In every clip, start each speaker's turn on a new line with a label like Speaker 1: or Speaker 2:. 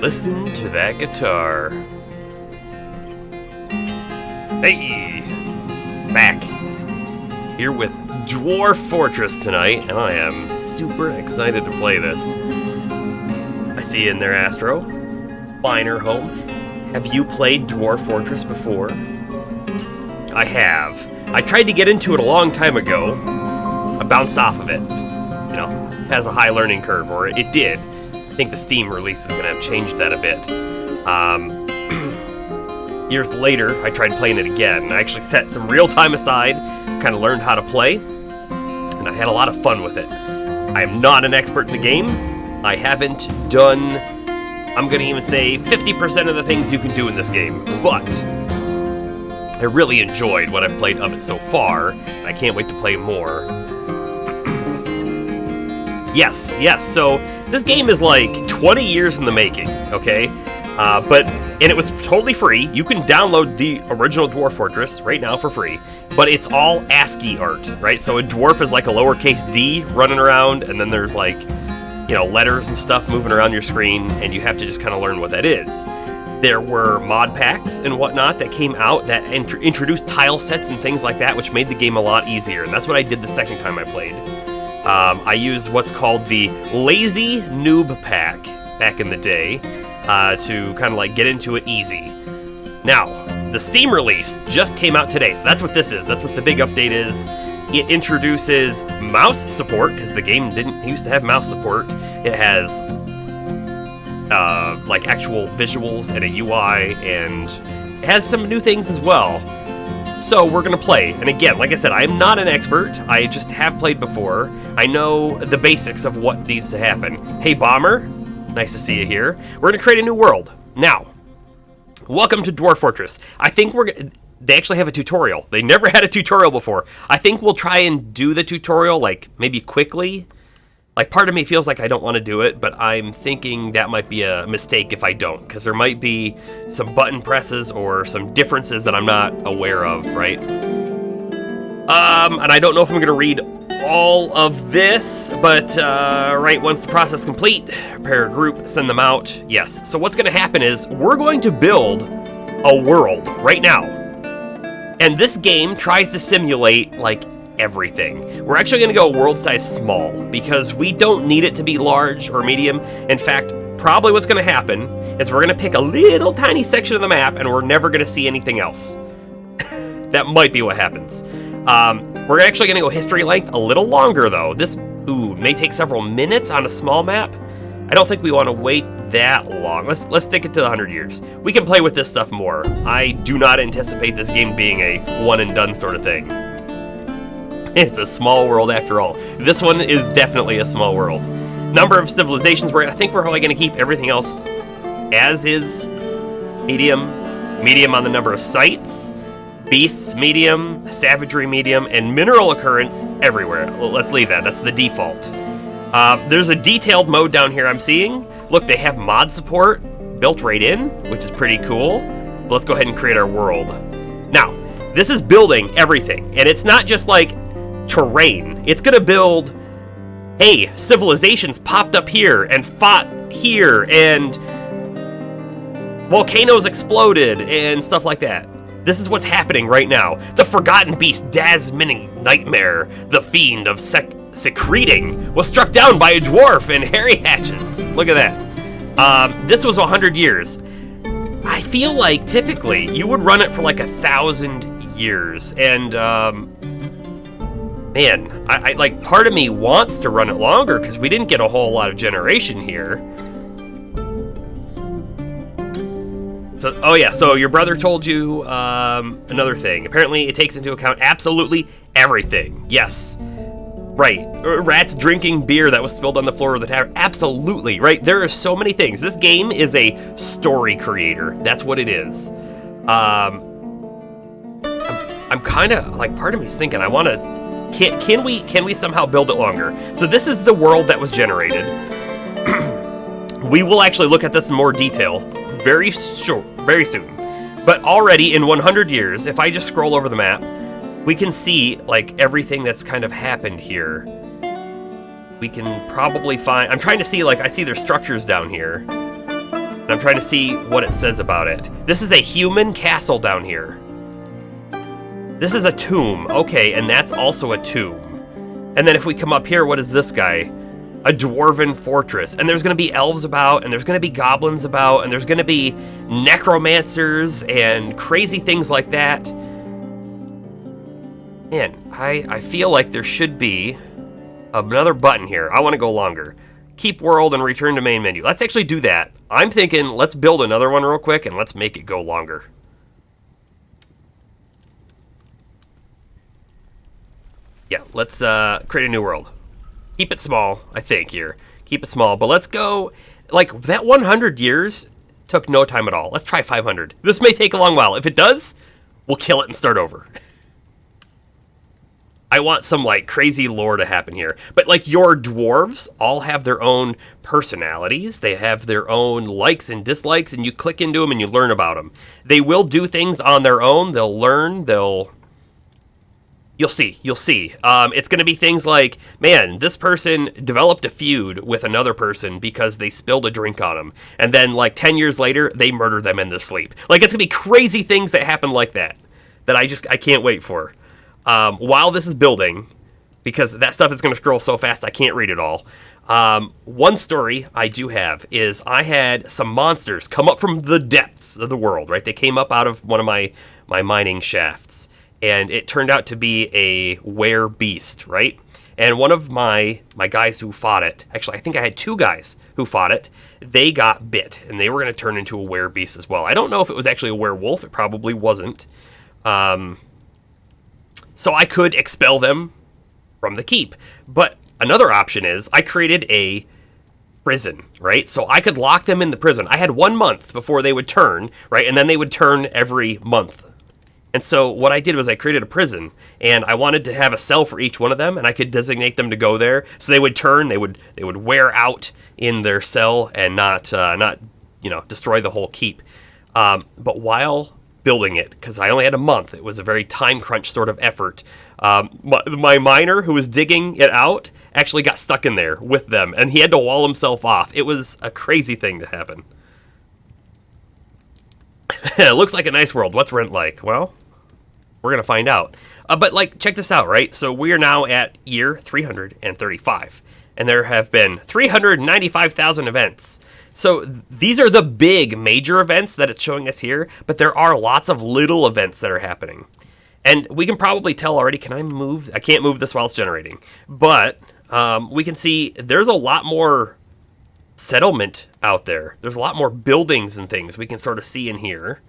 Speaker 1: Listen to that guitar. Hey! Back. Here with Dwarf Fortress tonight, and I am super excited to play this. I see you in there, Astro. Finer home. Have you played Dwarf Fortress before? I have. I tried to get into it a long time ago. I bounced off of it. Just, has a high learning curve, or it did. I think the Steam release is going to have changed that a bit. Years later, I tried playing it again. I actually set some real time aside, kind of learned how to play, and I had a lot of fun with it. I am not an expert in the game. I haven't done, I'm going to even say, 50% of the things you can do in this game, but I really enjoyed what I've played of it so far, and I can't wait to play more. Yes, so this game is like 20 years in the making, okay? And it was totally free. You can download the original Dwarf Fortress right now for free, but it's all ASCII art, right? So a dwarf is like a lowercase d running around, and then there's like, letters and stuff moving around your screen, and you have to just kind of learn what that is. There were mod packs and whatnot that came out that introduced tile sets and things like that, which made the game a lot easier, and that's what I did the second time I played. I used what's called the Lazy Noob Pack back in the day to kind of like get into it easy. Now, the Steam release just came out today, so that's what this is. That's what the big update is. It introduces mouse support, because the game didn't used to have mouse support. It has like actual visuals and a UI, and it has some new things as well. So we're going to play, and again, like I said, I'm not an expert, I just have played before. I know the basics of what needs to happen. Hey Bomber, nice to see you here. We're going to create a new world. Now, welcome to Dwarf Fortress. I think they actually have a tutorial. They never had a tutorial before. I think we'll try and do the tutorial, like, maybe quickly. Like, part of me feels like I don't want to do it, but I'm thinking that might be a mistake if I don't, because there might be some button presses or some differences that I'm not aware of, right? And I don't know if I'm going to read all of this, but, right, once the process is complete, prepare a group, send them out, yes. So what's going to happen is, we're going to build a world right now. And this game tries to simulate, like, everything. We're actually going to go world size small because we don't need it to be large or medium. In fact, probably what's going to happen is we're going to pick a little tiny section of the map and we're never going to see anything else. That might be what happens. We're actually going to go history length a little longer though. This may take several minutes on a small map. I don't think we want to wait that long. Let's stick it to the 100 years. We can play with this stuff more. I do not anticipate this game being a one and done sort of thing. It's a small world after all. This one is definitely a small world. Number of civilizations, I think we're probably going to keep everything else as is. Medium on the number of sites. Beasts, medium. Savagery, medium. And mineral occurrence everywhere. Well, let's leave that. That's the default. There's a detailed mode down here I'm seeing. Look, they have mod support built right in, which is pretty cool. But let's go ahead and create our world. Now, this is building everything. And it's not just like terrain. It's gonna build, hey, civilizations popped up here and fought here and volcanoes exploded and stuff like that. This is what's happening right now. The forgotten beast Dasmining Nightmare, the fiend of secreting, was struck down by a dwarf and hairy hatches. Look at that. This was 100 years. I feel like typically you would run it for like 1,000 years, and man, I like, part of me wants to run it longer because we didn't get a whole lot of generation here. So, oh yeah, so your brother told you another thing. Apparently it takes into account absolutely everything. Yes. Right. Rats drinking beer that was spilled on the floor of the tavern. Absolutely, right? There are so many things. This game is a story creator. That's what it is. I'm kind of, like, part of me is thinking I want to... Can we somehow build it longer? So this is the world that was generated. We will actually look at this in more detail very soon. But already in 100 years, if I just scroll over the map, we can see like everything that's kind of happened here. We can probably find, I'm trying to see, like, I see there's structures down here. And I'm trying to see what it says about it. This is a human castle down here. This is a tomb. Okay, and that's also a tomb. And then if we come up here, what is this guy? A dwarven fortress. And there's going to be elves about, and there's going to be goblins about, and there's going to be necromancers and crazy things like that. Man, I feel like there should be another button here. I want to go longer. Keep world and return to main menu. Let's actually do that. I'm thinking let's build another one real quick and let's make it go longer. Yeah, let's create a new world. Keep it small, I think, here. Keep it small, but let's go, like, that 100 years took no time at all. Let's try 500. This may take a long while. If it does, we'll kill it and start over. I want some, like, crazy lore to happen here. But, like, your dwarves all have their own personalities. They have their own likes and dislikes, and you click into them and you learn about them. They will do things on their own. They'll learn. You'll see. It's going to be things like, man, this person developed a feud with another person because they spilled a drink on them. And then, like, 10 years later, they murder them in their sleep. Like, it's going to be crazy things that happen like that I can't wait for. While this is building, because that stuff is going to scroll so fast I can't read it all. One story I do have is I had some monsters come up from the depths of the world, right? They came up out of one of my mining shafts, and it turned out to be a were beast, right? And one of my guys who fought it, actually I think I had two guys who fought it, they got bit, and they were going to turn into a were beast as well. I don't know if it was actually a werewolf. It probably wasn't. So I could expel them from the keep. But another option is I created a prison, right? So I could lock them in the prison. I had 1 month before they would turn, right? And then they would turn every month. And so what I did was I created a prison, and I wanted to have a cell for each one of them, and I could designate them to go there. So they would turn, they would wear out in their cell and not destroy the whole keep. But while building it, because I only had a month, it was a very time crunch sort of effort. My miner who was digging it out actually got stuck in there with them, and he had to wall himself off. It was a crazy thing to happen. It looks like a nice world. What's rent like? Well, we're going to find out. But, like, check this out, right? So we are now at year 335, and there have been 395,000 events. So these are the big major events that it's showing us here, but there are lots of little events that are happening. And we can probably tell already, can I move? I can't move this while it's generating. But we can see there's a lot more settlement out there. There's a lot more buildings and things we can sort of see in here.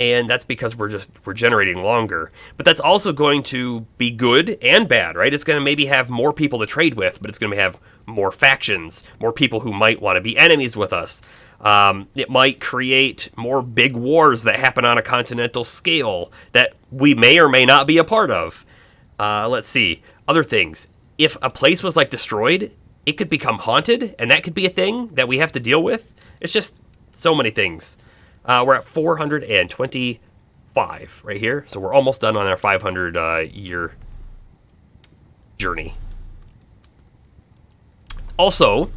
Speaker 1: And that's because we're generating longer. But that's also going to be good and bad, right? It's going to maybe have more people to trade with, but it's going to have more factions, more people who might want to be enemies with us. It might create more big wars that happen on a continental scale that we may or may not be a part of. Let's see. Other things. If a place was, like, destroyed, it could become haunted, and that could be a thing that we have to deal with. It's just so many things. We're at 425 right here, so we're almost done on our 500-year journey. Also,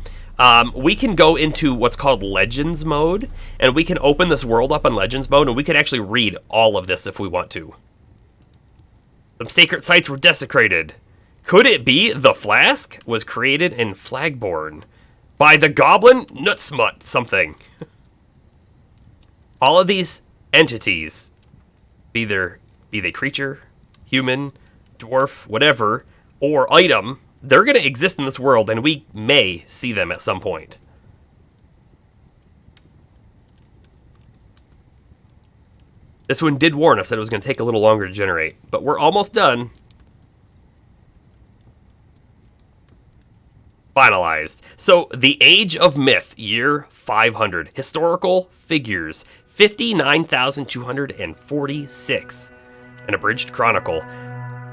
Speaker 1: we can go into what's called Legends mode, and we can open this world up in Legends mode, and we can actually read all of this if we want to. Some sacred sites were desecrated. Could it be the flask was created in Flagborn by the goblin Nutsmut something? All of these entities, be they creature, human, dwarf, whatever, or item, they're going to exist in this world, and we may see them at some point. This one did warn us that it was going to take a little longer to generate, but we're almost done. Finalized. So, the Age of Myth, year 500. Historical figures, 59,246. An abridged chronicle.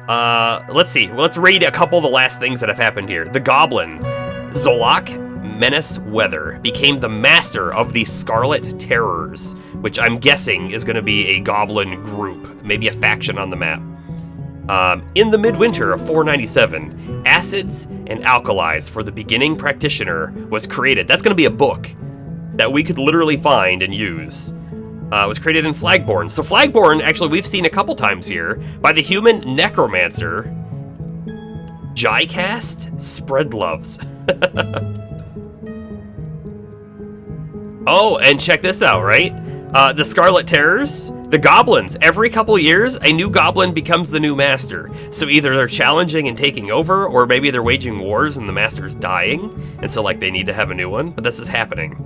Speaker 1: Let's see. Let's read a couple of the last things that have happened here. The Goblin, Zolak Menace Weather, became the master of the Scarlet Terrors, which I'm guessing is going to be a goblin group, maybe a faction on the map. In the midwinter of 497, Acids and Alkalis for the Beginning Practitioner was created. That's going to be a book. that we could literally find and use. It was created in Flagborn. So Flagborn, actually, we've seen a couple times here by the human necromancer, Jycast Spreadloves. Oh, and check this out, right? The Scarlet Terrors, the goblins. Every couple years, a new goblin becomes the new master. So either they're challenging and taking over, or maybe they're waging wars and the master's dying, and so like they need to have a new one. But this is happening.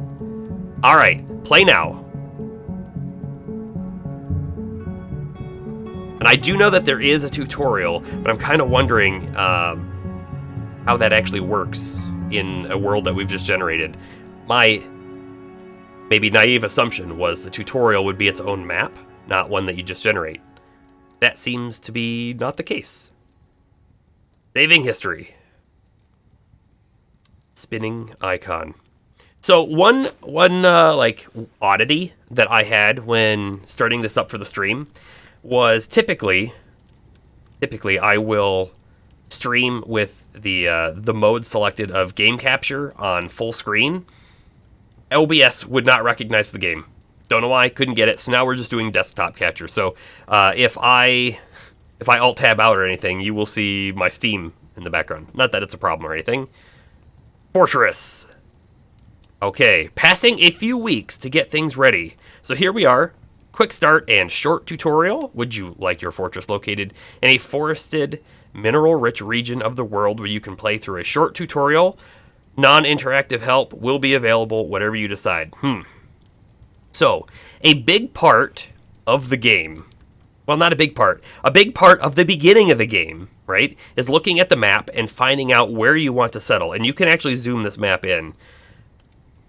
Speaker 1: All right, play now. And I do know that there is a tutorial, but I'm kind of wondering how that actually works in a world that we've just generated. My maybe naive assumption was the tutorial would be its own map, not one that you just generate. That seems to be not the case. Saving history. Spinning icon. So one like oddity that I had when starting this up for the stream was typically I will stream with the mode selected of game capture on full screen. OBS would not recognize the game. Don't know why, couldn't get it. So now we're just doing desktop capture. So if I alt tab out or anything, you will see my Steam in the background. Not that it's a problem or anything. Fortress. Okay, passing a few weeks to get things ready. So here we are. Quick start and short tutorial. Would you like your fortress located in a forested, mineral-rich region of the world where you can play through a short tutorial? Non-interactive help will be available, whatever you decide. So, a big part of the game, well, not a big part of the beginning of the game, right, is looking at the map and finding out where you want to settle. And you can actually zoom this map in.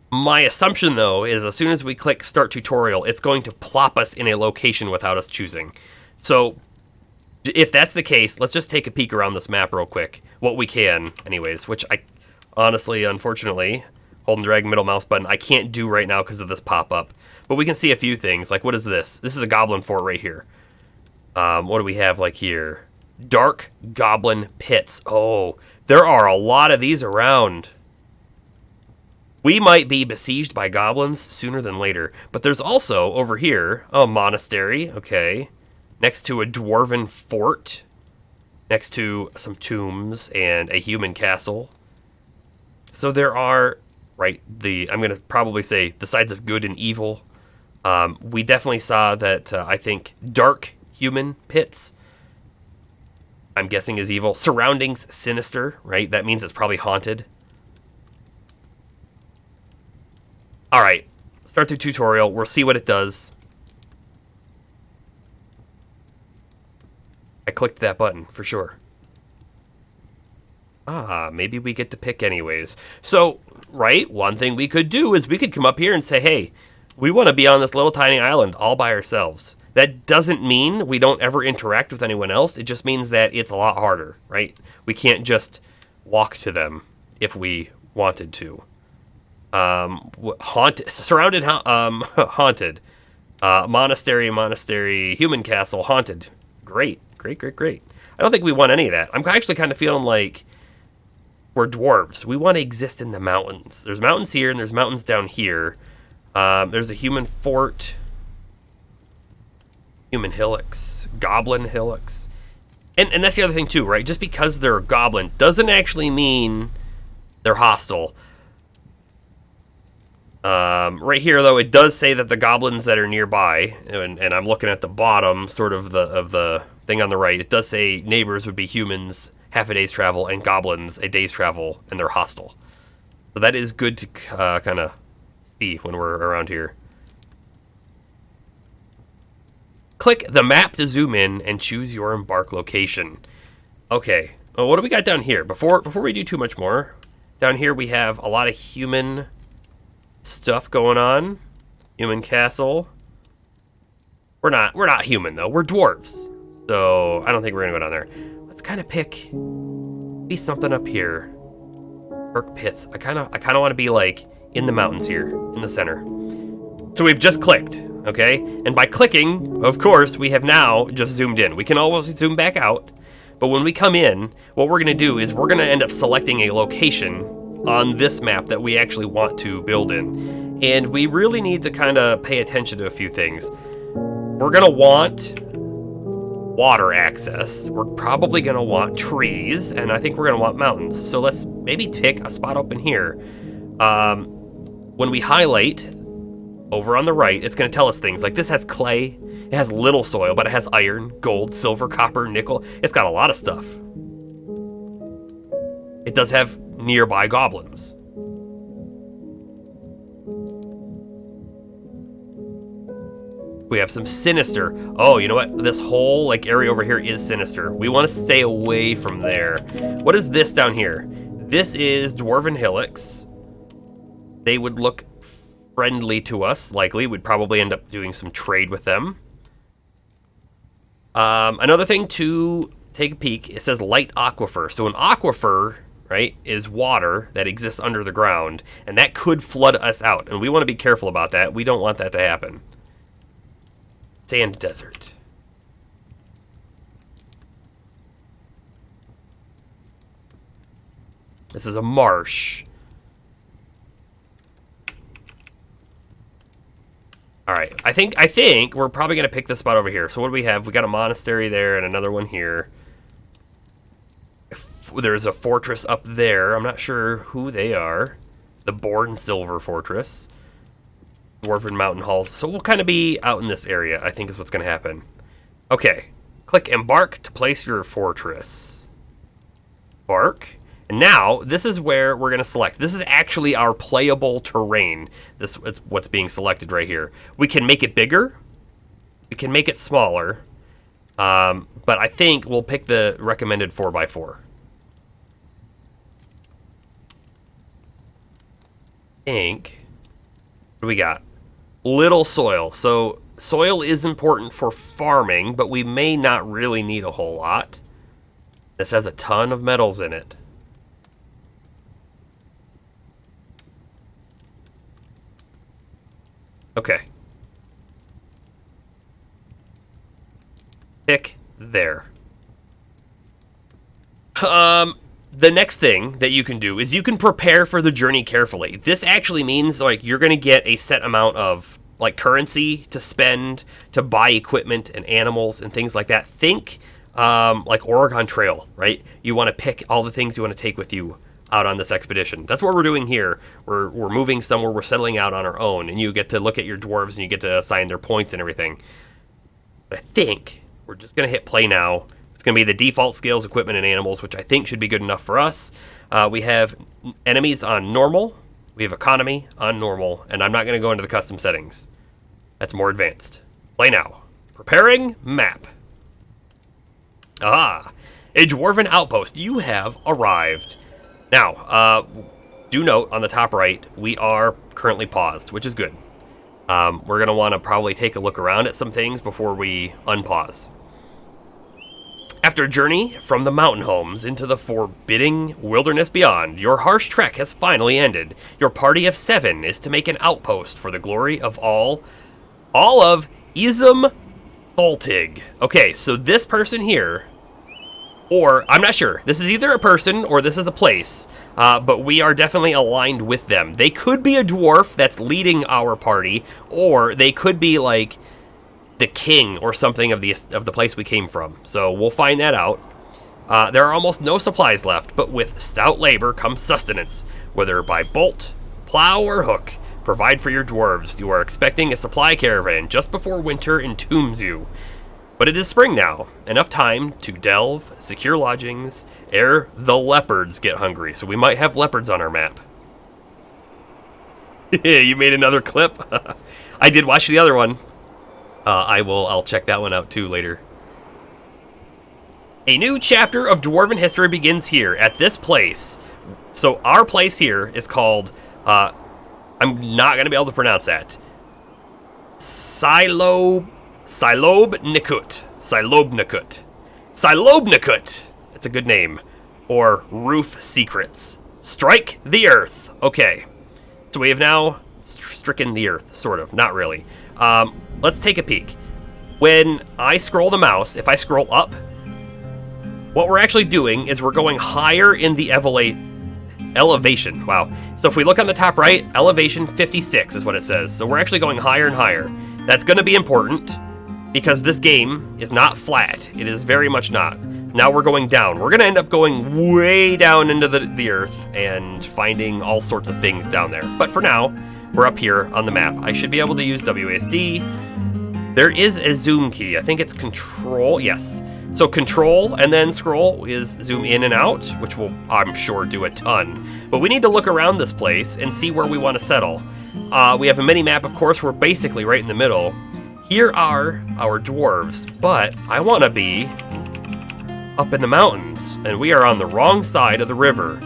Speaker 1: My assumption, though, is as soon as we click Start Tutorial, it's going to plop us in a location without us choosing. So, if that's the case, let's just take a peek around this map real quick. What we can, anyways, which I honestly, unfortunately, hold and drag middle mouse button, I can't do right now because of this pop-up. But we can see a few things. Like, what is this? This is a goblin fort right here. What do we have, like, here? Dark goblin pits. Oh, there are a lot of these around. We might be besieged by goblins sooner than later. But there's also, over here, a monastery, okay. Next to a dwarven fort. Next to some tombs and a human castle. So there are, right, I'm going to probably say the sides of good and evil. We definitely saw that, I think, dark human pits, I'm guessing is evil. Surroundings sinister, right? That means it's probably haunted. All right, start the tutorial. We'll see what it does. I clicked that button for sure. Maybe we get to pick anyways. So, right, one thing we could do is we could come up here and say, hey, we want to be on this little tiny island all by ourselves. That doesn't mean we don't ever interact with anyone else. It just means that it's a lot harder, right? We can't just walk to them if we wanted to. Haunted, surrounded, haunted. Monastery, human castle, haunted. Great. I don't think we want any of that. I'm actually kind of feeling like we're dwarves. We want to exist in the mountains. There's mountains here and there's mountains down here. There's a human fort. Human hillocks. Goblin hillocks. And that's the other thing too, right? Just because they're a goblin doesn't actually mean they're hostile. Right here, though, it does say that the goblins that are nearby, and I'm looking at the bottom, sort of the thing on the right, it does say neighbors would be humans, half a day's travel, and goblins a day's travel, and they're hostile. So that is good to kind of see when we're around here. Click the map to zoom in and choose your embark location. Okay, well, what do we got down here? Before we do too much more, down here we have a lot of human stuff going on. Human castle. We're not human though. We're dwarves. So I don't think we're gonna go down there. Let's kind of pick be something up here. Dark pits. I kind of want to be like in the mountains here, in the center. So we've just clicked, okay? And by clicking, of course, we have now just zoomed in. We can always zoom back out, but when we come in, what we're gonna do is we're gonna end up selecting a location on this map that we actually want to build in. And we really need to kind of pay attention to a few things. We're going to want water access. We're probably going to want trees, and I think we're going to want mountains. So let's maybe pick a spot open here. When we highlight over on the right, it's going to tell us things like this has clay, it has little soil, but it has iron, gold, silver, copper, nickel. It's got a lot of stuff. It does have nearby goblins. We have some sinister. Oh, you know what? This whole area over here is sinister. We want to stay away from there. What is this down here? This is dwarven hillocks. They would look friendly to us, likely. We'd probably end up doing some trade with them. Another thing to take a peek, it says light aquifer. So an aquifer, right, is water that exists under the ground, and that could flood us out, and we want to be careful about that. We don't want that to happen. Sand desert. This is a marsh. All right, I think we're probably gonna pick this spot over here. So what do we have? We got a monastery there and another one here. There's a fortress up there. I'm not sure who they are. The Born Silver Fortress. Dwarven Mountain Halls. So we'll kind of be out in this area, I think is what's going to happen. Okay. Click Embark to place your fortress. Embark. And now, this is where we're going to select. This is actually our playable terrain. This is what's being selected right here. We can make it bigger. We can make it smaller. But I think we'll pick the recommended 4x4. What do we got? Little soil. So soil is important for farming, but we may not really need a whole lot. This has a ton of metals in it. Okay. Pick there. The next thing that you can do is you can prepare for the journey carefully. This actually means you're going to get a set amount of currency to spend to buy equipment and animals and things like that. Think like Oregon Trail, right? You want to pick all the things you want to take with you out on this expedition. That's what we're doing here. We're moving somewhere, we're settling out on our own, and you get to look at your dwarves and you get to assign their points and everything. But I think we're just going to hit play now. It's going to be the default skills, equipment, and animals, which I think should be good enough for us. We have enemies on normal. We have economy on normal. And I'm not going to go into the custom settings. That's more advanced. Play now. Preparing map. Ah, a dwarven outpost. You have arrived. Now, do note on the top right, we are currently paused, which is good. We're going to want to probably take a look around at some things before we unpause. After a journey from the mountain homes into the forbidding wilderness beyond, your harsh trek has finally ended. Your party of 7 is to make an outpost for the glory of all of Ism Tholtig. Okay, so this person here, or I'm not sure. This is either a person or this is a place, but we are definitely aligned with them. They could be a dwarf that's leading our party, or they could be the king or something of the place we came from. So we'll find that out. There are almost no supplies left, but with stout labor comes sustenance, whether by bolt, plow, or hook. Provide for your dwarves. You are expecting a supply caravan just before winter entombs you. But it is spring now. Enough time to delve, secure lodgings, ere the leopards get hungry. So we might have leopards on our map. You made another clip? I did watch the other one. I'll check that one out too later. A new chapter of Dwarven history begins here at this place. So our place here is called, I'm not going to be able to pronounce that. Silobnikut. It's a good name. Or Roof Secrets. Strike the Earth. Okay. So we have now stricken the Earth, sort of. Not really. Let's take a peek. When I scroll the mouse, if I scroll up, what we're actually doing is we're going higher in the elevation. Wow. So if we look on the top right, elevation 56 is what it says. So we're actually going higher and higher. That's going to be important because this game is not flat. It is very much not. Now we're going down. We're going to end up going way down into the earth and finding all sorts of things down there. But for now, we're up here on the map. I should be able to use WASD. There is a zoom key. I think it's control. Yes. So control and then scroll is zoom in and out, which will, I'm sure, do a ton. But we need to look around this place and see where we want to settle. We have a mini-map, of course. We're basically right in the middle. Here are our dwarves, but I want to be up in the mountains, and we are on the wrong side of the river.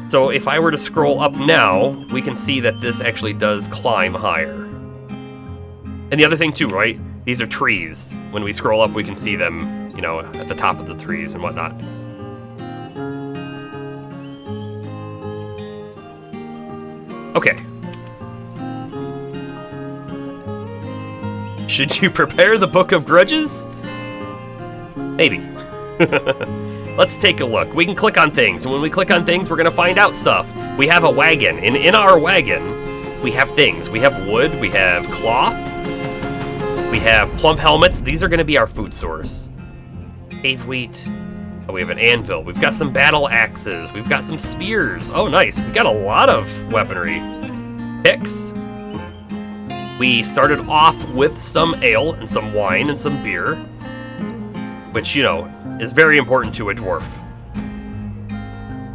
Speaker 1: So if I were to scroll up now, we can see that this actually does climb higher. And the other thing too, right? These are trees. When we scroll up, we can see them, you know, at the top of the trees and whatnot. Okay. Should you prepare the Book of Grudges? Maybe. Let's take a look. We can click on things, and when we click on things, we're going to find out stuff. We have a wagon, and in our wagon, we have things. We have wood, we have cloth, we have plum helmets. These are going to be our food source. Cave wheat. Oh, we have an anvil. We've got some battle axes. We've got some spears. Oh, nice. We've got a lot of weaponry. Picks. We started off with some ale and some wine and some beer, which, you know, is very important to a dwarf.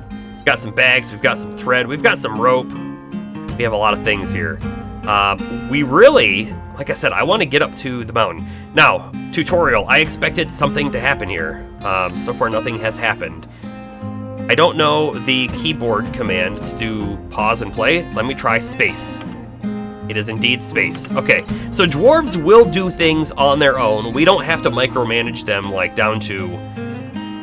Speaker 1: We've got some bags, we've got some thread, we've got some rope. We have a lot of things here. We really, like I said, I want to get up to the mountain. Now, tutorial, I expected something to happen here. So far, nothing has happened. I don't know the keyboard command to do pause and play. Let me try space. It is indeed space. Okay, so dwarves will do things on their own. We don't have to micromanage them, like down to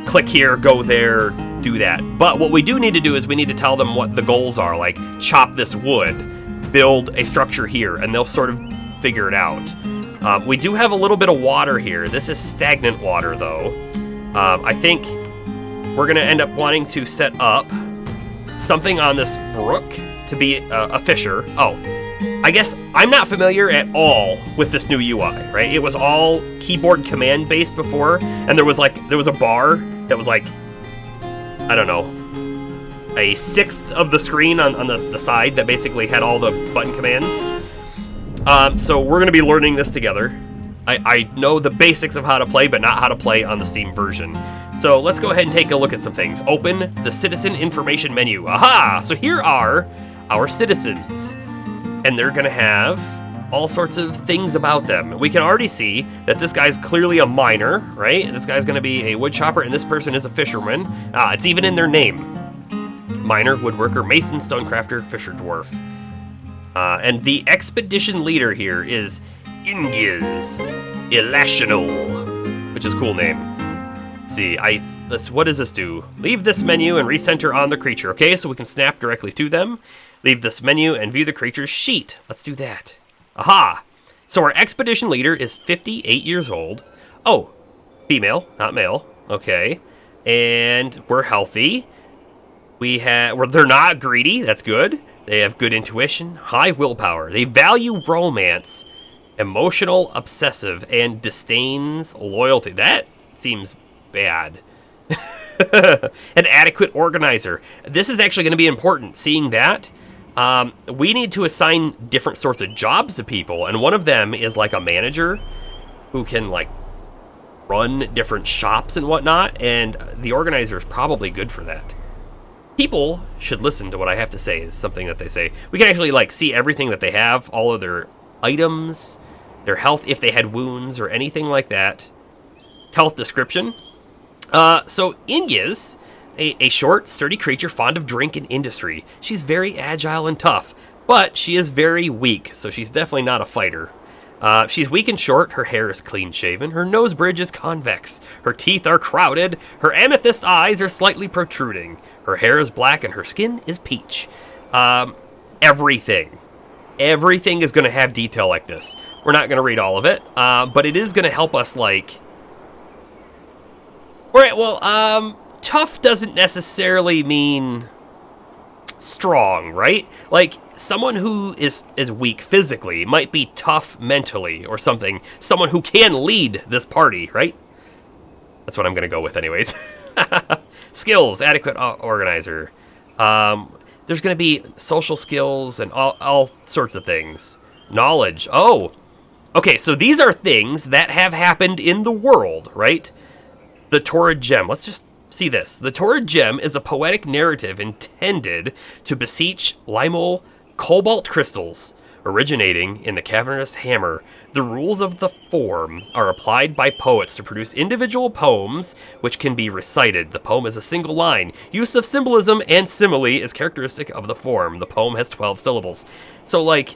Speaker 1: click here, go there, do that. But what we do need to do is we need to tell them what the goals are, like chop this wood, build a structure here, and they'll sort of figure it out. We do have a little bit of water here. This is stagnant water, though. I think we're going to end up wanting to set up something on this brook to be a fisher. Oh, I guess I'm not familiar at all with this new UI, right? It was all keyboard command based before, and there was a bar that was like, I don't know, a sixth of the screen on the side that basically had all the button commands. So we're going to be learning this together. I know the basics of how to play, but not how to play on the Steam version. So let's go ahead and take a look at some things. Open the citizen information menu. Aha! So here are our citizens. And they're going to have all sorts of things about them. We can already see that this guy's clearly a miner, right? This guy's going to be a wood chopper, and this person is a fisherman. It's even in their name. Miner, woodworker, mason, stonecrafter, fisher, dwarf. And the expedition leader here is Ingiz Irrational, which is a cool name. Let's see, what does this do? Leave this menu and recenter on the creature. Okay, so we can snap directly to them. Leave this menu and view the creature's sheet. Let's do that. Aha! So our expedition leader is 58 years old. Oh, female, not male. Okay. And we're healthy. They're not greedy. That's good. They have good intuition, high willpower. They value romance, emotional, obsessive, and disdains loyalty. That seems bad. An adequate organizer. This is actually going to be important, seeing that. We need to assign different sorts of jobs to people, and one of them is like a manager who can like run different shops and whatnot, and the organizer is probably good for that. People should listen to what I have to say is something that they say. We can actually like see everything that they have, all of their items, their health, if they had wounds or anything like that. Health description. So Ingiz, a short, sturdy creature fond of drink and industry. She's very agile and tough, but she is very weak, so she's definitely not a fighter. She's weak and short, her hair is clean-shaven, her nose bridge is convex, her teeth are crowded, her amethyst eyes are slightly protruding, her hair is black, and her skin is peach. Everything is going to have detail like this. We're not going to read all of it, but it is going to help us, like... Alright, well, tough doesn't necessarily mean strong, right? Like, someone who is weak physically might be tough mentally or something. Someone who can lead this party, right? That's what I'm going to go with anyways. Skills, adequate organizer. There's going to be social skills and all sorts of things. Knowledge. Oh, okay, so these are things that have happened in the world, right? The Torrid Gem. Let's just see this. The Torrid Gem is a poetic narrative intended to beseech limal cobalt crystals originating in the cavernous hammer. The rules of the form are applied by poets to produce individual poems which can be recited. The poem is a single line. Use of symbolism and simile is characteristic of the form. The poem has 12 syllables. So, like,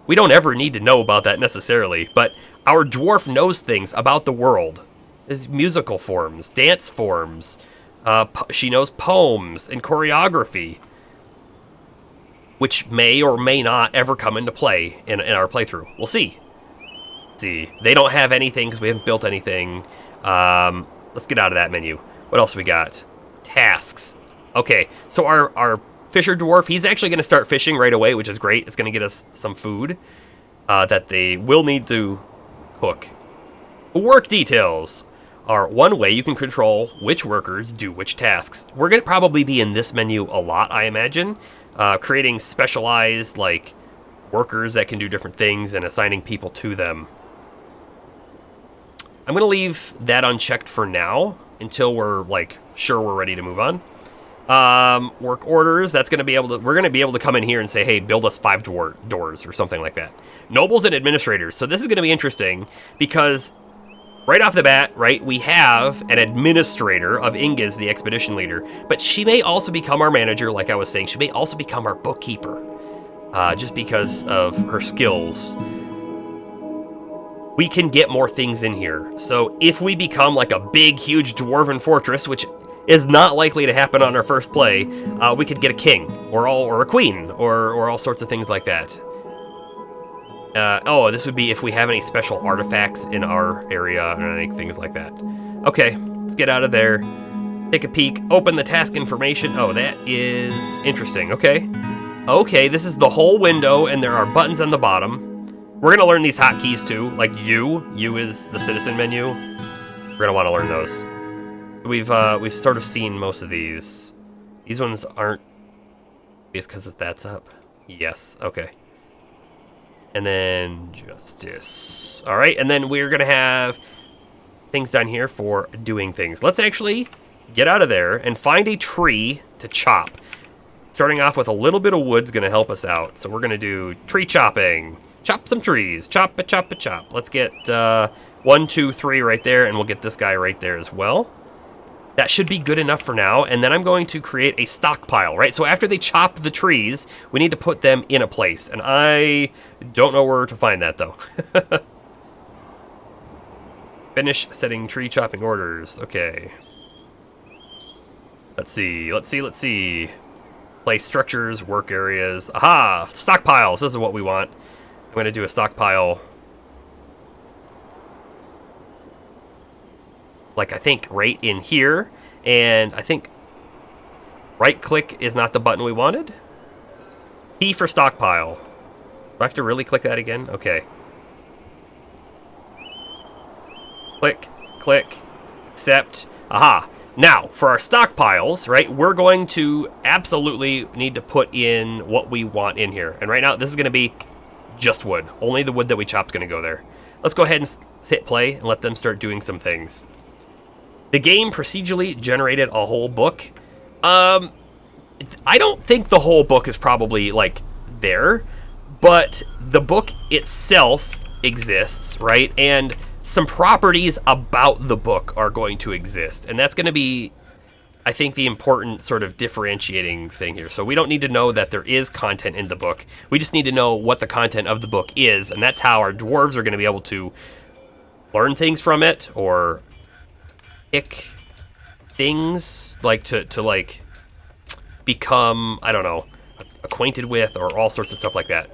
Speaker 1: we don't ever need to know about that necessarily, but our dwarf knows things about the world. There's musical forms, dance forms. She knows poems and choreography, which may or may not ever come into play in our playthrough. We'll see. They don't have anything because we haven't built anything. Let's get out of that menu. What else we got? Tasks. Okay, so our fisher dwarf, he's actually going to start fishing right away, which is great. It's going to get us some food that they will need to cook. Work details are one way you can control which workers do which tasks. We're going to probably be in this menu a lot, I imagine. Creating specialized, like, workers that can do different things and assigning people to them. I'm going to leave that unchecked for now until we're, like, sure we're ready to move on. Work orders, that's going to be able to, we're going to be able to come in here and say, hey, build us 5 doors or something like that. Nobles and administrators. So this is going to be interesting because right off the bat, right, we have an administrator of Inga's the expedition leader, but she may also become our manager, like I was saying. She may also become our bookkeeper, just because of her skills. We can get more things in here. So if we become like a big, huge dwarven fortress, which is not likely to happen on our first play, we could get a king or a queen or all sorts of things like that. This would be if we have any special artifacts in our area or any things like that. Okay, let's get out of there. Take a peek. Open the task information. Oh, that is interesting. Okay. Okay, this is the whole window, and there are buttons on the bottom. We're going to learn these hotkeys, too. Like U. U is the citizen menu. We're going to want to learn those. We've sort of seen most of these. These ones aren't... It's because that's up. Yes, okay. And then justice. All right, and then we're going to have things down here for doing things. Let's actually get out of there and find a tree to chop. Starting off with a little bit of wood's going to help us out. So we're going to do tree chopping. Chop some trees. Chop a chop a chop. Let's get 1, 2, 3 right there, and we'll get this guy right there as well. That should be good enough for now, and then I'm going to create a stockpile, right? So after they chop the trees, we need to put them in a place, and I don't know where to find that, though. Finish setting tree chopping orders. Okay. Let's see. Place structures, work areas. Aha! Stockpiles. This is what we want. I'm going to do a stockpile. Like, I think right in here. And I think right click is not the button we wanted. P for stockpile. Do I have to really click that again? Okay. Click, accept. Aha. Now, for our stockpiles, right, we're going to absolutely need to put in what we want in here. And right now, this is going to be just wood. Only the wood that we chopped is going to go there. Let's go ahead and hit play and let them start doing some things. The game procedurally generated a whole book. I don't think the whole book is probably, like, there. But the book itself exists, right? And some properties about the book are going to exist. And that's going to be, I think, the important sort of differentiating thing here. So we don't need to know that there is content in the book. We just need to know what the content of the book is. And that's how our dwarves are going to be able to learn things from it or pick things like to like become, I don't know, acquainted with or all sorts of stuff like that.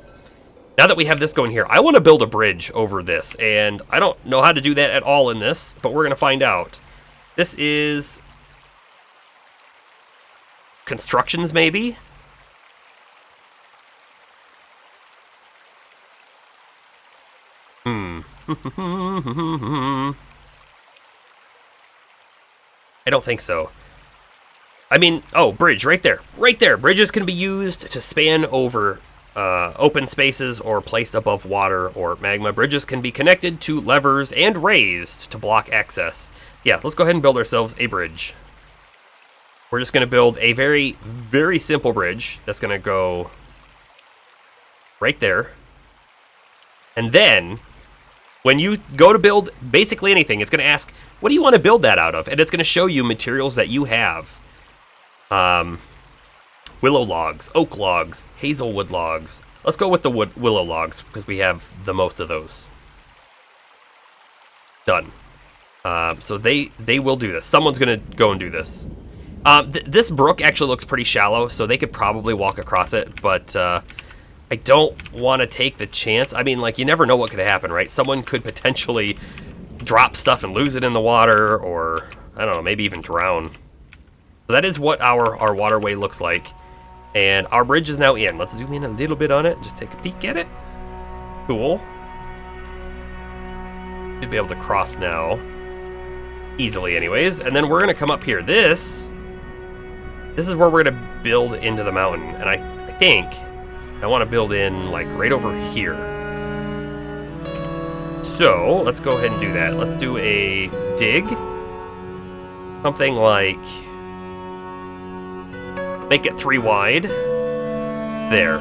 Speaker 1: Now that we have this going here, I want to build a bridge over this, and I don't know how to do that at all in this, but we're going to find out. This is constructions, maybe? Hmm. I don't think so. I mean, oh, bridge, right there. Right there. Bridges can be used to span over open spaces or placed above water or magma. Bridges can be connected to levers and raised to block access. Yeah, let's go ahead and build ourselves a bridge. We're just going to build a very, very simple bridge that's going to go right there. And then, when you go to build basically anything, it's going to ask, what do you want to build that out of? And it's going to show you materials that you have. Willow logs, oak logs, hazelwood logs. Let's go with the willow logs, because we have the most of those. Done. So they will do this. Someone's going to go and do this. This brook actually looks pretty shallow, so they could probably walk across it, but I don't want to take the chance. I mean, like, you never know what could happen, right? Someone could potentially drop stuff and lose it in the water, or, I don't know, maybe even drown. So that is what our waterway looks like. And our bridge is now in. Let's zoom in a little bit on it, just take a peek at it. Cool. Should be able to cross now. Easily, anyways. And then we're going to come up here. This is where we're going to build into the mountain. And I think I want to build in, like, right over here. So, let's go ahead and do that. Let's do a dig. Something like... make it 3 wide. There.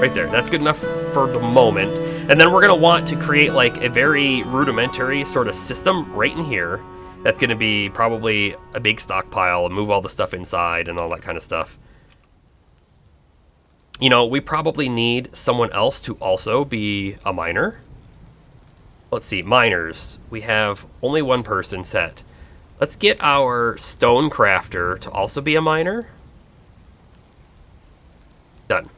Speaker 1: Right there. That's good enough for the moment. And then we're going to want to create, like, a very rudimentary sort of system right in here. That's going to be probably a big stockpile and move all the stuff inside and all that kind of stuff. You know, we probably need someone else to also be a miner. Let's see, miners. We have only one person set. Let's get our stone crafter to also be a miner. Done.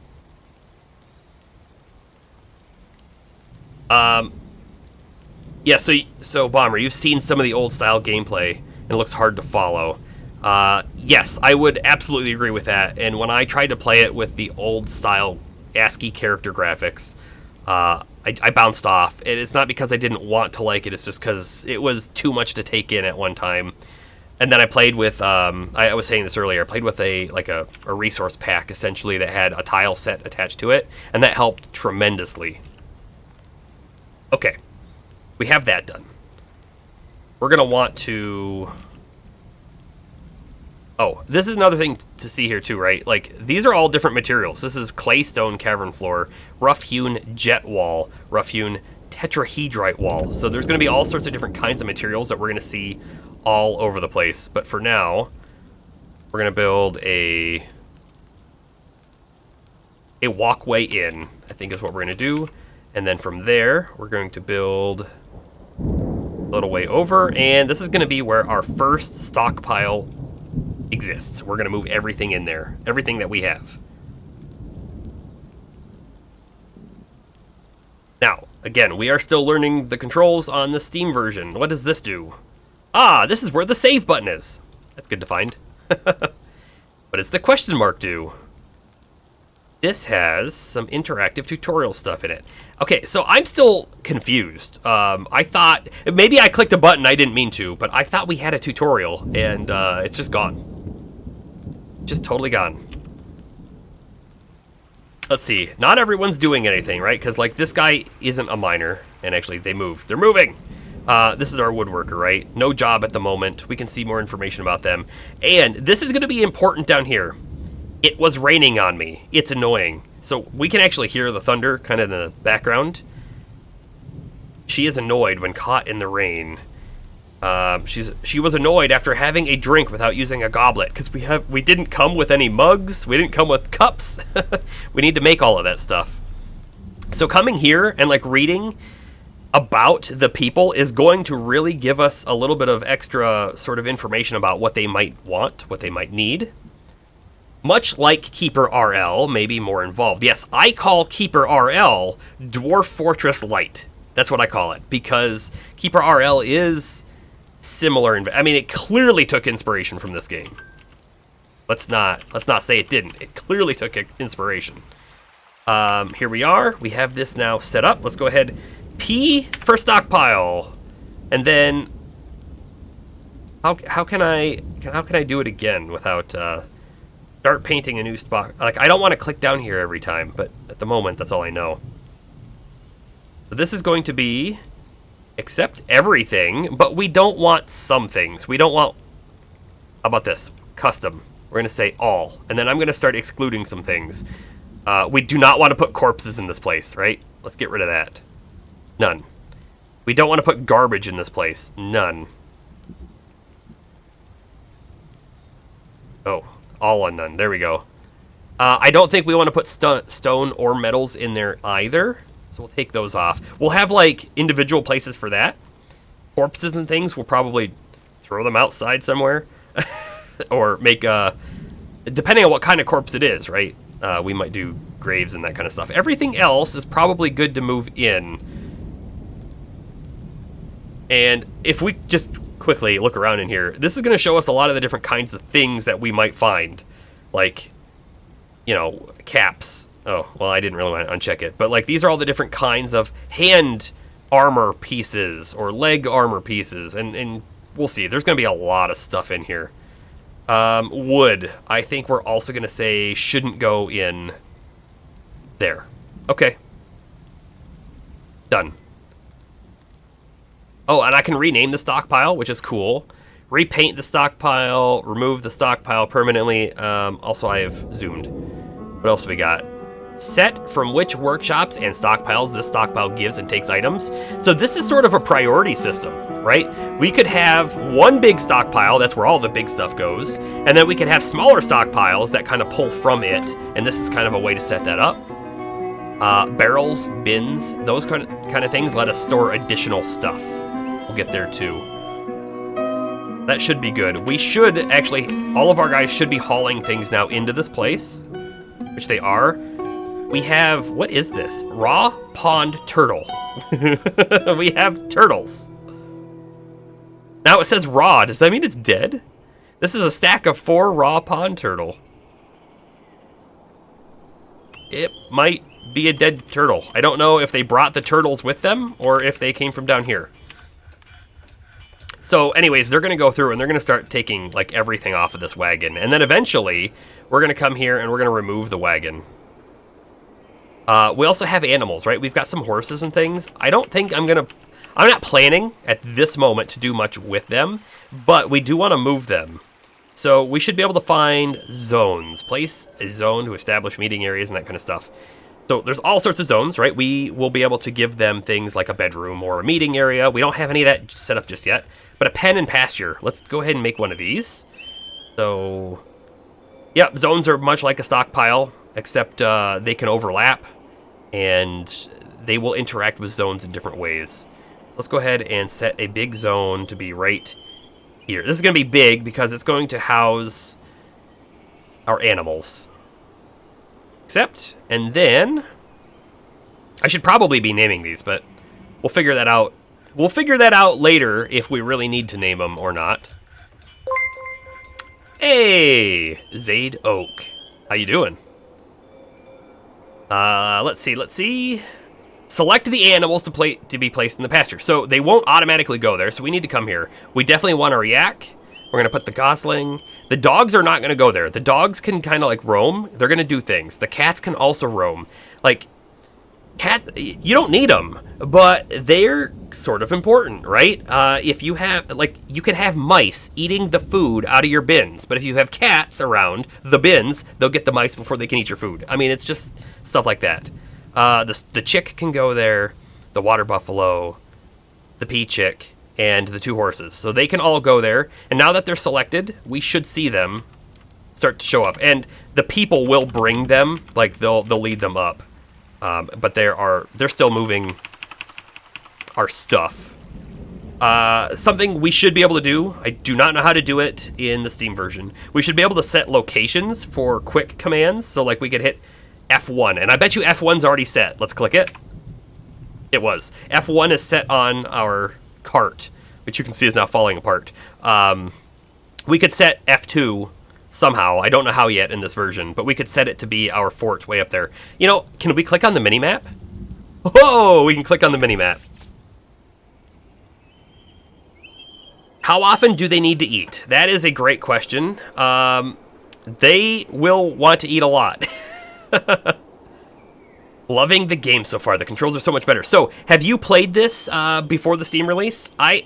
Speaker 1: Yeah, so Bomber, you've seen some of the old style gameplay, and it looks hard to follow. Yes, I would absolutely agree with that. And when I tried to play it with the old style ASCII character graphics, I bounced off. And it's not because I didn't want to like it, it's just because it was too much to take in at one time. And then I played with, I was saying this earlier, I played with a resource pack, essentially, that had a tile set attached to it, and that helped tremendously. Okay, we have that done. We're going to want to... Oh, this is another thing to see here too, right? Like, these are all different materials. This is clay stone cavern floor, rough-hewn jet wall, rough-hewn tetrahedrite wall. So there's going to be all sorts of different kinds of materials that we're going to see all over the place. But for now, we're going to build a walkway in, I think is what we're going to do. And then from there, we're going to build a little way over. And this is going to be where our first stockpile exists. We're going to move everything in there. Everything that we have. Now, again, we are still learning the controls on the Steam version. What does this do? Ah, this is where the save button is. That's good to find. What does the question mark do? This has some interactive tutorial stuff in it. Okay, so I'm still confused. I thought, maybe I clicked a button I didn't mean to, but I thought we had a tutorial, and it's just gone. Just totally gone. Let's see, not everyone's doing anything, right? Because, like, this guy isn't a miner, and actually, they moved. They're moving! This is our woodworker, right? No job at the moment. We can see more information about them. And this is going to be important down here. It was raining on me. It's annoying. So we can actually hear the thunder kind of in the background. She is annoyed when caught in the rain. She was annoyed after having a drink without using a goblet, because we didn't come with any mugs. We didn't come with cups. We need to make all of that stuff. So coming here and, like, reading about the people is going to really give us a little bit of extra sort of information about what they might want, what they might need. Much like Keeper RL, maybe more involved. Yes, I call Keeper RL Dwarf Fortress Light. That's what I call it, because Keeper RL is similar. I mean, it clearly took inspiration from this game. Let's not say it didn't. It clearly took inspiration. Here we are. We have this now set up. Let's go ahead P for stockpile. And then how can I do it again without start painting a new spot? Like, I don't want to click down here every time, but at the moment that's all I know. So this is going to be accept everything, but we don't want some things. We don't want, how about this? Custom. We're going to say all, and then I'm going to start excluding some things. We do not want to put corpses in this place, right? Let's get rid of that. None. We don't want to put garbage in this place. None. Oh, all on none. There we go. I don't think we want to put stone or metals in there either, so we'll take those off. We'll have, like, individual places for that. Corpses and things, we'll probably throw them outside somewhere. Or make depending on what kind of corpse it is, right? We might do graves and that kind of stuff. Everything else is probably good to move in. And if we just quickly look around in here, this is going to show us a lot of the different kinds of things that we might find. Like, you know, caps. Oh, well, I didn't really want to uncheck it. But, like, these are all the different kinds of hand armor pieces or leg armor pieces. And we'll see. There's going to be a lot of stuff in here. Wood, I think we're also going to say shouldn't go in there. Okay. Done. Oh, and I can rename the stockpile, which is cool. Repaint the stockpile, remove the stockpile permanently. Also, I have zoomed. What else we got? Set from which workshops and stockpiles this stockpile gives and takes items. So this is sort of a priority system, right? We could have one big stockpile, that's where all the big stuff goes, and then we could have smaller stockpiles that kind of pull from it, and this is kind of a way to set that up. Barrels, bins, those kind of things let us store additional stuff. We'll get there too. That should be good. We should actually, all of our guys should be hauling things now into this place, which they are. We have, what is this? Raw pond turtle. We have turtles. Now it says raw. Does that mean it's dead? This is a stack of 4 raw pond turtle. It might be a dead turtle. I don't know if they brought the turtles with them or if they came from down here. So anyways, they're going to go through and they're going to start taking, like, everything off of this wagon. And then eventually, we're going to come here and we're going to remove the wagon. We also have animals, right? We've got some horses and things. I don't think I'm not planning at this moment to do much with them, but we do want to move them. So we should be able to find zones. Place a zone to establish meeting areas and that kind of stuff. So there's all sorts of zones, right? We will be able to give them things like a bedroom or a meeting area. We don't have any of that set up just yet, but a pen and pasture. Let's go ahead and make one of these. So, yep, zones are much like a stockpile, except they can overlap, and they will interact with zones in different ways. So let's go ahead and set a big zone to be right here. This is going to be big because it's going to house our animals. Accept, and then I should probably be naming these, but we'll figure that out. We'll figure that out later if we really need to name them or not. Hey, Zade Oak. How you doing? Let's see. Select the animals to be placed in the pasture. So they won't automatically go there, so we need to come here. We definitely want our yak. We're going to put the gosling. The dogs are not going to go there. The dogs can kind of, like, roam. They're going to do things. The cats can also roam. Like, you don't need them, but they're sort of important, right? If you have, like, you can have mice eating the food out of your bins, but if you have cats around the bins, they'll get the mice before they can eat your food. I mean, it's just stuff like that. The chick can go there, the water buffalo, the pea chick, and the 2 horses. So they can all go there, and now that they're selected, we should see them start to show up. And the people will bring them, like, they'll lead them up. But they're still moving our stuff. Something we should be able to do, I do not know how to do it in the Steam version. We should be able to set locations for quick commands. So, like, we could hit F1, and I bet you F1's already set. Let's click it. It was. F1 is set on our cart, which you can see is now falling apart. We could set F2 somehow. I don't know how yet in this version, but we could set it to be our fort way up there. You know, can we click on the mini-map? Oh, we can click on the mini-map. How often do they need to eat? That is a great question. They will want to eat a lot. Loving the game so far. The controls are so much better. So, have you played this before the Steam release? I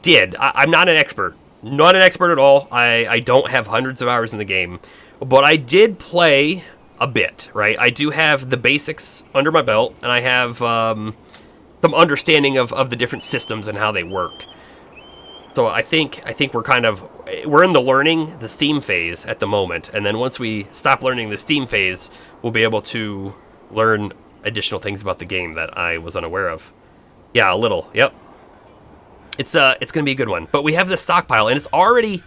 Speaker 1: did. I'm not an expert. Not an expert at all. I don't have hundreds of hours in the game. But I did play a bit, right? I do have the basics under my belt, and I have some understanding of the different systems and how they work. So I think we're in the Steam phase at the moment, and then once we stop learning the Steam phase, we'll be able to learn additional things about the game that I was unaware of. Yeah, a little. Yep. It's gonna be a good one. But we have the stockpile, and it's already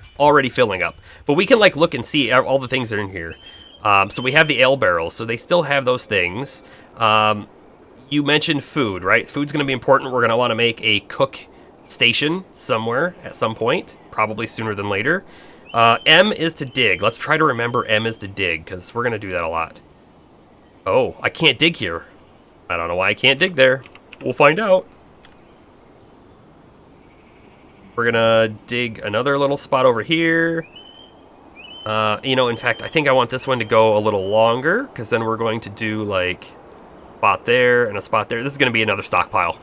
Speaker 1: filling up. But we can like look and see all the things that are in here. So we have the ale barrels, so they still have those things. You mentioned food, right? Food's gonna be important. We're gonna want to make a cook station somewhere at some point, probably sooner than later. M is to dig. Let's try to remember M is to dig, because we're going to do that a lot. Oh, I can't dig here. I don't know why I can't dig there. We'll find out. We're going to dig another little spot over here. In fact, I think I want this one to go a little longer, because then we're going to do, like, a spot there and a spot there. This is going to be another stockpile.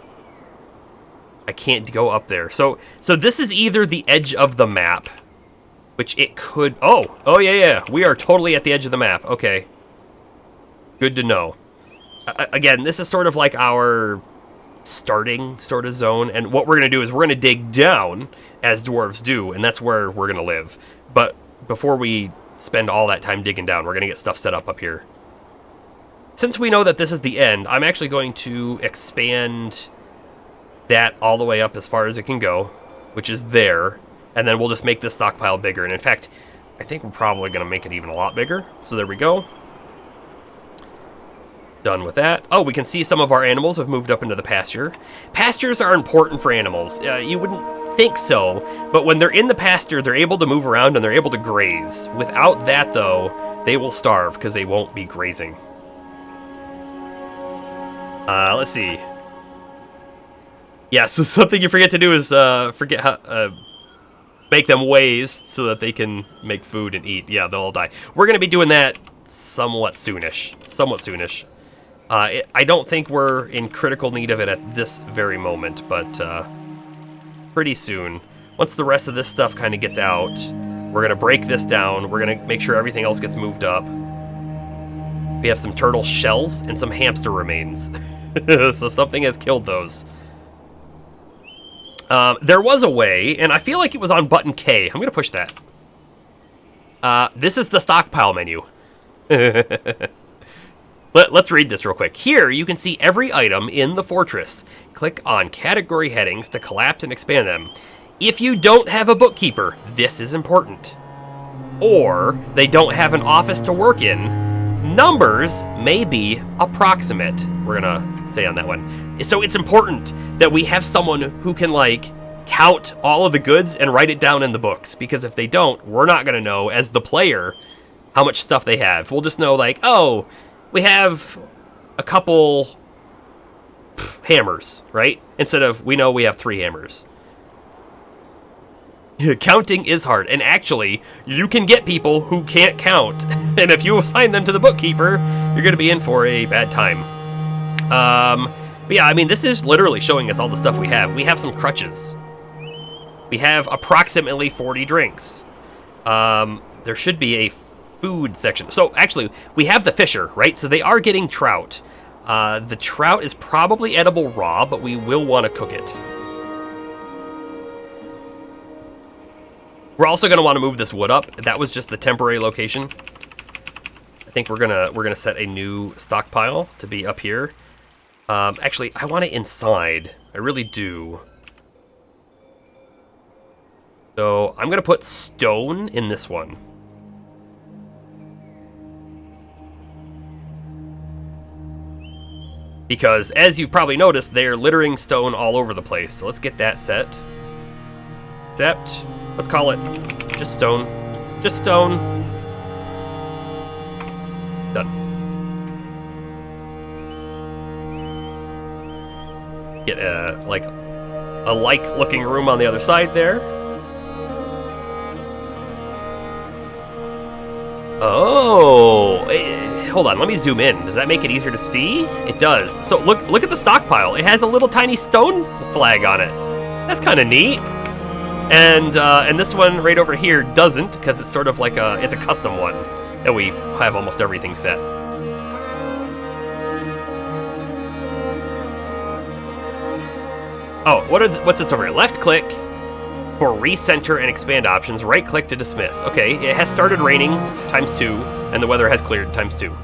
Speaker 1: I can't go up there. So this is either the edge of the map, which it could... Oh, yeah. We are totally at the edge of the map. Okay. Good to know. Again, this is sort of like our starting sort of zone, and what we're going to do is we're going to dig down, as dwarves do, and that's where we're going to live. But before we spend all that time digging down, we're going to get stuff set up here. Since we know that this is the end, I'm actually going to expand that all the way up as far as it can go, which is there, and then we'll just make this stockpile bigger. And in fact, I think we're probably going to make it even a lot bigger. So there we go. Done with that. Oh, we can see some of our animals have moved up into the pasture. Pastures are important for animals. You wouldn't think so, but when they're in the pasture, they're able to move around and they're able to graze. Without that, though, they will starve because they won't be grazing. Let's see. Yeah, so something you forget to do is forget how make them waste so that they can make food and eat. Yeah, they'll all die. We're going to be doing that somewhat soonish. I don't think we're in critical need of it at this very moment, but pretty soon. Once the rest of this stuff kind of gets out, we're going to break this down. We're going to make sure everything else gets moved up. We have some turtle shells and some hamster remains. So something has killed those. There was a way, and I feel like it was on button K. I'm going to push that. This is the stockpile menu. Let's read this real quick. Here, you can see every item in the fortress. Click on category headings to collapse and expand them. If you don't have a bookkeeper, this is important. Or they don't have an office to work in, numbers may be approximate. We're going to say on that one. So it's important that we have someone who can, like, count all of the goods and write it down in the books. Because if they don't, we're not going to know, as the player, how much stuff they have. We'll just know, like, oh, we have a couple hammers, right? Instead of, we know we have 3 hammers. Counting is hard. And actually, you can get people who can't count. And if you assign them to the bookkeeper, you're going to be in for a bad time. But yeah, I mean, this is literally showing us all the stuff we have. We have some crutches. We have approximately 40 drinks. There should be a food section. So actually, we have the fisher, right? So they are getting trout. The trout is probably edible raw, but we will want to cook it. We're also going to want to move this wood up. That was just the temporary location. I think we're gonna set a new stockpile to be up here. Actually, I want it inside. I really do. So I'm gonna put stone in this one. Because, as you've probably noticed, they're littering stone all over the place. So let's get that set. Except, let's call it just stone. Just stone. Done. Get a like-looking room on the other side there. Oh, hold on. Let me zoom in. Does that make it easier to see? It does. So look at the stockpile. It has a little tiny stone flag on it. That's kind of neat. And this one right over here doesn't, because it's sort of like it's a custom one that we have almost everything set. Oh, what's this over here? Left click for recenter and expand options. Right click to dismiss. Okay, it has started raining ×2, and the weather has cleared ×2.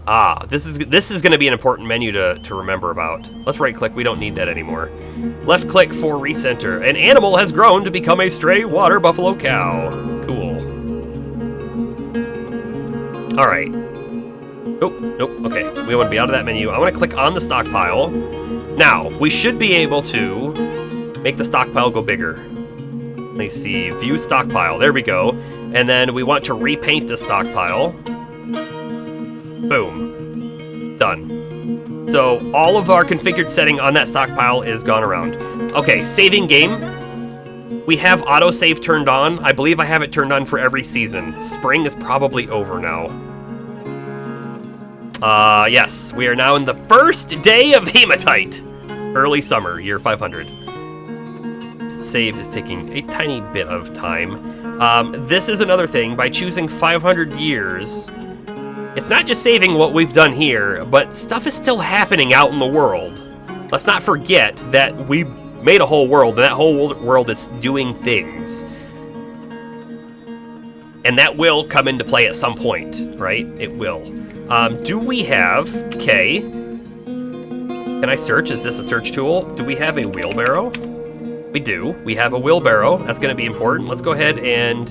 Speaker 1: Ah, this is going to be an important menu to remember about. Let's right click. We don't need that anymore. Left click for recenter. An animal has grown to become a stray water buffalo cow. Cool. All right. Nope. Okay, we want to be out of that menu. I want to click on the stockpile. Now, we should be able to make the stockpile go bigger. Let me see, view stockpile, there we go. And then we want to repaint the stockpile. Boom. Done. So all of our configured setting on that stockpile is gone around. Okay, saving game. We have autosave turned on. I believe I have it turned on for every season. Spring is probably over now. Yes, we are now in the first day of Hematite. Early summer, year 500. Save is taking a tiny bit of time. This is another thing. By choosing 500 years, it's not just saving what we've done here, but stuff is still happening out in the world. Let's not forget that we made a whole world, and that whole world is doing things. And that will come into play at some point, right? It will. Do we have... Okay. Can I search? Is this a search tool? Do we have a wheelbarrow? We do. We have a wheelbarrow. That's going to be important. Let's go ahead and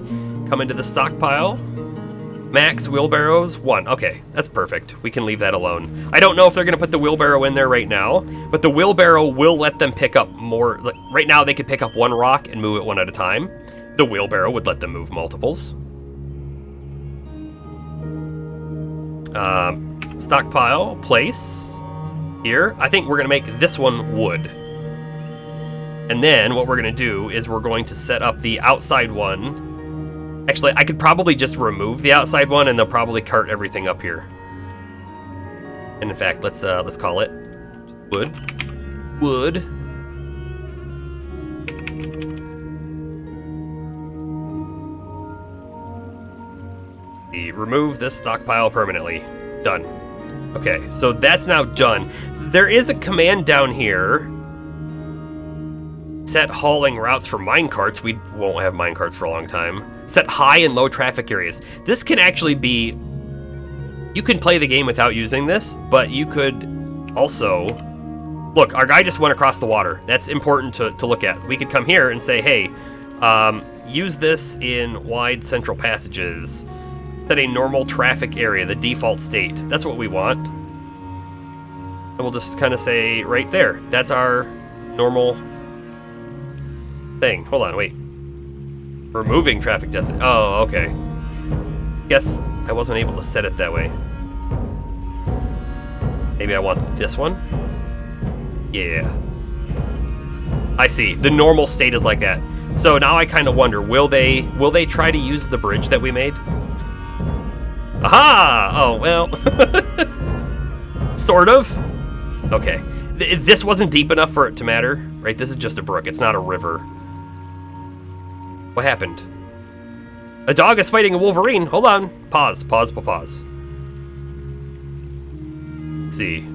Speaker 1: come into the stockpile. Max wheelbarrows, 1. Okay, that's perfect. We can leave that alone. I don't know if they're going to put the wheelbarrow in there right now, but the wheelbarrow will let them pick up more. Like, right now, they could pick up 1 rock and move it 1 at a time. The wheelbarrow would let them move multiples. Stockpile, place. Here, I think we're going to make this one wood. And then what we're going to do is we're going to set up the outside one. Actually, I could probably just remove the outside one and they'll probably cart everything up here. And in fact, let's call it wood. Wood. Remove this stockpile permanently. Done. Okay, so that's now done. There is a command down here. Set hauling routes for minecarts. We won't have minecarts for a long time. Set high and low traffic areas. This can actually be... You can play the game without using this, but you could also... Look, our guy just went across the water. That's important to look at. We could come here and say, hey, use this in wide central passages. Set a normal traffic area, the default state. That's what we want. And we'll just kind of say right there. That's our normal thing. Hold on, wait. Removing traffic destination. Oh, okay. Guess I wasn't able to set it that way. Maybe I want this one? Yeah. I see. The normal state is like that. So now I kind of wonder, will they try to use the bridge that we made? Aha! Oh, well. Sort of. Okay. This wasn't deep enough for it to matter, right? This is just a brook. It's not a river. What happened? A dog is fighting a wolverine. Hold on. Pause. Let's see.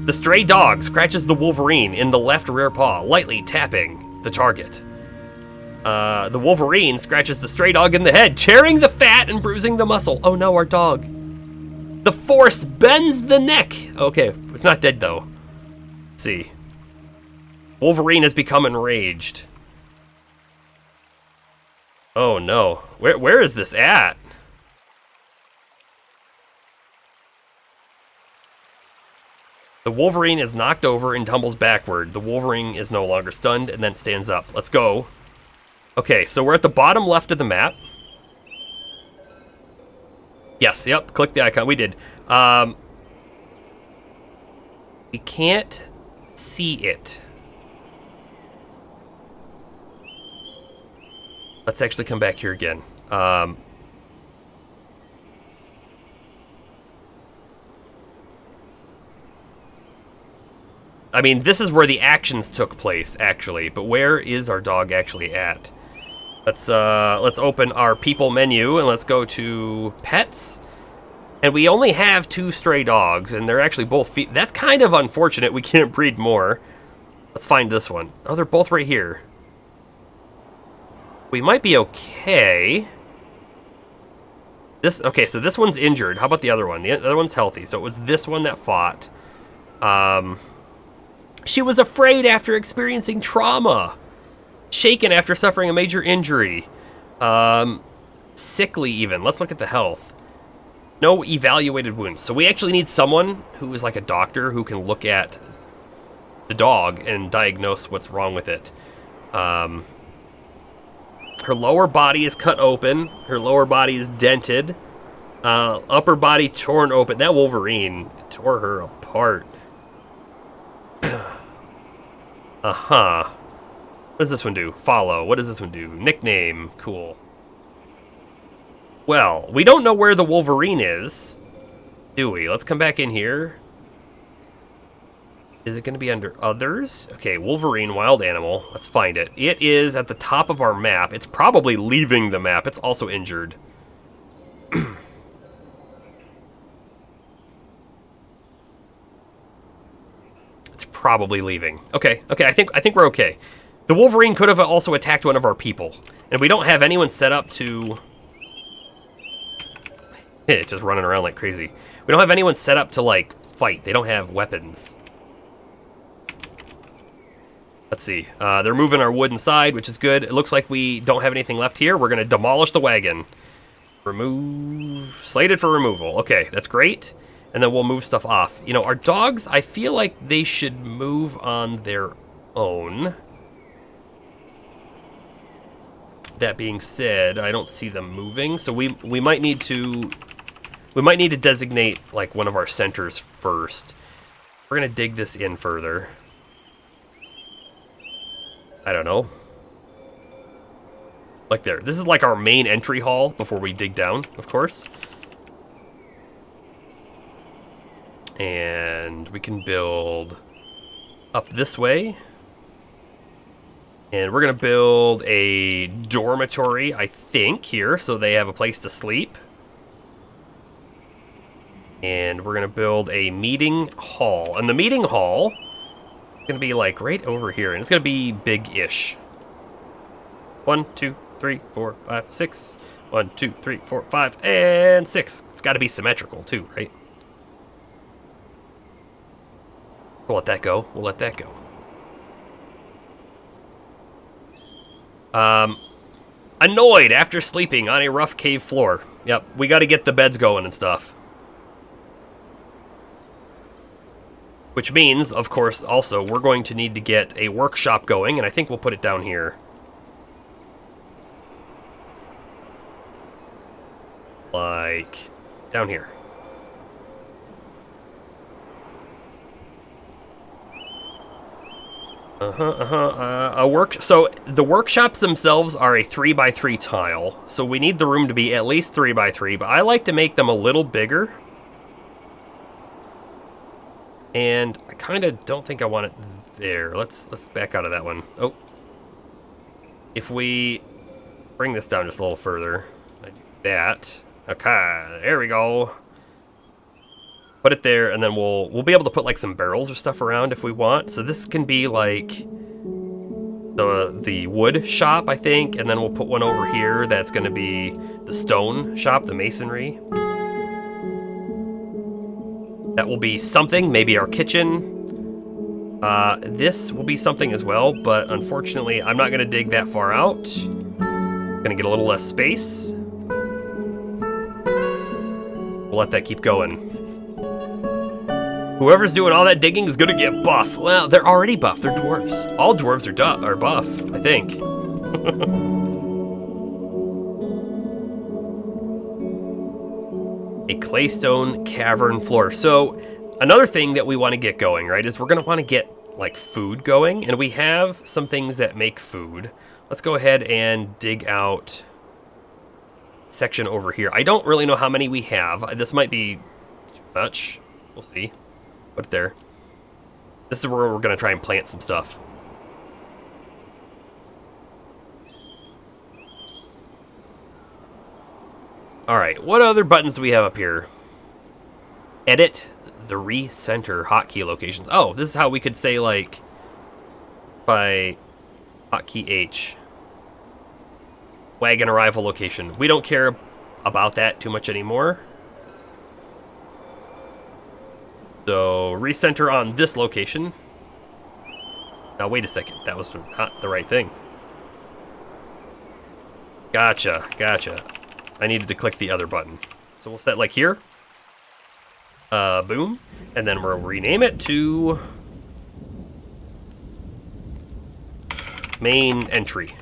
Speaker 1: The stray dog scratches the wolverine in the left rear paw, lightly tapping the target. The wolverine scratches the stray dog in the head, tearing the fat and bruising the muscle. Oh no, our dog. The force bends the neck. Okay, it's not dead though. Let's see. Wolverine has become enraged. Oh no. Where is this at? The Wolverine is knocked over and tumbles backward. The Wolverine is no longer stunned and then stands up. Let's go. Okay, so we're at the bottom left of the map. Yes, yep, click the icon. We did. We can't see it. Let's actually come back here again. I mean, this is where the actions took place, actually. But where is our dog actually at? Let's open our people menu and let's go to pets. And we only have 2 stray dogs, and they're actually both that's kind of unfortunate. We can't breed more. Let's find this one. Oh, they're both right here. We might be okay. Okay, so this one's injured. How about the other one? The other one's healthy. So it was this one that fought. She was afraid after experiencing trauma. Shaken after suffering a major injury. Sickly even. Let's look at the health. No evaluated wounds. So we actually need someone who is like a doctor who can look at the dog and diagnose what's wrong with it. Her lower body is cut open. Her lower body is dented. Upper body torn open. That Wolverine tore her apart. Uh-huh. What does this one do? Follow. What does this one do? Nickname. Cool. Well, we don't know where the Wolverine is, do we? Let's come back in here. Is it going to be under others? Okay, Wolverine, wild animal. Let's find it. It is at the top of our map. It's probably leaving the map. It's also injured. It's probably leaving. Okay, I think we're okay. The Wolverine could have also attacked one of our people, and we don't have anyone set up to... It's just running around like crazy. We don't have anyone set up to, like, fight. They don't have weapons. Let's see. They're moving our wood inside, which is good. It looks like we don't have anything left here. We're going to demolish the wagon. Remove... Slated for removal. Okay, that's great. And then we'll move stuff off. You know, our dogs, I feel like they should move on their own. That being said, I don't see them moving, so we might need to... We might need to designate, like, one of our centers first. We're going to dig this in further. I don't know. Like there. This is like our main entry hall before we dig down, of course. And we can build up this way. And we're going to build a dormitory, I think, here, so they have a place to sleep. And we're going to build a meeting hall. And the meeting hall is going to be, like, right over here. And it's going to be big-ish. 1, 2, 3, 4, 5, 6. 1, 2, 3, 4, 5, and 6. It's got to be symmetrical, too, right? We'll let that go. We'll let that go. Annoyed after sleeping on a rough cave floor. Yep, we got to get the beds going and stuff. Which means, of course, also, we're going to need to get a workshop going, and I think we'll put it down here. Like, down here. So the workshops themselves are a 3x3 tile, so we need the room to be at least 3x3, but I like to make them a little bigger. And I kind of don't think I want it there. Let's back out of that one. Oh. If we bring this down just a little further, I do that. Okay, there we go. Put it there, and then we'll be able to put like some barrels or stuff around if we want. So this can be like the wood shop, I think, and then we'll put one over here that's going to be the stone shop, the masonry. That will be something, maybe our kitchen. This will be something as well, but unfortunately, I'm not going to dig that far out. Going to get a little less space. We'll let that keep going. Whoever's doing all that digging is gonna get buff. Well, they're already buff. They're dwarves. All dwarves are buff, I think. A claystone cavern floor. So, another thing that we want to get going, right, is we're gonna want to get like food going, and we have some things that make food. Let's go ahead and dig out section over here. I don't really know how many we have. This might be too much. We'll see. Put it there. This is where we're going to try and plant some stuff. Alright, what other buttons do we have up here? Edit the recenter hotkey locations. Oh, this is how we could say, like, by hotkey H. Wagon arrival location. We don't care about that too much anymore. So, recenter on this location. Now, wait a second. That was not the right thing. Gotcha, gotcha. I needed to click the other button. So we'll set, like, here. Boom. And then we'll rename it to main entry.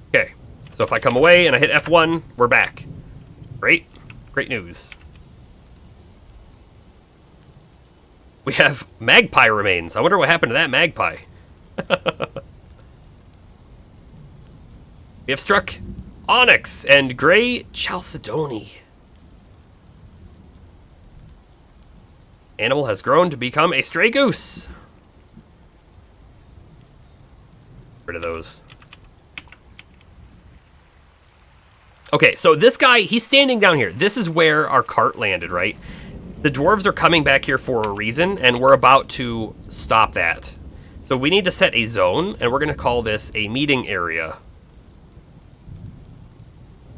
Speaker 1: Okay. So if I come away and I hit F1, we're back. Great. Great news. We have magpie remains. I wonder what happened to that magpie. We have struck onyx and gray chalcedony. Animal has grown to become a stray goose. Rid of those. Okay, so this guy, he's standing down here. This is where our cart landed, right? The dwarves are coming back here for a reason, and we're about to stop that. So we need to set a zone, and we're going to call this a meeting area.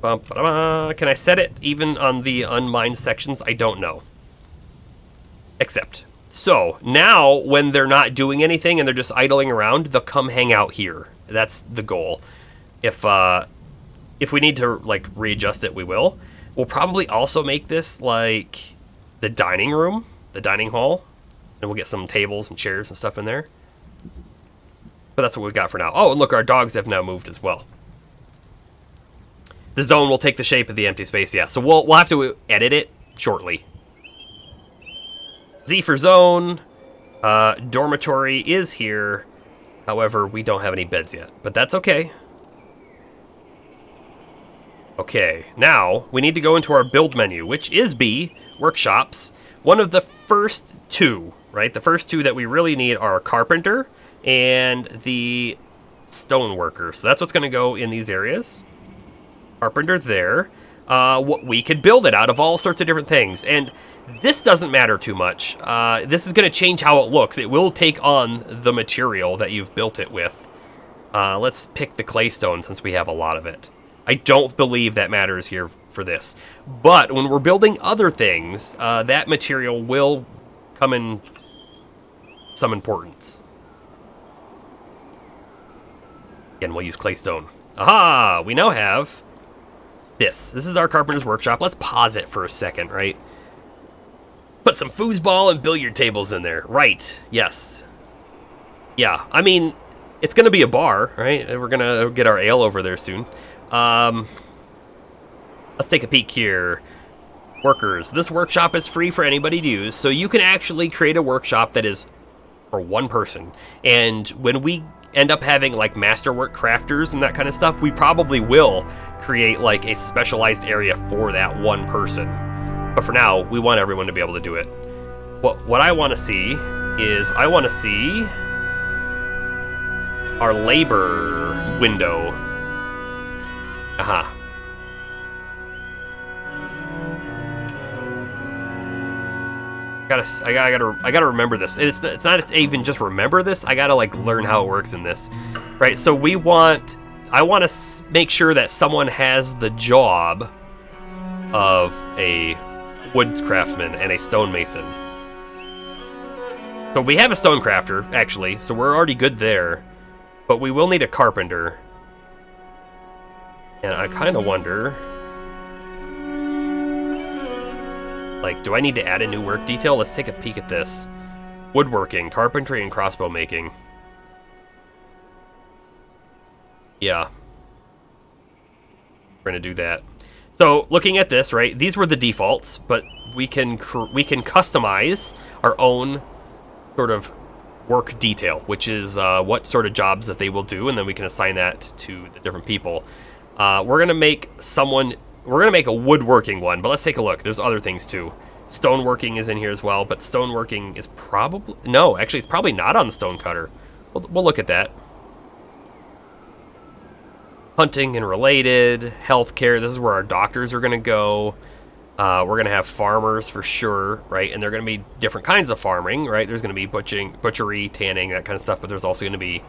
Speaker 1: Can I set it even on the unmined sections? I don't know. Accept. So, now, when they're not doing anything and they're just idling around, they'll come hang out here. That's the goal. If we need to, like, readjust it, we will. We'll probably also make this, like, the dining room, the dining hall. And we'll get some tables and chairs and stuff in there. But that's what we've got for now. Oh, and look, our dogs have now moved as well. The zone will take the shape of the empty space, yeah. So we'll have to edit it shortly. Z for zone. Dormitory is here. However, we don't have any beds yet, but that's okay. Okay, now we need to go into our build menu, which is B, workshops. One of the first two, right? The first two that we really need are carpenter and the stoneworker. So that's what's going to go in these areas. Carpenter there. We could build it out of all sorts of different things. And this doesn't matter too much. This is going to change how it looks. It will take on the material that you've built it with. Let's pick the claystone since we have a lot of it. I don't believe that matters here for this. But when we're building other things, that material will come in some importance. Again, we'll use claystone. Aha! We now have this. This is our carpenter's workshop. Let's pause it for a second, right? Put some foosball and billiard tables in there. Right. Yes. Yeah. I mean, it's going to be a bar, right? We're going to get our ale over there soon. Let's take a peek here. Workers. This workshop is free for anybody to use, so you can actually create a workshop that is for one person. And when we end up having like masterwork crafters and that kind of stuff, we probably will create like a specialized area for that one person. But for now, we want everyone to be able to do it. What I want to see is I want to see our labor window. Aha. I gotta remember this. It's not even just remember this. I gotta like learn how it works in this, right? So I want to make sure that someone has the job of a wood craftsman and a stonemason. So we have a stone crafter actually, so we're already good there. But we will need a carpenter, and I kind of wonder. Like, do I need to add a new work detail? Let's take a peek at this. Woodworking, carpentry, and crossbow making. Yeah. We're going to do that. So looking at this, right, these were the defaults, but we can customize our own sort of work detail, which is what sort of jobs that they will do, and then we can assign that to the different people. We're gonna make a woodworking one, but let's take a look. There's other things too. Stoneworking is in here as well, but stoneworking is probably... No, actually, it's probably not on the stone cutter. We'll look at that. Hunting and related, healthcare. This is where our doctors are going to go. We're going to have farmers for sure, right? And they're going to be different kinds of farming, right? There's going to be butchery, tanning, that kind of stuff, but there's also going to be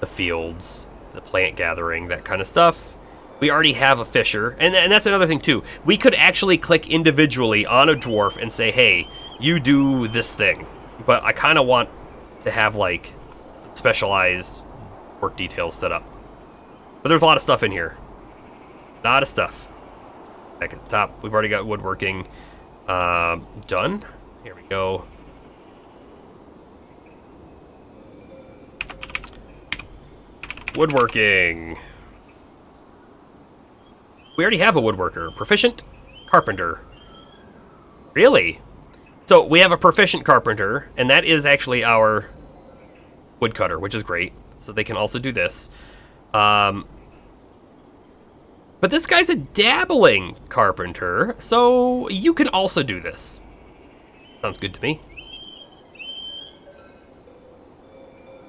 Speaker 1: the fields, the plant gathering, that kind of stuff. We already have a fisher, and that's another thing too. We could actually click individually on a dwarf and say, hey, you do this thing. But I kind of want to have like some specialized work details set up. But there's a lot of stuff in here. A lot of stuff. Back at the top, we've already got woodworking done. Here we go. Woodworking. We already have a woodworker. Proficient carpenter. Really? So we have a proficient carpenter, and that is actually our woodcutter, which is great. So they can also do this. But this guy's a dabbling carpenter, so you can also do this. Sounds good to me.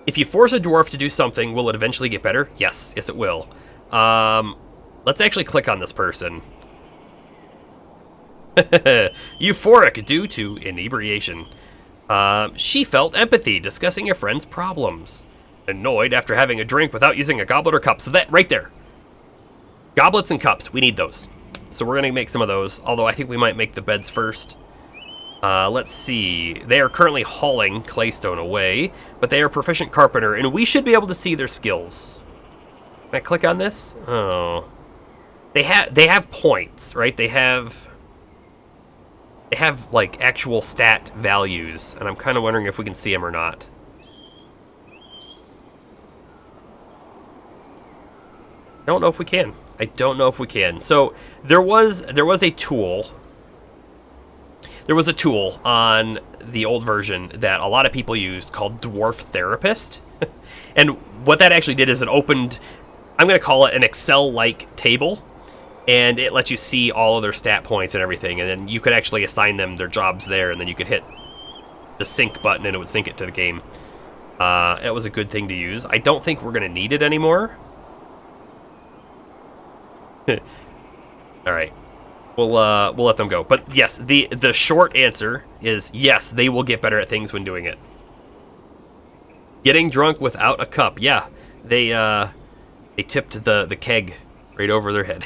Speaker 1: If you force a dwarf to do something, will it eventually get better? Yes, it will. Let's actually click on this person. Euphoric due to inebriation. She felt empathy discussing a friend's problems. Annoyed after having a drink without using a goblet or cup. So that right there. Goblets and cups, we need those. So we're gonna make some of those, although I think we might make the beds first. Let's see. They are currently hauling claystone away, but they are proficient carpenter, and we should be able to see their skills. Can I click on this? Oh. They have points, right? They have like actual stat values, and I'm kind of wondering if we can see them or not. I don't know if we can. I don't know if we can. So there was a tool. There was a tool on the old version that a lot of people used called Dwarf Therapist. And what that actually did is it opened, I'm going to call it an Excel-like table, and it lets you see all of their stat points and everything, and then you could actually assign them their jobs there, and then you could hit the sync button and it would sync it to the game. It was a good thing to use. I don't think we're going to need it anymore. All right, we'll let them go. But yes, the short answer is yes, they will get better at things when doing it. Getting drunk without a cup, yeah, they tipped the keg right over their head.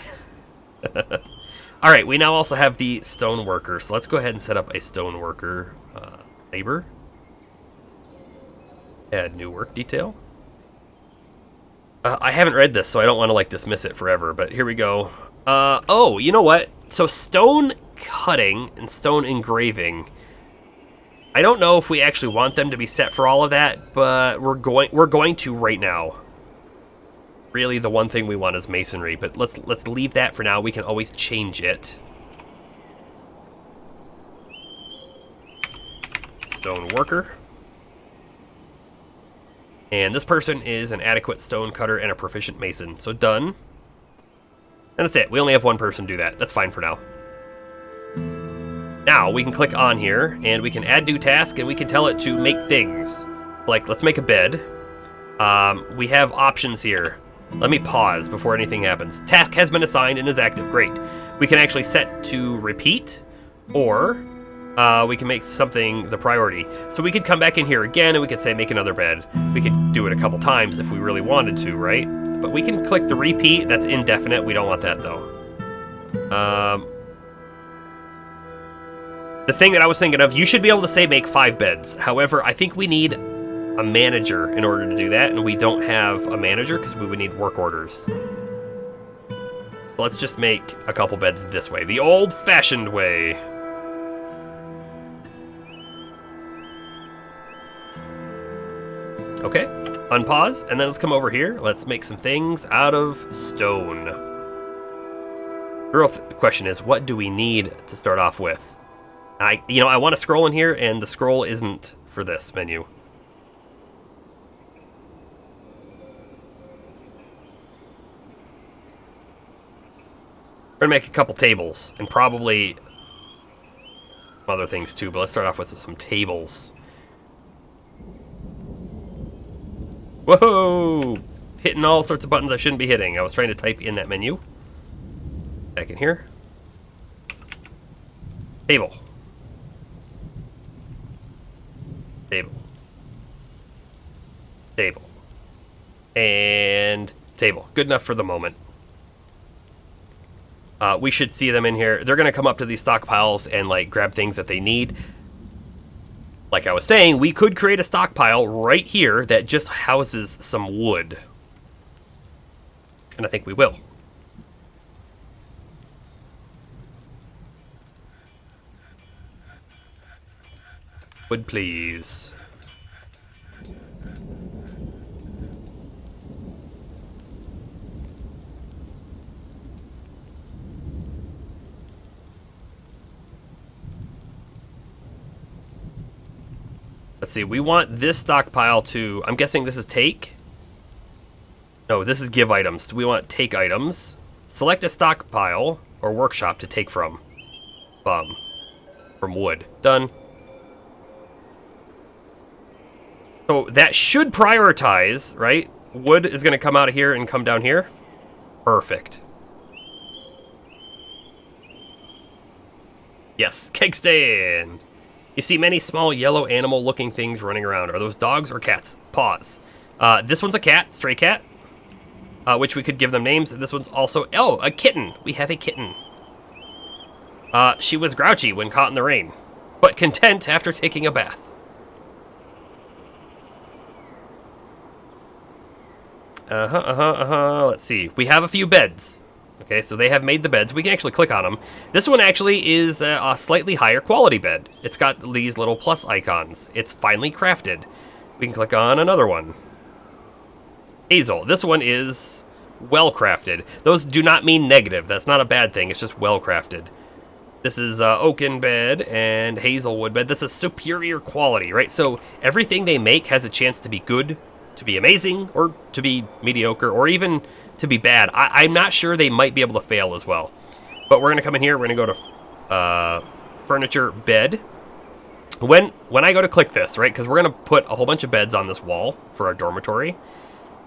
Speaker 1: All right, we now also have the stone worker, so let's go ahead and set up a stone worker labor. Add new work detail. I haven't read this, so I don't want to like dismiss it forever, but here we go. Oh, you know what? So stone cutting and stone engraving. I don't know if we actually want them to be set for all of that, but we're going to right now. Really, the one thing we want is masonry, but let's leave that for now. We can always change it. Stone worker. And this person is an adequate stone cutter and a proficient mason. So done. And that's it. We only have one person do that. That's fine for now. Now we can click on here and we can add new task and we can tell it to make things. Like, let's make a bed. We have options here. Let me pause before anything happens. Task has been assigned and is active. Great. We can actually set to repeat, or we can make something the priority. So we could come back in here again and we could say make another bed. We could do it a couple times if we really wanted to, right? But we can click the repeat. That's indefinite. We don't want that though. The thing that I was thinking of, you should be able to say make 5 beds. However, I think we need a manager in order to do that, and we don't have a manager because we would need work orders. Let's just make a couple beds this way, the old-fashioned way. Okay, unpause, and then let's come over here. Let's make some things out of stone. The real question is, what do we need to start off with? I want to scroll in here, and the scroll isn't for this menu. We're gonna make a couple tables, and probably other things too, but let's start off with some tables. Whoa! Hitting all sorts of buttons I shouldn't be hitting. I was trying to type in that menu. Back in here. Table. Table. Table. And table. Good enough for the moment. We should see them in here. They're going to come up to these stockpiles and like grab things that they need. Like I was saying, we could create a stockpile right here that just houses some wood. And I think we will. Wood, please. Let's see, we want this stockpile to... I'm guessing this is take? No, this is give items. We want take items. Select a stockpile or workshop to take from. From wood. Done. So that should prioritize, right? Wood is going to come out of here and come down here. Perfect. Yes, keg stand. You see many small yellow animal-looking things running around. Are those dogs or cats? Paws. This one's a cat, stray cat, which we could give them names. This one's also... Oh, a kitten. We have a kitten. She was grouchy when caught in the rain, but content after taking a bath. Let's see. We have a few beds. Okay, so they have made the beds. We can actually click on them. This one actually is a slightly higher quality bed. It's got these little plus icons. It's finely crafted. We can click on another one. Hazel. This one is well crafted. Those do not mean negative. That's not a bad thing. It's just well crafted. This is oaken bed and hazelwood bed. This is superior quality, right? So everything they make has a chance to be good, to be amazing, or to be mediocre, or even to be bad. I'm not sure. They might be able to fail as well. But we're going to come in here. We're going to go to furniture bed. When I go to click this, right, because we're going to put a whole bunch of beds on this wall for our dormitory.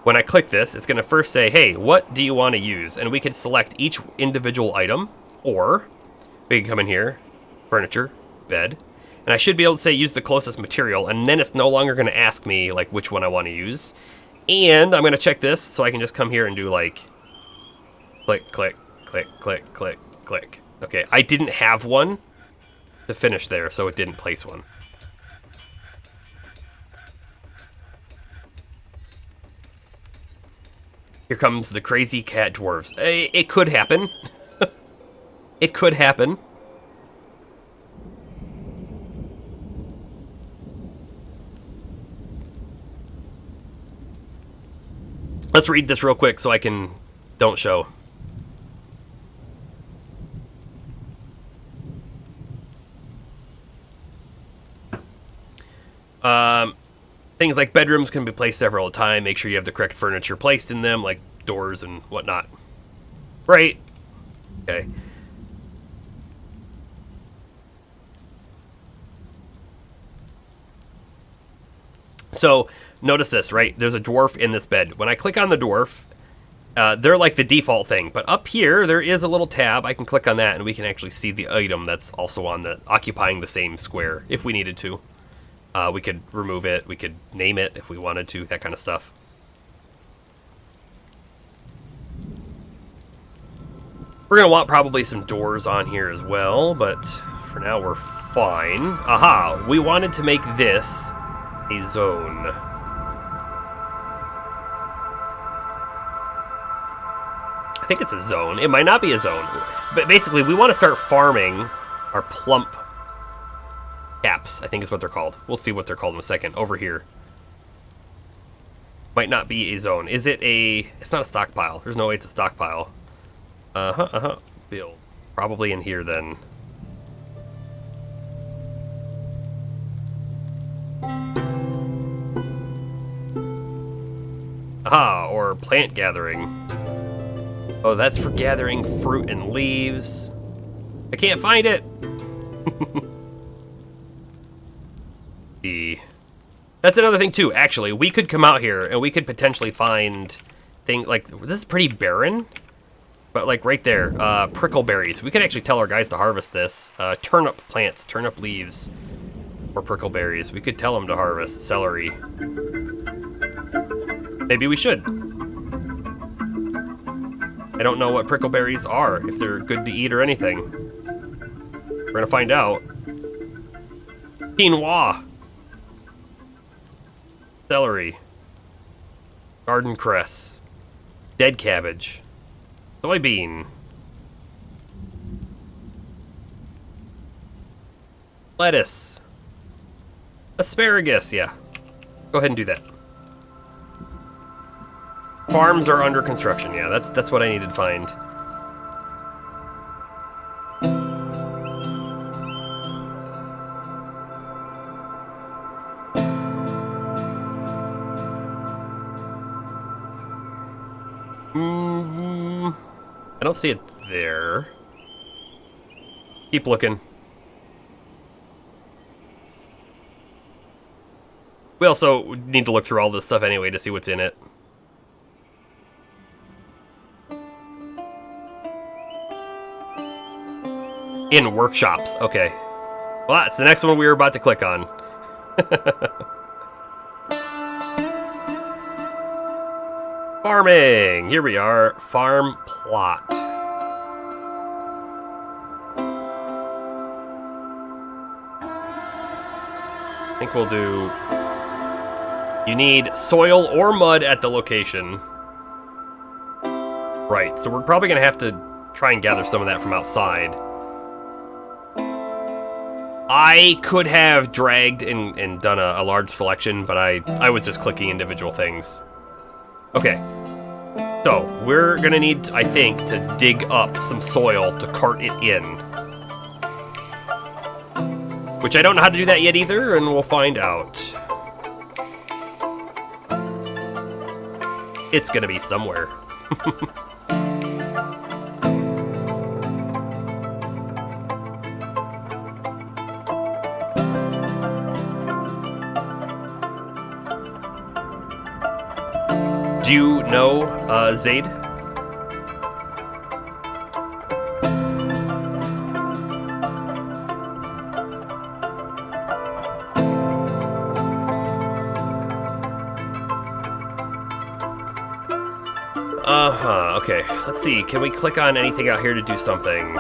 Speaker 1: When I click this, it's going to first say, hey, what do you want to use? And we can select each individual item, or we can come in here, furniture, bed, and I should be able to say use the closest material, and then it's no longer going to ask me like which one I want to use. And I'm going to check this, so I can just come here and do like click, click, click, click, click, click. Okay, I didn't have one to finish there, so it didn't place one. Here comes the crazy cat dwarves. It could happen. It could happen. Let's read this real quick so I can don't show. Things like bedrooms can be placed several at a time. Make sure you have the correct furniture placed in them, like doors and whatnot. Right. Okay. So, notice this, right? There's a dwarf in this bed. When I click on the dwarf, they're like the default thing. But up here, there is a little tab. I can click on that, and we can actually see the item that's also on the occupying the same square, if we needed to. We could remove it. We could name it if we wanted to, that kind of stuff. We're going to want probably some doors on here as well, but for now we're fine. Aha! We wanted to make this a zone. I think it's a zone. It might not be a zone. But basically, we want to start farming our plump caps, I think is what they're called. We'll see what they're called in a second. Over here. Might not be a zone. Is it a... It's not a stockpile. There's no way it's a stockpile. build? Probably in here then. Aha, or plant gathering. Oh, that's for gathering fruit and leaves. I can't find it. That's another thing too, actually. We could come out here and we could potentially find things like, this is pretty barren, but like right there, prickleberries. We could actually tell our guys to harvest this. Turnip plants, turnip leaves, or prickleberries. We could tell them to harvest celery. Maybe we should. I don't know what prickleberries are, if they're good to eat or anything. We're gonna find out. Quinoa. Celery. Garden cress. Dead cabbage. Soybean. Lettuce. Asparagus, yeah. Go ahead and do that. Farms are under construction, yeah, that's what I needed to find. I don't see it there. Keep looking. We also need to look through all this stuff anyway to see what's in it. In workshops, okay. Well, that's the next one we were about to click on. Farming! Here we are, farm plot. I think we'll do... You need soil or mud at the location. Right, so we're probably gonna have to try and gather some of that from outside. I could have dragged and done a large selection, but I was just clicking individual things. Okay, so we're gonna need, I think, to dig up some soil to cart it in. Which I don't know how to do that yet either, and we'll find out. It's gonna be somewhere. Do you know Zaid? Okay. Let's see. Can we click on anything out here to do something?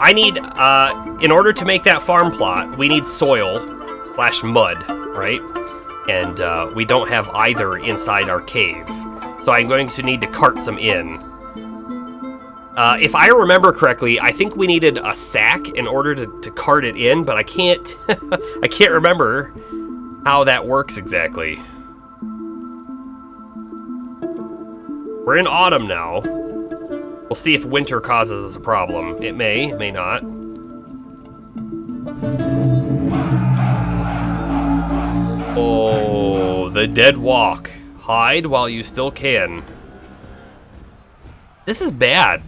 Speaker 1: I need, in order to make that farm plot, we need soil / mud, right? And we don't have either inside our cave. So I'm going to need to cart some in. If I remember correctly, I think we needed a sack in order to cart it in, but I can't I can't remember how that works exactly. We're in autumn now. We'll see if winter causes us a problem. It may not. Oh, the dead walk. Hide while you still can. This is bad.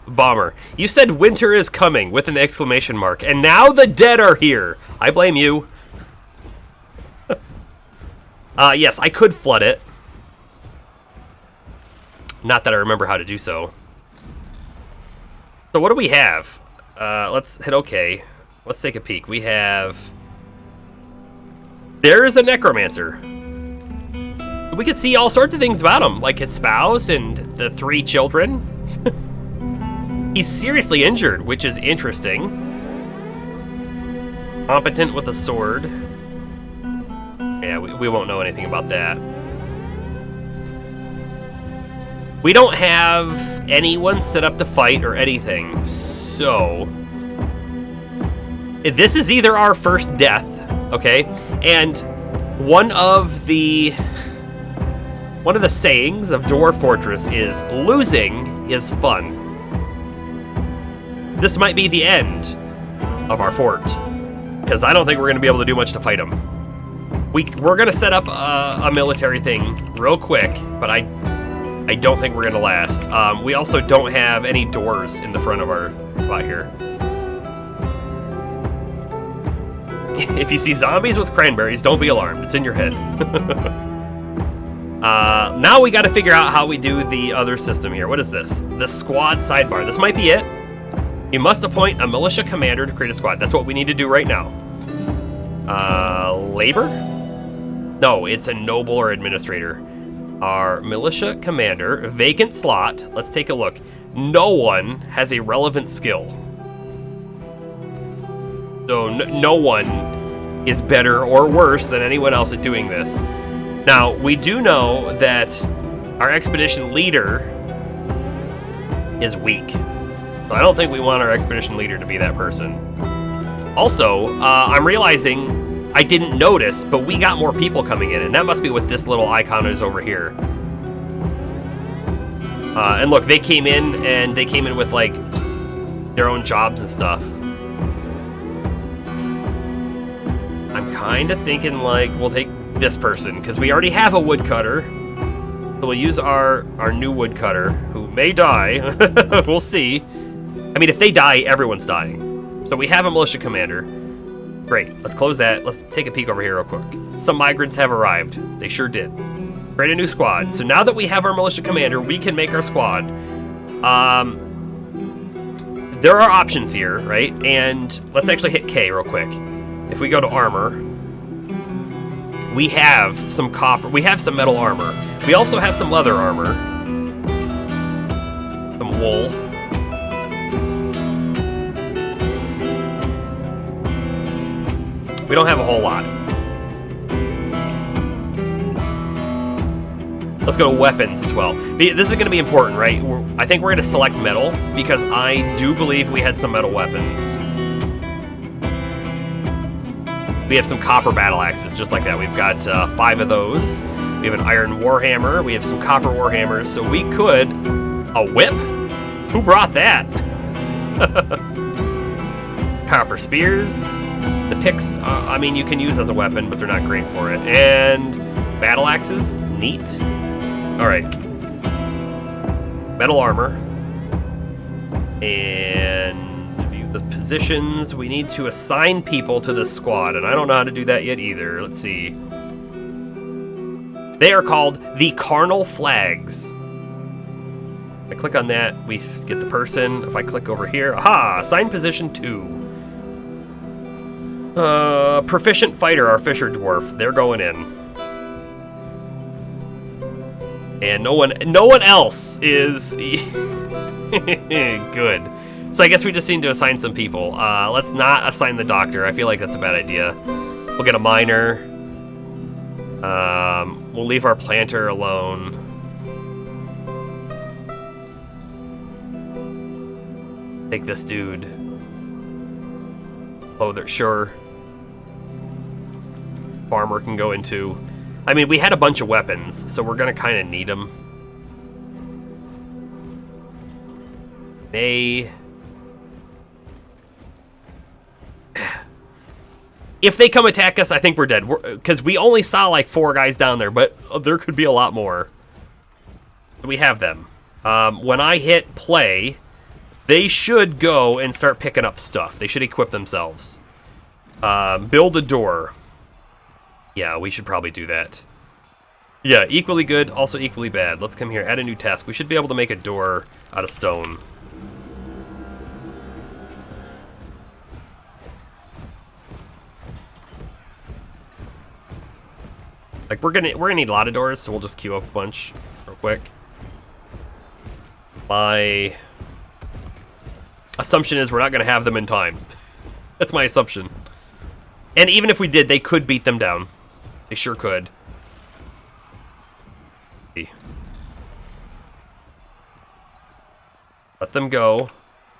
Speaker 1: Bomber, you said winter is coming with an exclamation mark, and now the dead are here. I blame you. Yes, I could flood it. Not that I remember how to do so. So what do we have? Let's hit OK. Let's take a peek. We have... There's a necromancer. We could see all sorts of things about him, like his spouse and the 3 children. He's seriously injured, which is interesting. Competent with a sword. Yeah, we won't know anything about that. We don't have anyone set up to fight or anything, so... This is either our first death, okay? And one of the sayings of Dwarf Fortress is losing is fun. This might be the end of our fort, because I don't think we're going to be able to do much to fight them. We're going to set up a military thing real quick, but I don't think we're going to last. We also don't have any doors in the front of our spot here. If you see zombies with cranberries, don't be alarmed. It's in your head. Now we got to figure out how we do the other system here. What is this? The squad sidebar. This might be it. You must appoint a militia commander to create a squad. That's what we need to do right now. Labor? No, it's a noble or administrator. Our militia commander, vacant slot. Let's take a look. No one has a relevant skill. So no one is better or worse than anyone else at doing this. Now, we do know that our expedition leader is weak. So I don't think we want our expedition leader to be that person. Also, I'm realizing I didn't notice, but we got more people coming in, and that must be what this little icon is over here. And look, they came in, and they came in with, like, their own jobs and stuff. I'm kind of thinking, like, we'll take this person, because we already have a woodcutter. So we'll use our new woodcutter, who may die. We'll see. I mean, if they die, everyone's dying. So we have a militia commander. Great. Let's close that. Let's take a peek over here real quick. Some migrants have arrived. They sure did. Create a new squad. So now that we have our militia commander, we can make our squad. There are options here, right? And let's actually hit K real quick. If we go to armor, we have some copper. We have some metal armor. We also have some leather armor. Some wool. We don't have a whole lot. Let's go to weapons as well. This is going to be important, right? I think we're going to select metal because I do believe we had some metal weapons. We have some copper battle axes, just like that. We've got 5 of those. We have an iron warhammer. We have some copper warhammers. So we could... A whip? Who brought that? Copper spears. The picks, I mean, you can use as a weapon, but they're not great for it. And battle axes, neat. All right. Metal armor. And view the positions. We need to assign people to this squad, and I don't know how to do that yet either. Let's see. They are called the Carnal Flags. If I click on that, we get the person. If I click over here, aha, assign position 2. Proficient fighter, our fisher dwarf. They're going in. And no one else is good. So I guess we just need to assign some people. Let's not assign the doctor. I feel like that's a bad idea. We'll get a miner. We'll leave our planter alone. Take this dude. Oh, they're sure. Farmer can go into. I mean, we had a bunch of weapons, so we're gonna kind of need them. If they come attack us, I think we're dead. Because we only saw like 4 guys down there, but there could be a lot more. We have them. When I hit play, they should go and start picking up stuff. They should equip themselves. Build a door. Yeah, we should probably do that. Yeah, equally good, also equally bad. Let's come here, add a new task. We should be able to make a door out of stone. Like, we're gonna need a lot of doors, so we'll just queue up a bunch real quick. My assumption is we're not gonna have them in time. That's my assumption. And even if we did, they could beat them down. They sure could. Let them go.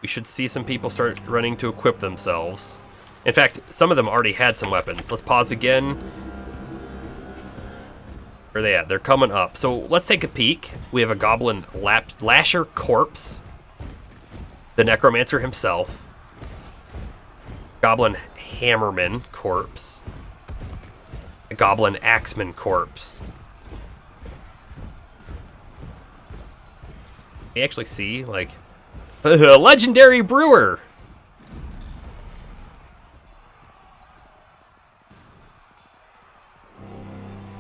Speaker 1: We should see some people start running to equip themselves. In fact, some of them already had some weapons. Let's pause again. Where are they at? They're coming up. So let's take a peek. We have a goblin lasher corpse. The necromancer himself. Goblin hammerman corpse. A goblin axeman corpse. You actually see, like, a legendary brewer.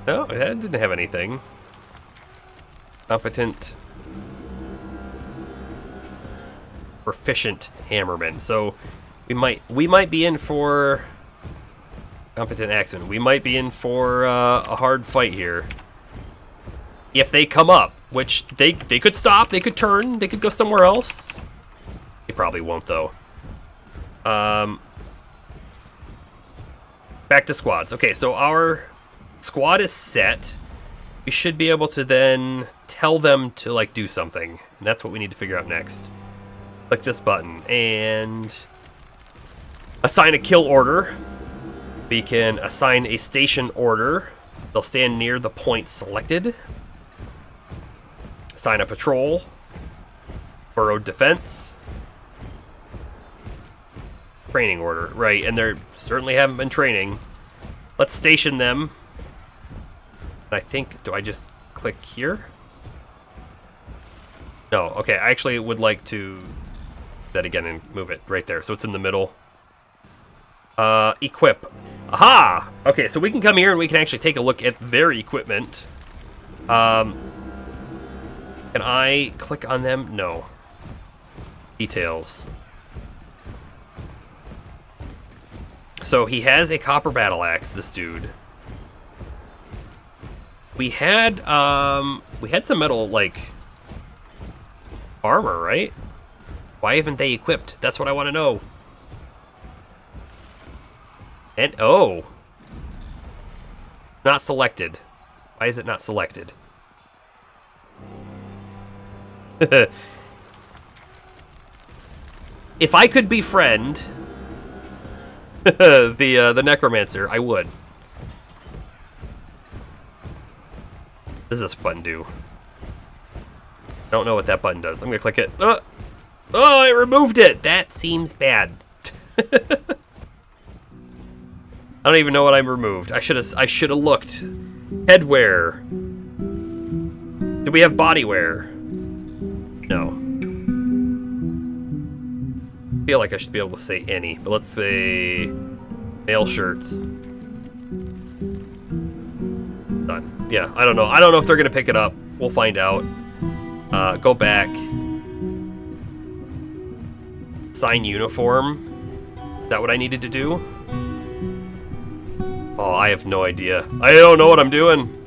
Speaker 1: No, that didn't have anything. Competent, proficient hammerman. So we might be in for competent axeman. We might be in for a hard fight here. If they come up, which they could stop, they could turn, they could go somewhere else. They probably won't though. Back to squads. Okay, so our squad is set. We should be able to then tell them to like do something. And that's what we need to figure out next. Click this button and assign a kill order. We can assign a station order. They'll stand near the point selected. Assign a patrol. Burrowed defense. Training order, right, and they certainly haven't been training. Let's station them. I think, do I just click here? No, okay, I actually would like to do that again and move it right there, so it's in the middle. Equip. Aha! Okay, so we can come here and we can actually take a look at their equipment. Can I click on them? No. Details. So he has a copper battle axe, this dude. We had some metal, like, armor, right? Why haven't they equipped? That's what I want to know. And, oh. Not selected. Why is it not selected? If I could befriend the necromancer, I would. What does this button do? I don't know what that button does. I'm gonna click it. Oh, I removed it. That seems bad. I don't even know what I removed. I should have looked. Headwear. Do we have bodywear? No. I feel like I should be able to say any, but let's say male shirts. Done. Yeah, I don't know. I don't know if they're gonna pick it up. We'll find out. Go back. Sign uniform. Is that what I needed to do? Oh, I have no idea. I don't know what I'm doing.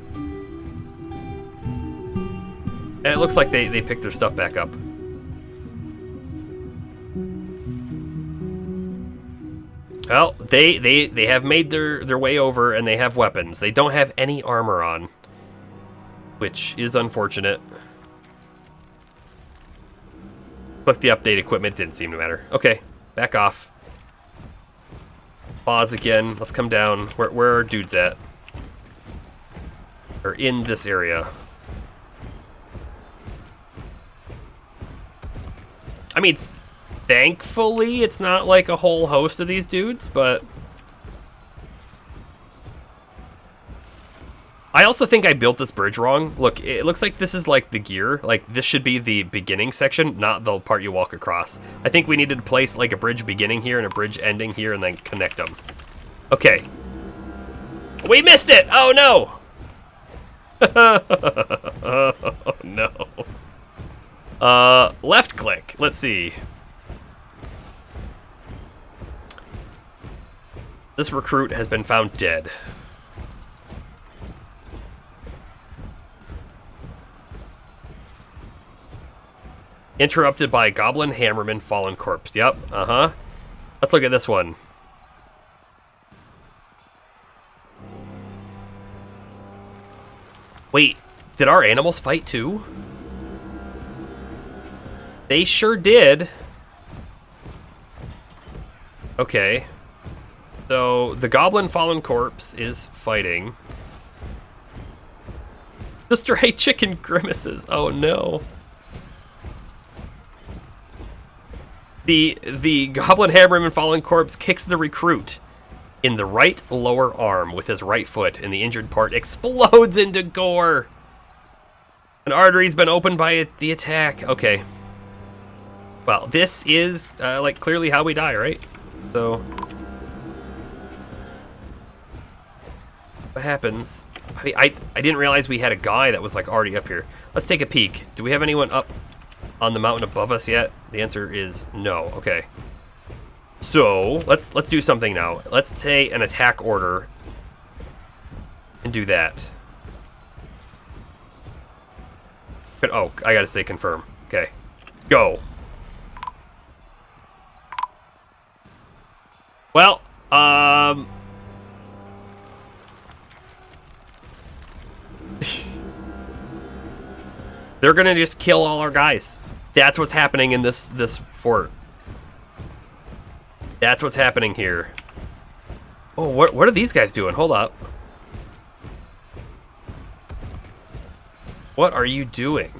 Speaker 1: And it looks like they picked their stuff back up. Well, they have made their way over and they have weapons. They don't have any armor on, which is unfortunate. Click the update equipment, didn't seem to matter. Okay, back off. Pause again. Let's come down. Where are our dudes at? They're in this area. I mean, thankfully, it's not like a whole host of these dudes, but I also think I built this bridge wrong. Look, it looks like this is like the gear. Like, this should be the beginning section, not the part you walk across. I think we needed to place like a bridge beginning here and a bridge ending here and then connect them. Okay. We missed it! Oh, no! Oh, no. Left click. Let's see. This recruit has been found dead. Interrupted by Goblin Hammerman Fallen Corpse. Yep, uh-huh. Let's look at this one. Wait, did our animals fight too? They sure did. Okay. So, the Goblin Fallen Corpse is fighting the Stray Chicken Grimaces. Oh no. The Goblin Hammerman Fallen Corpse kicks the recruit in the right lower arm with his right foot, and the injured part explodes into gore. An artery's been opened by the attack. Okay. Well, this is, like, clearly how we die, right? So... what happens? I mean, I didn't realize we had a guy that was, like, already up here. Let's take a peek. Do we have anyone up on the mountain above us yet? The answer is no. Okay. So, let's do something now. Let's take an attack order and do that. Oh, I gotta say confirm. Okay. Go. Well, they're gonna just kill all our guys. That's what's happening in this fort. That's what's happening here. Oh, what are these guys doing? Hold up. What are you doing?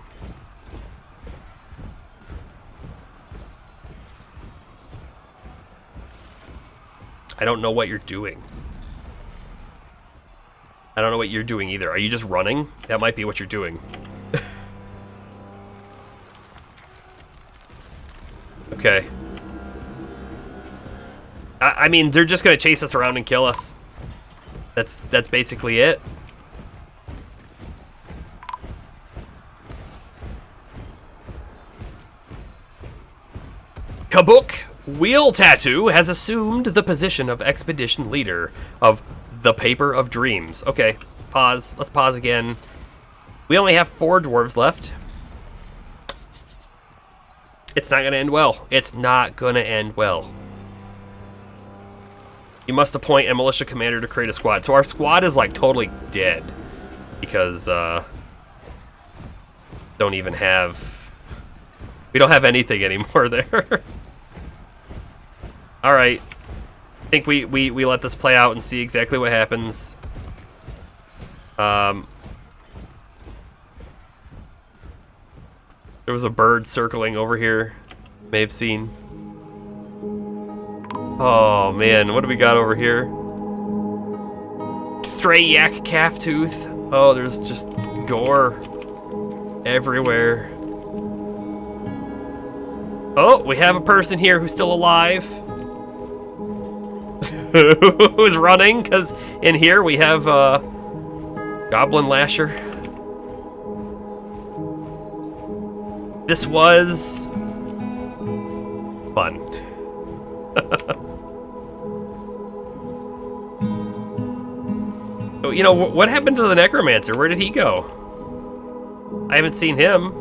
Speaker 1: I don't know what you're doing. I don't know what you're doing either. Are you just running? That might be what you're doing. Okay. I mean, they're just gonna chase us around and kill us. That's basically it. Kabuk Wheel Tattoo has assumed the position of expedition leader of the Paper of Dreams. Okay, pause. Let's pause again. We only have 4 dwarves left. It's not gonna end well. It's not gonna end well. You must appoint a militia commander to create a squad. So our squad is like totally dead because don't even have, we don't have anything anymore there. All right, I think we let this play out and see exactly what happens. There was a bird circling over here. May have seen. Oh man, what do we got over here? Stray yak calf tooth. Oh, there's just gore everywhere. Oh, we have a person here who's still alive. Who's running, because in here we have Goblin Lasher. This was fun. So, you know, what happened to the Necromancer? Where did he go? I haven't seen him.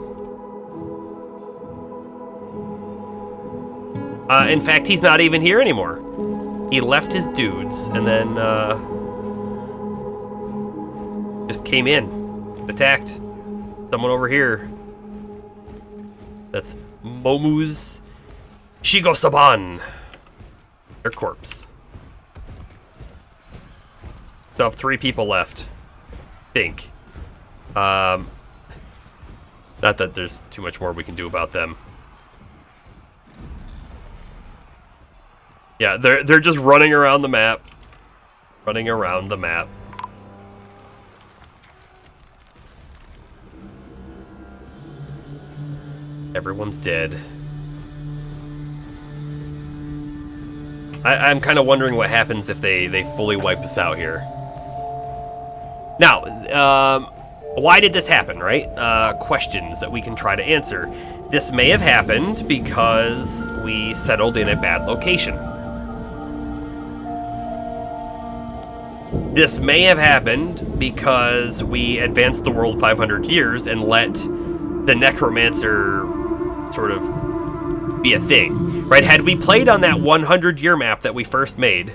Speaker 1: In fact, he's not even here anymore. He left his dudes and then just came in, attacked someone over here. That's Momu's Shigo-saban. Their corpse. So I have 3 people left. I think. Not that there's too much more we can do about them. Yeah, they're just running around the map. Running around the map. Everyone's dead. I'm kind of wondering what happens if they fully wipe us out here. Now, why did this happen, right? Questions that we can try to answer. This may have happened because we settled in a bad location. This may have happened because we advanced the world 500 years and let the Necromancer sort of be a thing, right? Had we played on that 100-year map that we first made,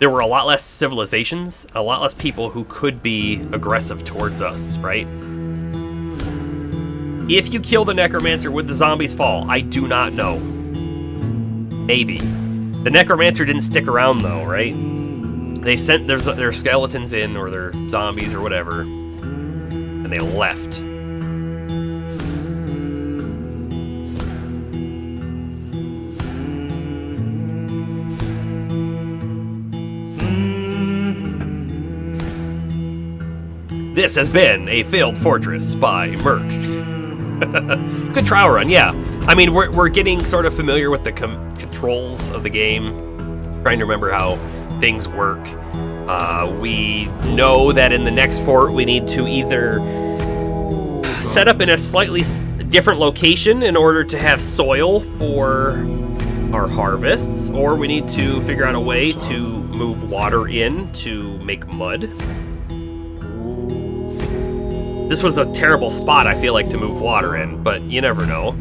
Speaker 1: there were a lot less civilizations, a lot less people who could be aggressive towards us, right? If you kill the Necromancer, would the zombies fall? I do not know. Maybe. The necromancer didn't stick around though, right? They sent their skeletons in, or their zombies or whatever, and they left. This has been a failed fortress by Merc. Good trial run, yeah. I mean, we're getting sort of familiar with the controls of the game, trying to remember how things work. We know that in the next fort we need to either set up in a slightly different location in order to have soil for our harvests, or we need to figure out a way to move water in to make mud. This was a terrible spot, I feel like, to move water in, but you never know.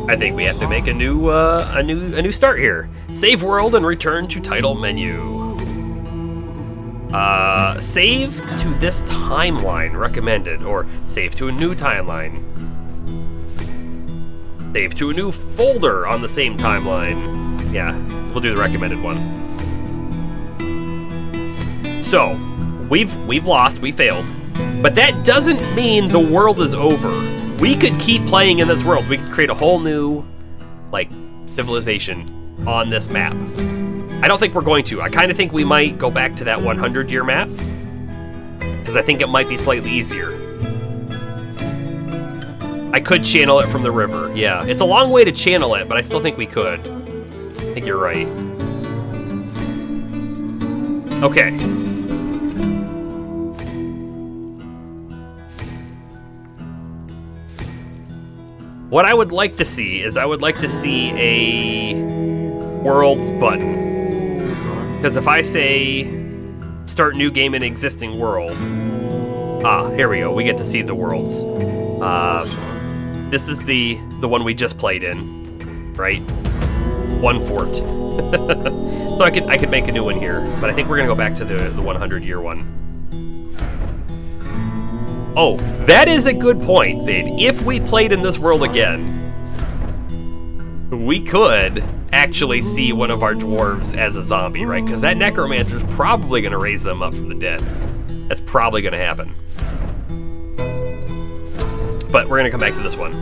Speaker 1: I think we have to make a new start here. Save world and return to title menu. Save to this timeline recommended, or save to a new timeline. Save to a new folder on the same timeline. Yeah, we'll do the recommended one. So, we've lost, we failed, but that doesn't mean the world is over. We could keep playing in this world. We could create a whole new, like, civilization on this map. I don't think we're going to. I kind of think we might go back to that 100-year map, because I think it might be slightly easier. I could channel it from the river, yeah. It's a long way to channel it, but I still think we could. I think you're right. Okay. What I would like to see is a worlds button. Because if I say start new game in existing world, here we go. We get to see the worlds. This is the one we just played in, right? One fort. So I could make a new one here, but I think we're gonna go back to the 100-year one. Oh, that is a good point, Zaid. If we played in this world again, we could actually see one of our dwarves as a zombie, right? Because that necromancer's probably going to raise them up from the dead. That's probably going to happen. But we're going to come back to this one.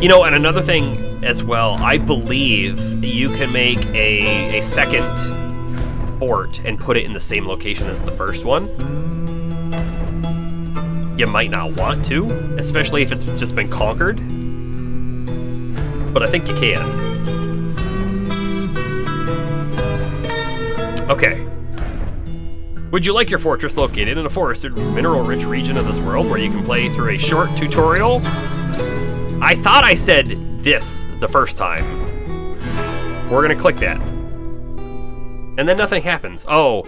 Speaker 1: You know, and another thing as well, I believe you can make a second fort and put it in the same location as the first one. You might not want to, especially if it's just been conquered. But I think you can. Okay. Would you like your fortress located in a forested, mineral-rich region of this world where you can play through a short tutorial? I thought I said this the first time. We're gonna click that. And then nothing happens. Oh,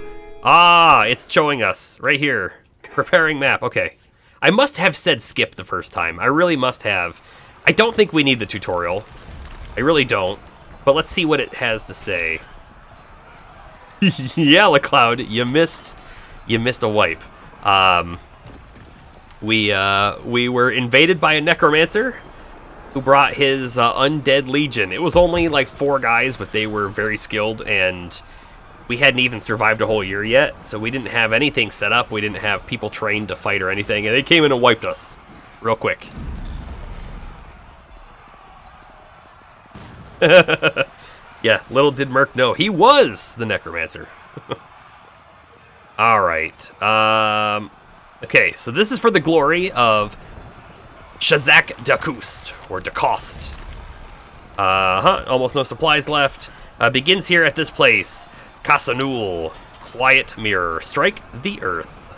Speaker 1: it's showing us right here. Preparing map, okay. I must have said skip the first time. I really must have. I don't think we need the tutorial. I really don't. But let's see what it has to say. Yeah, LaCloud, you missed a wipe. We were invaded by a necromancer who brought his undead legion. It was only like 4 guys, but they were very skilled, and we hadn't even survived a whole year yet, so we didn't have anything set up. We didn't have people trained to fight or anything, and they came in and wiped us real quick. Yeah, little did Merc know, he was the necromancer. All right. Okay, so this is for the glory of Shazak Dakust, or Dacost. Almost no supplies left. Begins here at this place. Casanul, Quietmirror, strike the earth.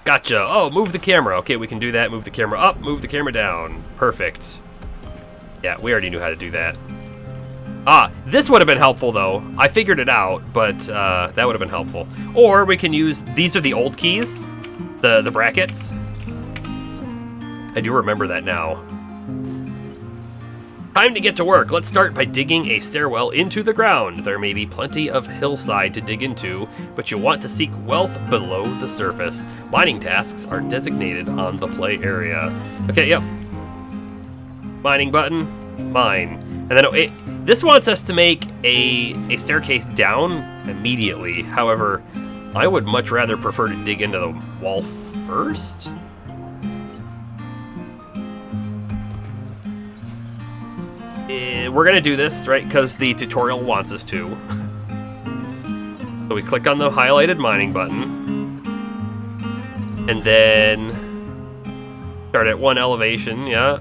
Speaker 1: Gotcha. Oh, move the camera. Okay, we can do that. Move the camera up, move the camera down. Perfect. Yeah, we already knew how to do that. This would have been helpful, though. I figured it out, but that would have been helpful. Or we can use, these are the old keys, the brackets. I do remember that now. Time to get to work. Let's start by digging a stairwell into the ground. There may be plenty of hillside to dig into, but you'll want to seek wealth below the surface. Mining tasks are designated on the play area. Okay, yep. Mining button, mine. And then this wants us to make a staircase down immediately. However, I would much rather prefer to dig into the wall first. We're gonna do this, right, because the tutorial wants us to. So we click on the highlighted mining button. And then start at one elevation, yeah.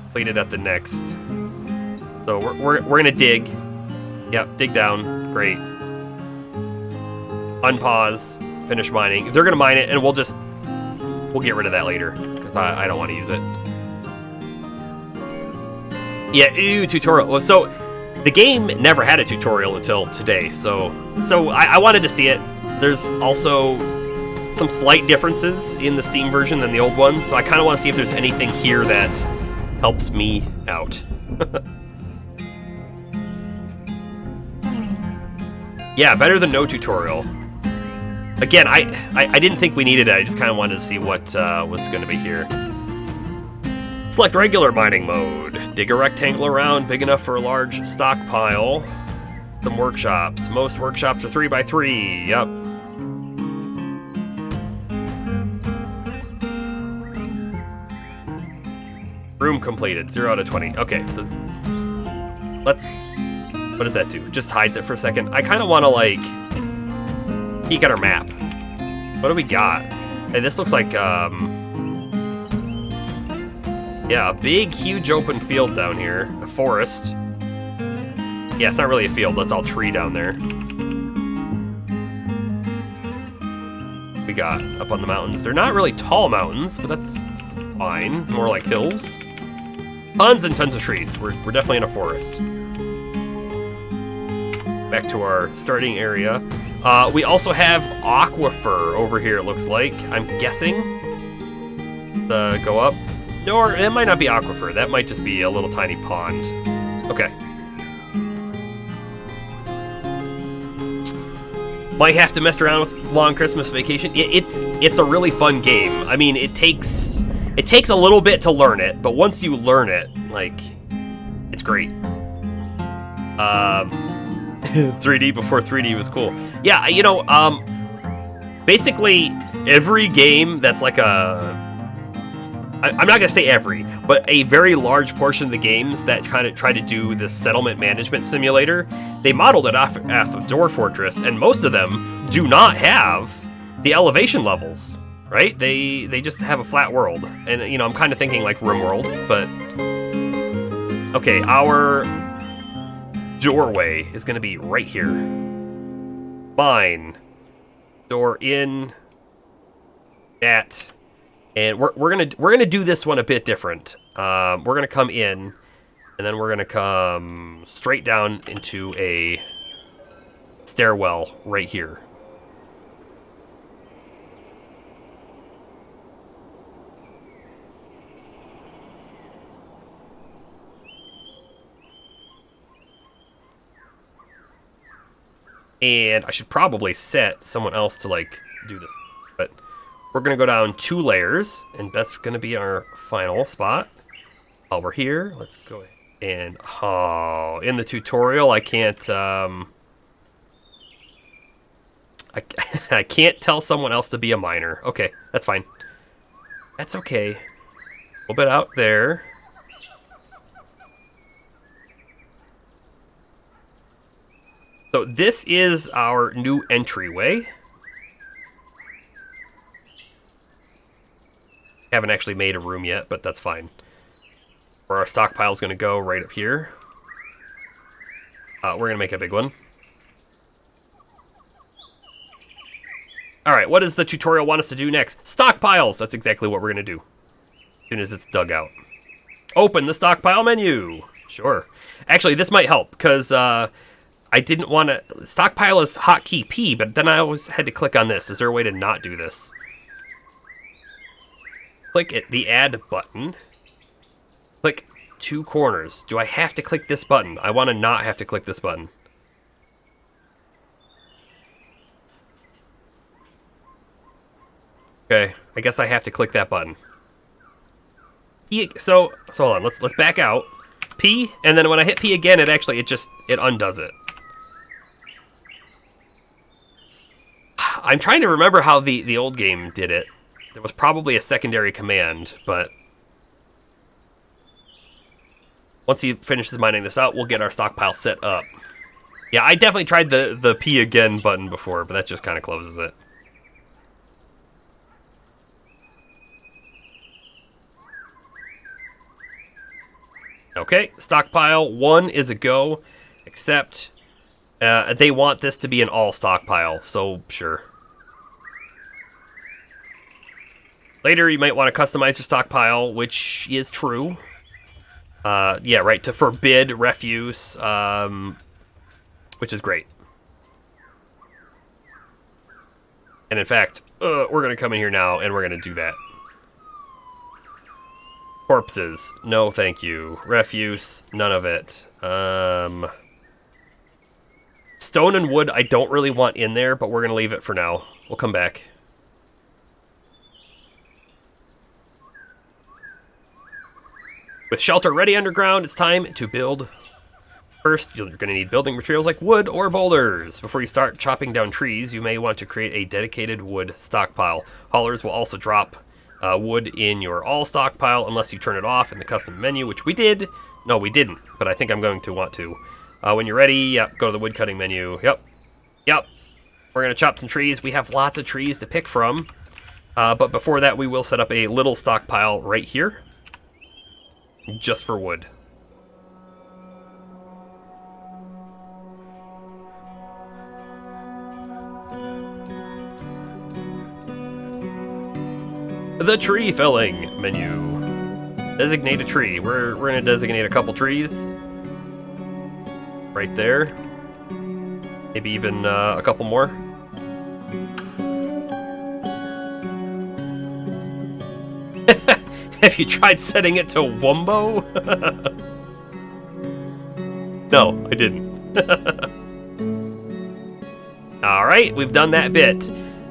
Speaker 1: Complete it at the next. So we're gonna dig. Yep, dig down, great. Unpause, finish mining. They're gonna mine it, and we'll get rid of that later, because I don't want to use it. Yeah, ew, tutorial. So the game never had a tutorial until today, so I wanted to see it. There's also some slight differences in the Steam version than the old one, so I kind of want to see if there's anything here that helps me out. Yeah, better than no tutorial. Again, I didn't think we needed it. I just kind of wanted to see what's going to be here. Select regular mining mode. Dig a rectangle around big enough for a large stockpile. Some workshops. Most workshops are 3x3. Yep. Room completed. 0 out of 20. Okay, so let's... What does that do? Just hides it for a second. I kind of want to, like, peek at our map. What do we got? Hey, this looks like, yeah, a big, huge open field down here. A forest. Yeah, it's not really a field. That's all tree down there. We got up on the mountains. They're not really tall mountains, but that's fine. More like hills. Tons and tons of trees. We're definitely in a forest. Back to our starting area. We also have aquifer over here, it looks like. I'm guessing. Go up. No, or it might not be aquifer. That might just be a little tiny pond. Okay. Might have to mess around with Long Christmas Vacation. It's a really fun game. I mean, it takes a little bit to learn it, but once you learn it, like, it's great. 3D before 3D was cool. Yeah, you know, basically every game that's like I'm not gonna say every, but a very large portion of the games that kind of try to do the settlement management simulator, they modeled it off of Dwarf Fortress, and most of them do not have the elevation levels, right? They just have a flat world, and you know, I'm kind of thinking like RimWorld, but okay, our doorway is gonna be right here. Mine. Door in. That. And we're gonna do this one a bit different. We're gonna come in, and then we're gonna come straight down into a stairwell right here. And I should probably set someone else to like do this, but we're gonna go down 2 layers, and that's gonna be our final spot. While we're here, let's go ahead and in the tutorial I can't I can't tell someone else to be a miner. Okay, that's fine. That's okay. A little bit out there. So this is our new entryway. Haven't actually made a room yet, but that's fine. Where our stockpile is going to go right up here. We're going to make a big one. All right, what does the tutorial want us to do next? Stockpiles! That's exactly what we're going to do. As soon as it's dug out. Open the stockpile menu. Sure. Actually, this might help, because I didn't want to... Stockpile is hotkey P, but then I always had to click on this. Is there a way to not do this? Click the add button. Click 2 corners. Do I have to click this button? I want to not have to click this button. Okay, I guess I have to click that button. So hold on, let's back out. P, and then when I hit P again, it undoes it. I'm trying to remember how the old game did it. There was probably a secondary command, but once he finishes mining this out, we'll get our stockpile set up. Yeah, I definitely tried the P again button before, but that just kind of closes it. Okay, stockpile 1 is a go, except they want this to be an all stockpile, so sure. Later, you might want to customize your stockpile, which is true. Yeah, right, to forbid refuse, which is great. And in fact, we're going to come in here now, and we're going to do that. Corpses, no thank you. Refuse, none of it. Stone and wood I don't really want in there, but we're going to leave it for now. We'll come back. With shelter ready underground, it's time to build. First, you're going to need building materials like wood or boulders. Before you start chopping down trees, you may want to create a dedicated wood stockpile. Haulers will also drop wood in your all stockpile unless you turn it off in the custom menu, which we did. No, we didn't, but I think I'm going to want to. When you're ready, yep, go to the wood cutting menu. Yep. We're going to chop some trees. We have lots of trees to pick from. But before that, we will set up a little stockpile right here. Just for wood. The tree felling menu. Designate a tree. We're gonna designate a couple trees. Right there. Maybe even a couple more. Have you tried setting it to Wumbo? No, I didn't. Alright, we've done that bit.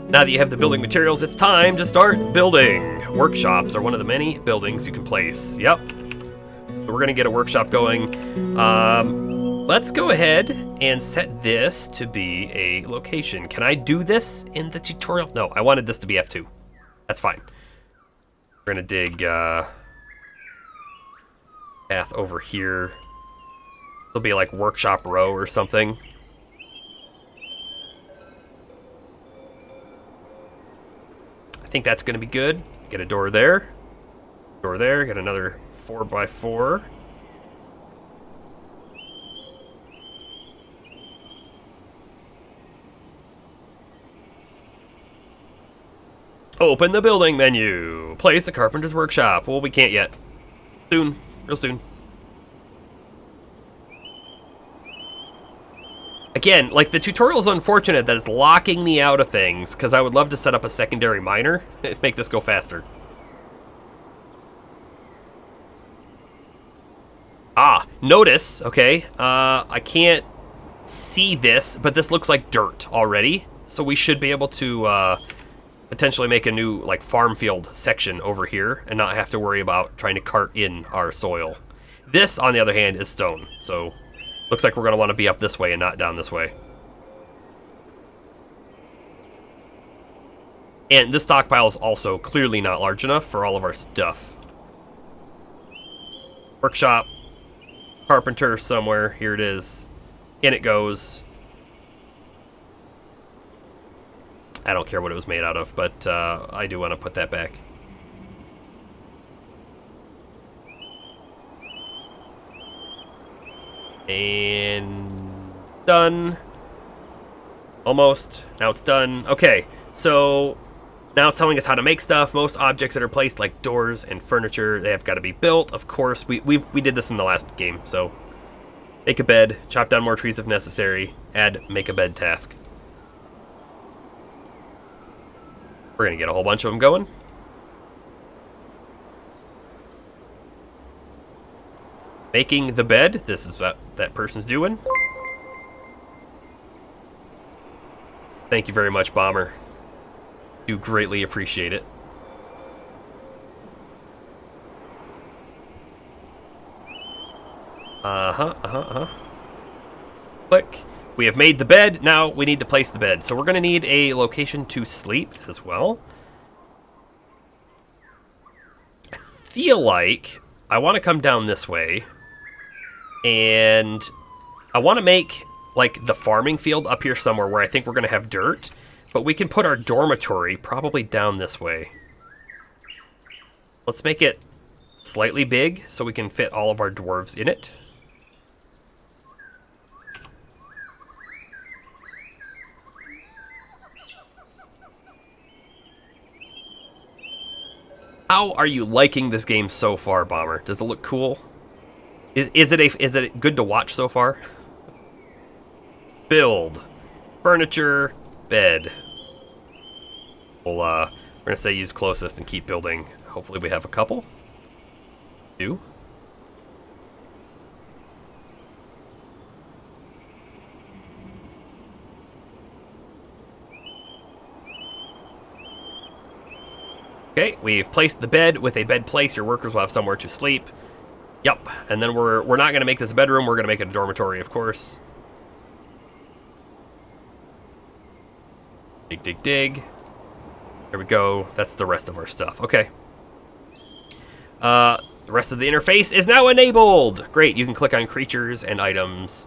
Speaker 1: Now that you have the building materials, it's time to start building. Workshops are one of the many buildings you can place. Yep. So we're going to get a workshop going. Let's go ahead and set this to be a location. Can I do this in the tutorial? No, I wanted this to be F2. That's fine. We're going to dig path over here. It'll be like workshop row or something. I think that's going to be good. Get a door there. Door there. Get another 4x4. Open the building menu. Place a carpenter's workshop. Well, we can't yet. Soon. Real soon. Again, like, the tutorial is unfortunate that it's locking me out of things, because I would love to set up a secondary miner and make this go faster. Ah, notice, okay, I can't see this, but this looks like dirt already, so we should be able to potentially make a new, like, farm field section over here and not have to worry about trying to cart in our soil. This, on the other hand, is stone, so looks like we're going to want to be up this way and not down this way. And this stockpile is also clearly not large enough for all of our stuff. Workshop. Carpenter somewhere. Here it is. In it goes. I don't care what it was made out of, but I do want to put that back. And done. Almost. Now it's done. Okay, so now it's telling us how to make stuff. Most objects that are placed, like doors and furniture, they have got to be built. Of course, we did this in the last game. So make a bed, chop down more trees if necessary, add make a bed task. We're gonna get a whole bunch of them going. making the bed. This is what that person's doing. Thank you very much, Bomber. Do greatly appreciate it. Click. We have made the bed. Now we need to place the bed. So we're going to need a location to sleep as well. I feel like I want to come down this way. And I want to make like the farming field up here somewhere where I think we're going to have dirt. But we can put our dormitory probably down this way. Let's make it slightly big so we can fit all of our dwarves in it. How are you liking this game so far, Bomber? Does it look cool? Is it good to watch so far? Build, furniture, bed. We're gonna say use closest and keep building. Hopefully we have a couple. Do. Okay, we've placed the bed. With a bed place, your workers will have somewhere to sleep. Yup, and then we're not going to make this a bedroom. We're going to make it a dormitory, of course. Dig, dig, dig. There we go. That's the rest of our stuff. Okay. The rest of the interface is now enabled. Great, you can click on creatures and items,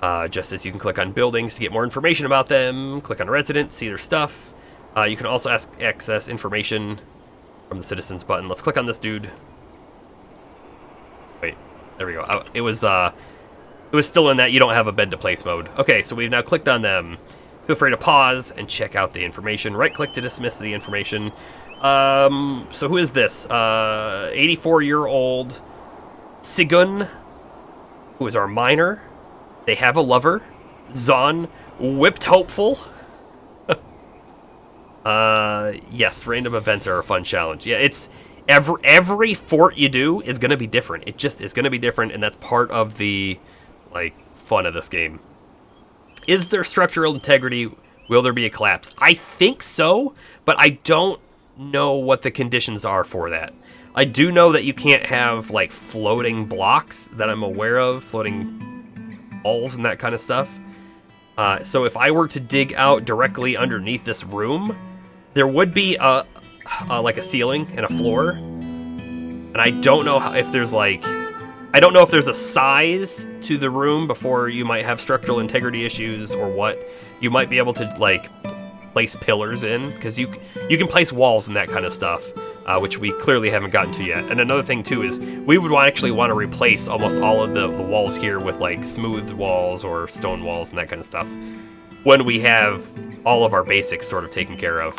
Speaker 1: just as you can click on buildings to get more information about them. Click on resident, see their stuff. You can also access information from the citizens button. Let's click on this dude. Wait, there we go. It was still in that you don't have a bed to place mode. Okay, so we've now clicked on them. Feel free to pause and check out the information. Right click to dismiss the information. So who is this? 84-year-old Sigun, who is our miner. They have a lover. Zon, whipped hopeful. Yes, random events are a fun challenge. Yeah, it's every fort you do is going to be different. It just is going to be different, and that's part of the like fun of this game. Is there structural integrity? Will there be a collapse? I think so, but I don't know what the conditions are for that. I do know that you can't have like floating blocks that I'm aware of, floating walls and that kind of stuff. So if I were to dig out directly underneath this room, there would be like a ceiling and a floor, and I don't know if there's like, I don't know if there's a size to the room before you might have structural integrity issues or what. You might be able to like place pillars in, because you can place walls and that kind of stuff, which we clearly haven't gotten to yet. And another thing too is we would actually want to replace almost all of the walls here with like smooth walls or stone walls and that kind of stuff when we have all of our basics sort of taken care of.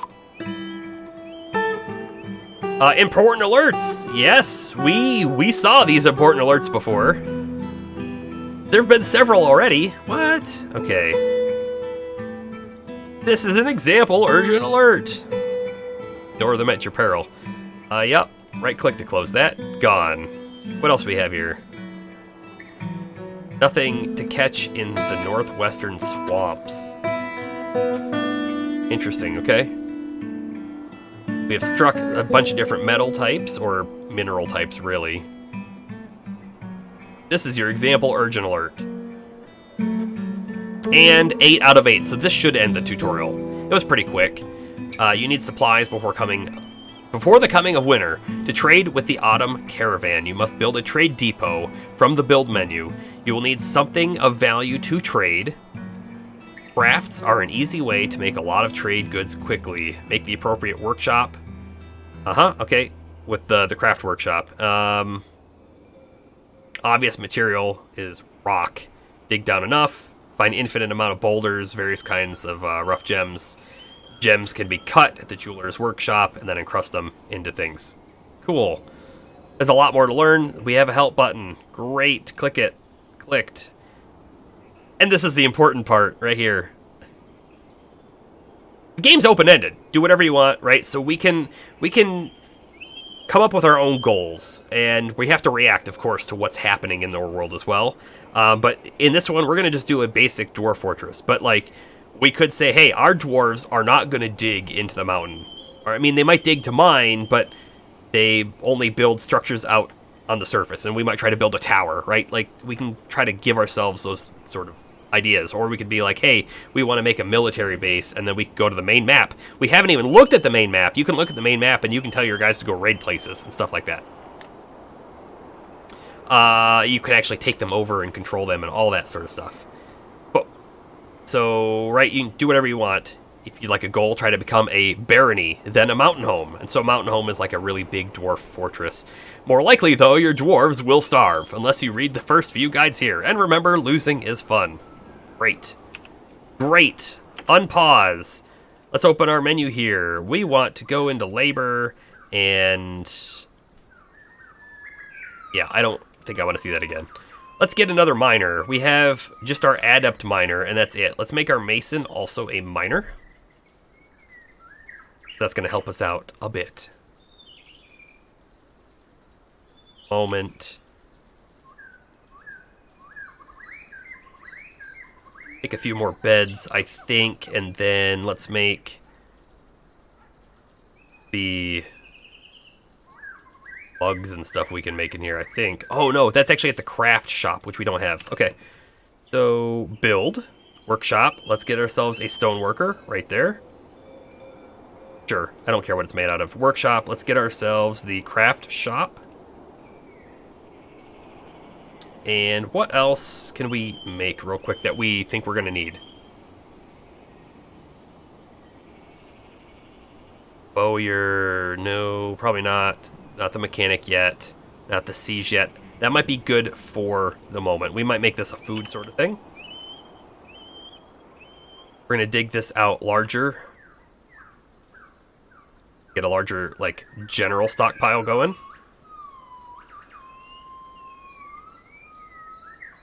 Speaker 1: Important alerts! Yes, we saw these important alerts before. There have been several already. What? Okay. This is an example urgent alert. Ignore them at your peril. Yep. Right click to close that. Gone. What else do we have here? Nothing to catch in the northwestern swamps. Interesting, okay. We have struck a bunch of different metal types, or mineral types, really. This is your example urgent alert. And 8 out of 8, so this should end the tutorial. It was pretty quick. You need supplies before the coming of winter. To trade with the autumn caravan, you must build a trade depot from the build menu. You will need something of value to trade. Crafts are an easy way to make a lot of trade goods quickly. Make the appropriate workshop. Okay. With the craft workshop. Obvious material is rock. Dig down enough. Find infinite amount of boulders, various kinds of rough gems. Gems can be cut at the jeweler's workshop and then encrust them into things. Cool. There's a lot more to learn. We have a help button. Great. Click it. Clicked. And this is the important part right here. The game's open-ended. Do whatever you want, right? So we can come up with our own goals, and we have to react, of course, to what's happening in the world as well. But in this one, we're going to just do a basic dwarf fortress. But, like, we could say, hey, our dwarves are not going to dig into the mountain. Or, I mean, they might dig to mine, but they only build structures out on the surface, and we might try to build a tower, right? Like, we can try to give ourselves those sort of ideas. Or we could be like, hey, we want to make a military base, and then we could go to the main map. We haven't even looked at the main map. You can look at the main map, and you can tell your guys to go raid places and stuff like that. You can actually take them over and control them and all that sort of stuff. But, so, right, you can do whatever you want. If you'd like a goal, try to become a barony, then a mountain home. And so mountain home is like a really big dwarf fortress. More likely, though, your dwarves will starve, unless you read the first few guides here. And remember, losing is fun. Great. Great. Unpause. Let's open our menu here. We want to go into labor, and... yeah, I don't think I want to see that again. Let's get another miner. We have just our adept miner, and that's it. Let's make our mason also a miner. That's going to help us out a bit. Moment. Make a few more beds, I think, and then let's make the bugs and stuff we can make in here, I think. Oh, no, that's actually at the craft shop, which we don't have. Okay, so build, workshop. Let's get ourselves a stone worker right there. Sure, I don't care what it's made out of. Workshop, let's get ourselves the craft shop. And what else can we make real quick that we think we're going to need? Bowyer, no, probably not. Not the mechanic yet. Not the siege yet. That might be good for the moment. We might make this a food sort of thing. We're going to dig this out larger. Get a larger, like, general stockpile going.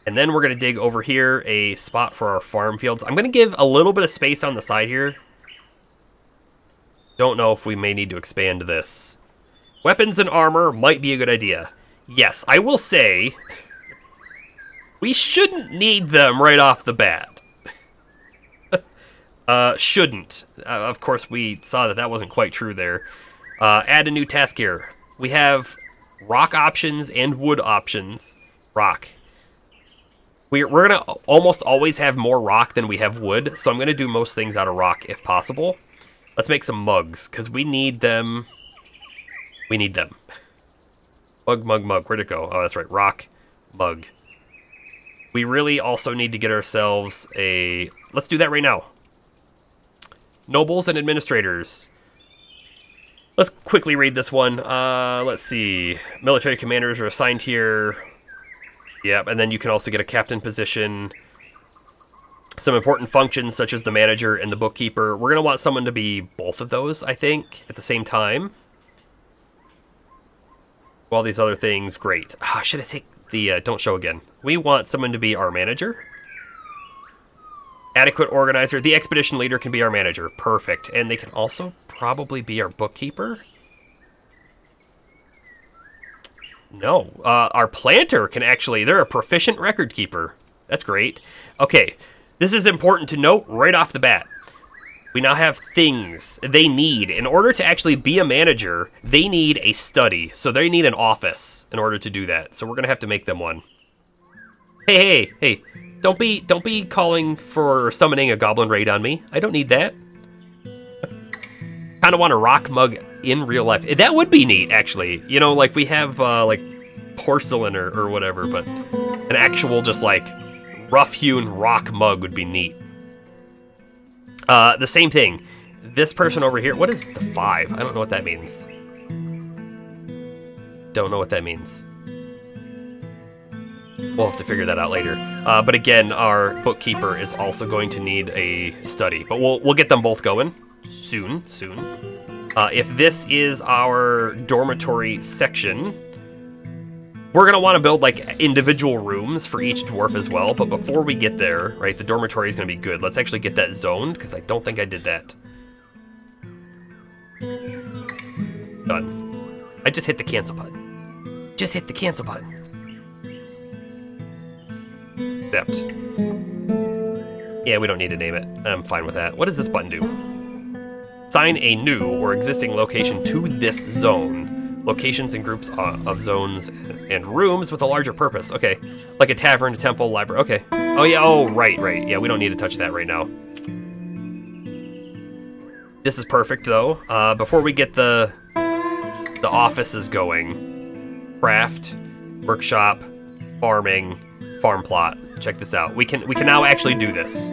Speaker 1: And then we're going to dig over here a spot for our farm fields. I'm going to give a little bit of space on the side here. Don't know if we may need to expand this. Weapons and armor might be a good idea. Yes, I will say we shouldn't need them right off the bat. Shouldn't. Of course, we saw that that wasn't quite true there. Add a new task here. We have rock options and wood options. Rock. We're going to almost always have more rock than we have wood, so I'm going to do most things out of rock if possible. Let's make some mugs, because we need them. We need them. Mug, mug, mug. Where'd it go? Oh, that's right. Rock, mug. We really also need to get ourselves a... let's do that right now. Nobles and administrators. Let's quickly read this one. Let's see. Military commanders are assigned here. Yep, and then you can also get a captain position. Some important functions such as the manager and the bookkeeper. We're going to want someone to be both of those, I think, at the same time. All these other things, great. Should I take the don't show again? We want someone to be our manager. Adequate organizer. The expedition leader can be our manager. Perfect. And they can also probably be our bookkeeper. No. Our planter can actually... they're a proficient record keeper. That's great. Okay. This is important to note right off the bat. We now have things they need. In order to actually be a manager, they need a study. So they need an office in order to do that. So we're going to have to make them one. Hey. Don't be calling for summoning a goblin raid on me. I don't need that. Kind of want a rock mug in real life. That would be neat, actually. You know, like we have like porcelain or whatever, but an actual just like rough-hewn rock mug would be neat. The same thing. This person over here, what is the 5? I don't know what that means. Don't know what that means. We'll have to figure that out later. But again, our bookkeeper is also going to need a study. But we'll get them both going soon. If this is our dormitory section, we're going to want to build like individual rooms for each dwarf as well. But before we get there, right, the dormitory is going to be good. Let's actually get that zoned because I don't think I did that. Done. I just hit the cancel button. Just hit the cancel button. Accept. Yeah, we don't need to name it. I'm fine with that. What does this button do? Assign a new or existing location to this zone. Locations and groups of zones and rooms with a larger purpose. Okay. Like a tavern, a temple, library. Okay. Oh, yeah. Oh, right. Yeah, we don't need to touch that right now. This is perfect, though. Before we get the offices going, craft, workshop, farming, farm plot. Check this out. We can now actually do this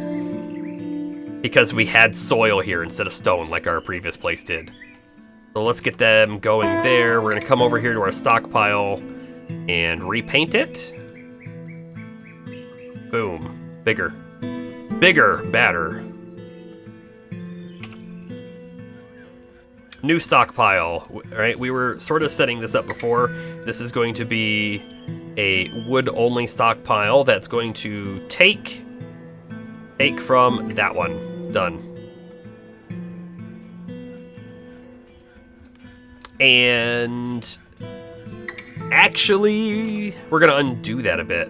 Speaker 1: because we had soil here instead of stone like our previous place did. So let's get them going there. We're gonna come over here to our stockpile and repaint it. Boom. Bigger, badder. New stockpile. All right, we were sort of setting this up before. This is going to be a wood-only stockpile that's going to take from that one. Done. And actually, we're gonna undo that a bit.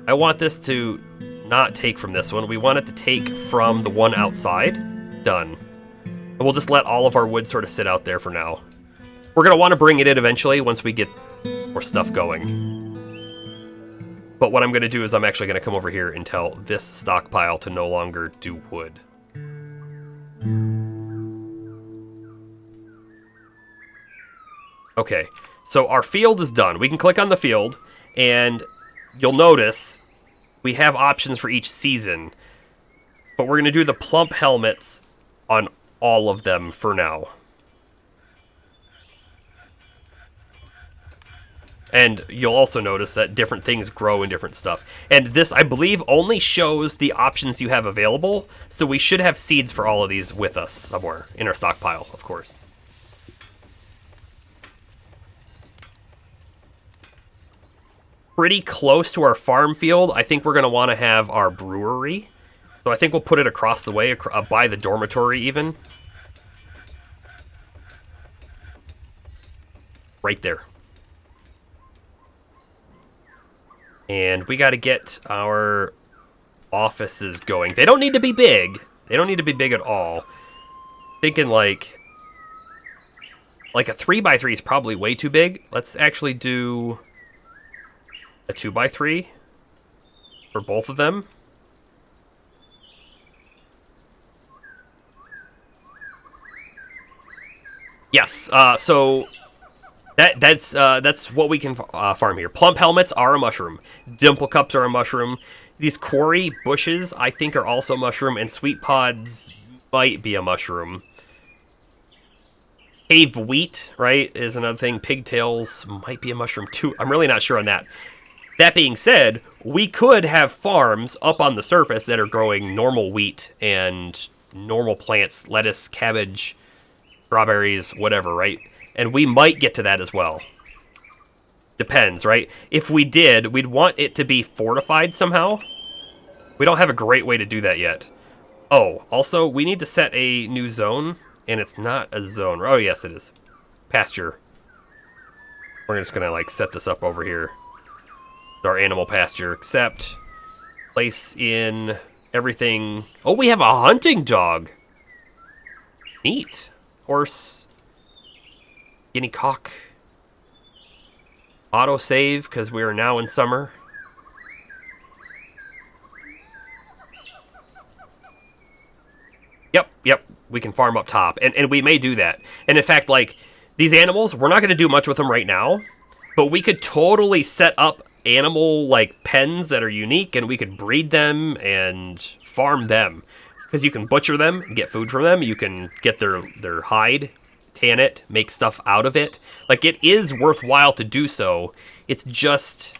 Speaker 1: I want this to not take from this one. We want it to take from the one outside. Done. And we'll just let all of our wood sort of sit out there for now. We're gonna want to bring it in eventually once we get more stuff going. But what I'm gonna do is I'm actually gonna come over here and tell this stockpile to no longer do wood. Okay, so our field is done. We can click on the field, and you'll notice we have options for each season. But we're going to do the plump helmets on all of them for now. And you'll also notice that different things grow in different stuff. And this, I believe, only shows the options you have available, so we should have seeds for all of these with us somewhere in our stockpile, of course. Pretty close to our farm field, I think we're going to want to have our brewery. So I think we'll put it across the way, by the dormitory even. Right there. And we got to get our offices going. They don't need to be big. They don't need to be big at all. Thinking like a 3x3 is probably way too big. Let's actually do a 2x3 for both of them. Yes, so that's what we can farm here. Plump helmets are a mushroom. Dimple cups are a mushroom. These quarry bushes, I think, are also mushroom, and sweet pods might be a mushroom. Cave wheat, right, is another thing. Pigtails might be a mushroom too. I'm really not sure on that. That being said, we could have farms up on the surface that are growing normal wheat and normal plants, lettuce, cabbage, strawberries, whatever, right? And we might get to that as well. Depends, right? If we did, we'd want it to be fortified somehow. We don't have a great way to do that yet. Oh, also, we need to set a new zone, and it's not a zone. Oh, yes, it is. Pasture. We're just gonna, like, set this up over here. Our animal pasture, except place in everything. Oh, we have a hunting dog. Neat. Horse. Guinea cock. Autosave, because we are now in summer. Yep, we can farm up top, and we may do that. And in fact, like, these animals, we're not going to do much with them right now, but we could totally set up animal, like, pens that are unique, and we could breed them and farm them. Because you can butcher them, get food from them, you can get their hide, tan it, make stuff out of it. Like, it is worthwhile to do so. It's just,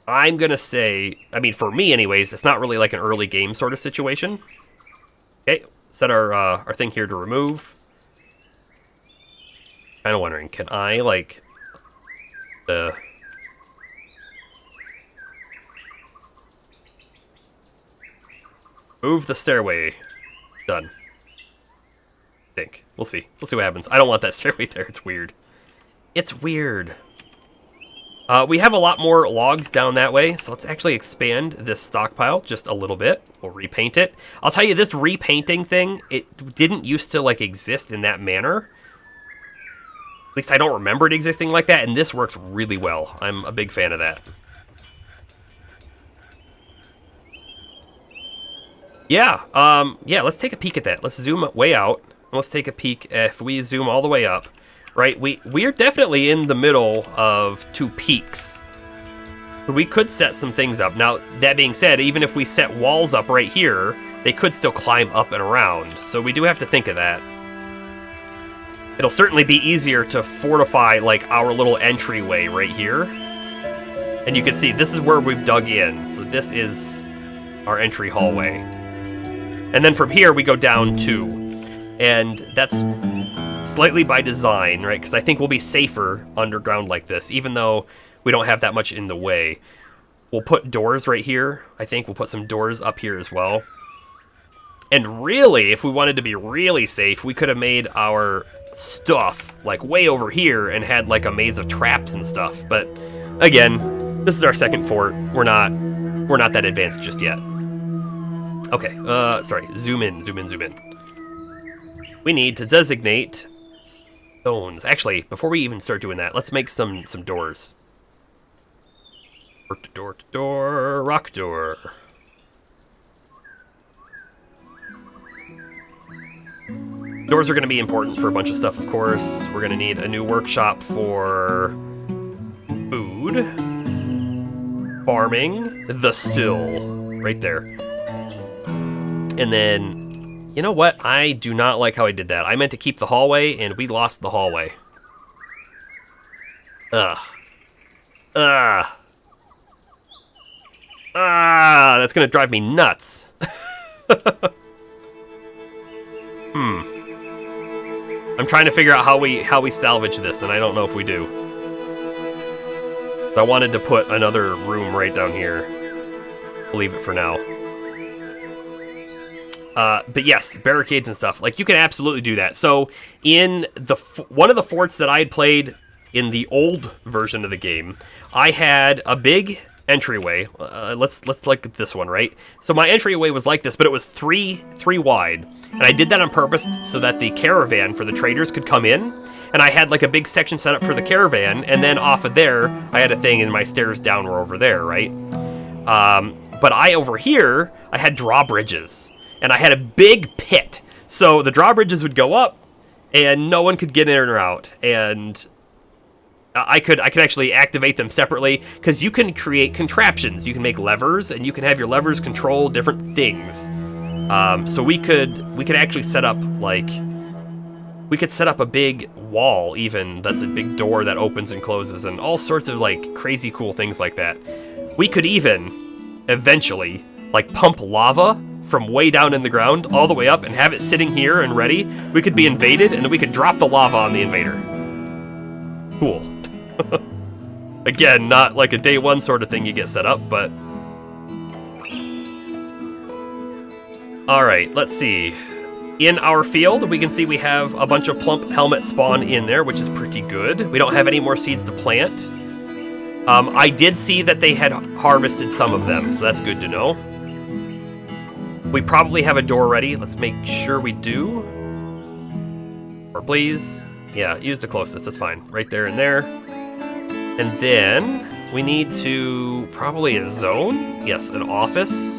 Speaker 1: I'm going to say, I mean, for me anyways, it's not really like an early game sort of situation. Okay, set our thing here to remove. Kind of wondering, can I, like, move the stairway. Done. I think. We'll see. We'll see what happens. I don't want that stairway there. It's weird. It's weird. We have a lot more logs down that way, so let's actually expand this stockpile just a little bit. We'll repaint it. I'll tell you, this repainting thing, it didn't used to, like, exist in that manner. At least I don't remember it existing like that, and this works really well. I'm a big fan of that. Yeah, yeah, let's take a peek at that. Let's zoom way out. Let's take a peek. If we zoom all the way up, right, we are definitely in the middle of two peaks. We could set some things up. Now, that being said, even if we set walls up right here, they could still climb up and around. So we do have to think of that. It'll certainly be easier to fortify, like, our little entryway right here. And you can see, this is where we've dug in. So this is our entry hallway. And then from here, we go down 2. And that's slightly by design, right? Because I think we'll be safer underground like this, even though we don't have that much in the way. We'll put doors right here. I think we'll put some doors up here as well. And really, if we wanted to be really safe, we could have made our stuff like way over here and had like a maze of traps and stuff. But again, this is our second fort. We're not that advanced just yet. Okay, sorry, zoom in. We need to designate zones. Actually, before we even start doing that, let's make some doors. Door to door, rock door. Doors are going to be important for a bunch of stuff, of course. We're going to need a new workshop for food, farming, the still, right there. And then, you know what? I do not like how I did that. I meant to keep the hallway, and we lost the hallway. That's going to drive me nuts. I'm trying to figure out how we salvage this, and I don't know if we do. I wanted to put another room right down here. We'll leave it for now. But yes, barricades and stuff. Like, you can absolutely do that. So in one of the forts that I had played in the old version of the game, I had a big entryway. Let's look at this one, right? So my entryway was like this, but it was three wide. And I did that on purpose so that the caravan for the traders could come in. And I had like a big section set up for the caravan, and then off of there, I had a thing, and my stairs down were over there, right? But over here, I had drawbridges. And I had a big pit. So the drawbridges would go up, and no one could get in or out. And I could actually activate them separately, because you can create contraptions. You can make levers, and you can have your levers control different things. So we could actually set up, like, we could set up a big wall even, that's a big door that opens and closes, and all sorts of, like, crazy cool things like that. We could even, eventually, like, pump lava from way down in the ground all the way up and have it sitting here and ready. We could be invaded, and we could drop the lava on the invader. Cool. Again, not like a day one sort of thing you get set up, but... Alright, let's see. In our field, we can see we have a bunch of plump helmet spawn in there, which is pretty good. We don't have any more seeds to plant. I did see that they had harvested some of them, so that's good to know. We probably have a door ready. Let's make sure we do. Or please. Yeah, use the closest, that's fine. Right there and there. And then we need to probably a zone. Yes, an office.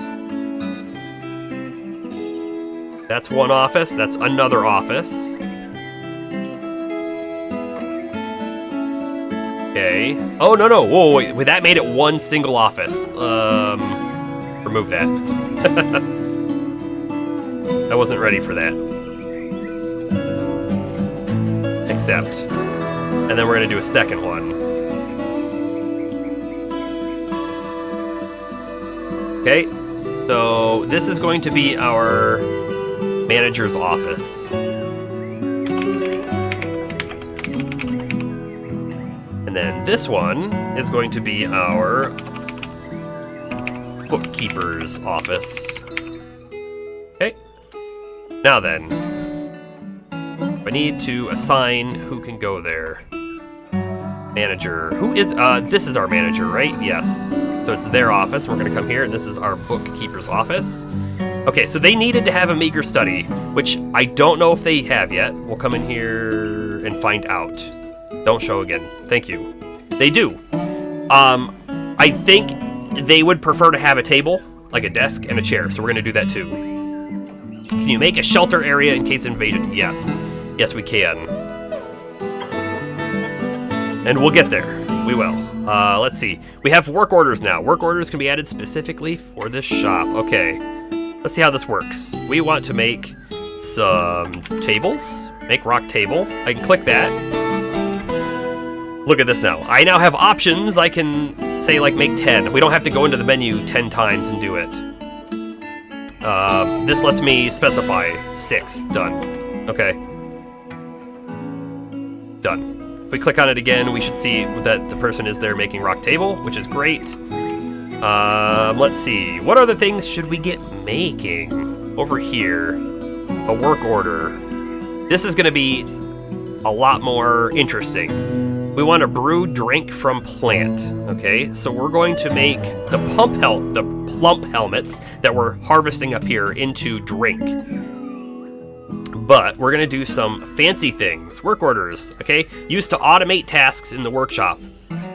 Speaker 1: That's one office. That's another office. Okay. Oh, no. Whoa, wait. That made it one single office. Remove that. I wasn't ready for that. Accept. And then we're going to do a second one. Okay. So this is going to be our manager's office. And then this one is going to be our bookkeeper's office. Okay. Now then, I need to assign who can go there. Manager. Who is, this is our manager, right? Yes. So it's their office. We're gonna come here, and this is our bookkeeper's office. Okay, so they needed to have a meager study, which I don't know if they have yet. We'll come in here and find out. Don't show again. Thank you. They do. I think they would prefer to have a table, like a desk and a chair, so we're gonna do that too. Can you make a shelter area in case invaded? Yes. Yes, we can. And we'll get there. We will. Let's see. We have work orders now. Work orders can be added specifically for this shop. Okay. Let's see how this works. We want to make some tables. Make rock table. I can click that. Look at this now. I now have options. I can say, like, make 10. We don't have to go into the menu 10 times and do it. This lets me specify 6. Done. Okay. Done. If we click on it again, we should see that the person is there making rock table, which is great. Let's see. What other things should we get making? Over here. A work order. This is going to be a lot more interesting. We want to brew drink from plant. Okay, so we're going to make the plump helmets that we're harvesting up here into drink. But we're going to do some fancy things. Work orders, okay? Used to automate tasks in the workshop.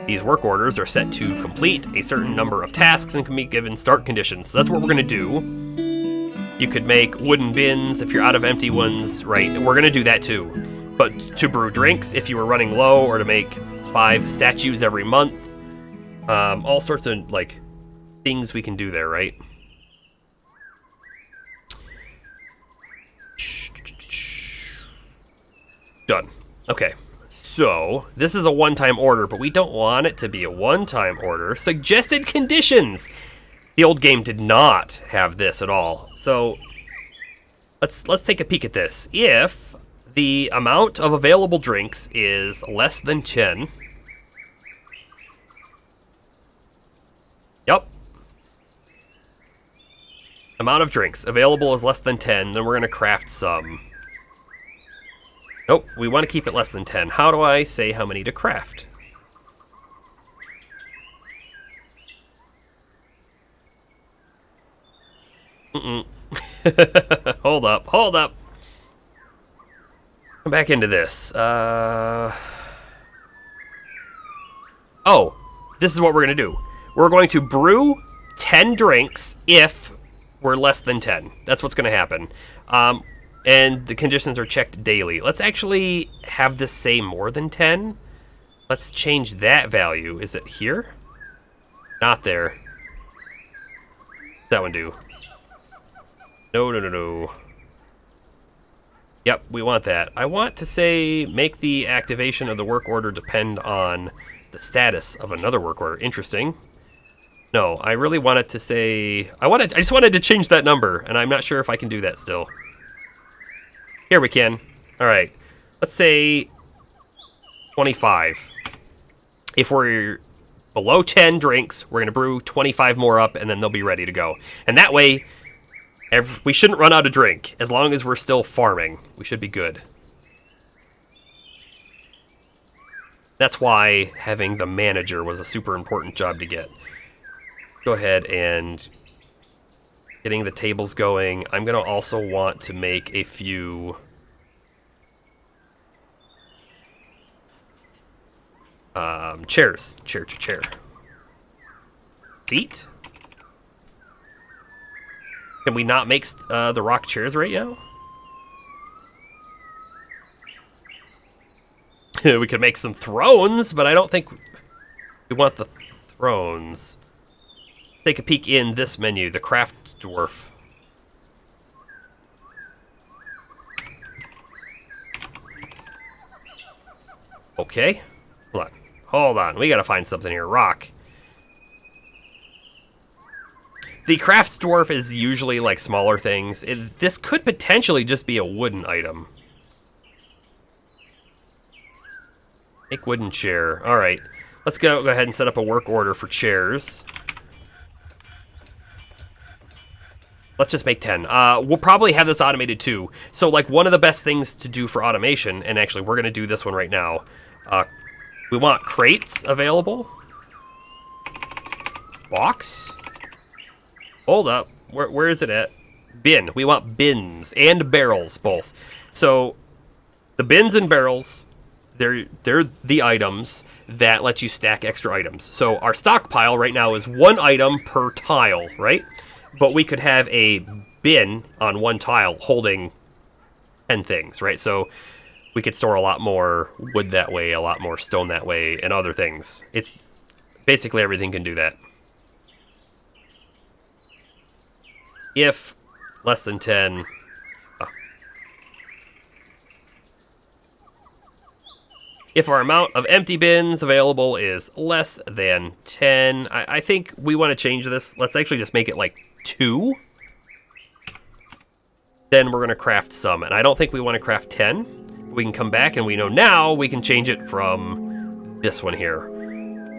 Speaker 1: These work orders are set to complete a certain number of tasks and can be given start conditions. So that's what we're going to do. You could make wooden bins if you're out of empty ones, right? We're going to do that too. But to brew drinks if you were running low, or to make 5 statues every month. All sorts of, like, things we can do there, right? Done. Okay. So, this is a one-time order, but we don't want it to be a one-time order. Suggested conditions! The old game did not have this at all. So, let's take a peek at this. If the amount of available drinks is less than 10... Yep. Amount of drinks available is less than 10, then we're going to craft some. Nope, we want to keep it less than 10. How do I say how many to craft? Hold up, hold up. Come back into this. Oh, this is what we're going to do. We're going to brew 10 drinks if we're less than 10. That's what's going to happen. And the conditions are checked daily. Let's actually have this say more than 10. Let's change that value. Is it here? Not there. That one do. No, no, no, no. Yep, we want that. I want to say make the activation of the work order depend on the status of another work order. Interesting. No, I really wanted to say... I just wanted to change that number, and I'm not sure if I can do that still. Here we can. All right. Let's say 25. If we're below 10 drinks, we're going to brew 25 more up, and then they'll be ready to go. And that way, we shouldn't run out of drink. As long as we're still farming, we should be good. That's why having the manager was a super important job to get. Go ahead and... getting the tables going. I'm going to also want to make a few chairs. Chair. Seat? Can we not make the rock chairs right now? We could make some thrones, but I don't think we want the thrones. Take a peek in this menu, the craft Dwarf. Okay. Hold on. We gotta find something here. Rock. The craft Dwarf is usually like smaller things. This could potentially just be a wooden item. Make wooden chair. Alright. Let's go ahead and set up a work order for chairs. Let's just make 10. We'll probably have this automated too. So, like, one of the best things to do for automation, and actually we're going to do this one right now. We want crates available. Box? Hold up. Where is it at? Bin. We want bins and barrels both. So the bins and barrels, they're the items that let you stack extra items. So our stockpile right now is 1 item per tile, right? But we could have a bin on 1 tile holding 10 things, right? So we could store a lot more wood that way, a lot more stone that way, and other things. It's basically everything can do that. If less than 10... If our amount of empty bins available is less than 10, I think we want to change this. Let's actually just make it like 2. Then we're going to craft some. And I don't think we want to craft 10. We can come back and we know now we can change it from this one here.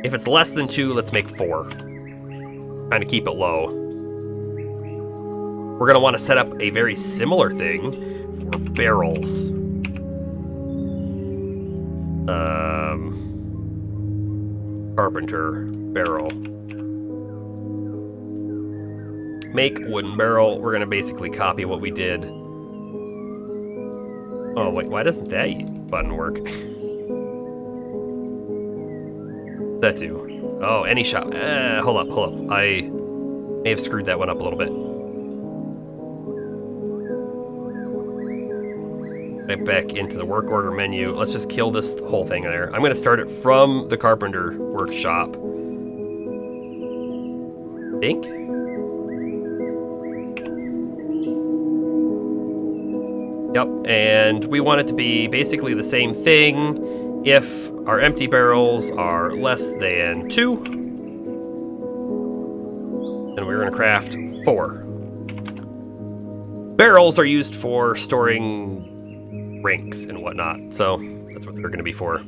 Speaker 1: If it's less than 2, let's make 4. Kind of keep it low. We're going to want to set up a very similar thing for barrels. Carpenter barrel. Make wooden barrel. We're gonna basically copy what we did. Oh wait, why doesn't that button work? That too. Oh, any shop. Hold up. I may have screwed that one up a little bit. Right back into the work order menu. Let's just kill this whole thing there. I'm going to start it from the carpenter workshop. Think. Yep, and we want it to be basically the same thing. If our empty barrels are less than 2, then we're going to craft 4. Barrels are used for storing drinks and whatnot, so that's what they're going to be for.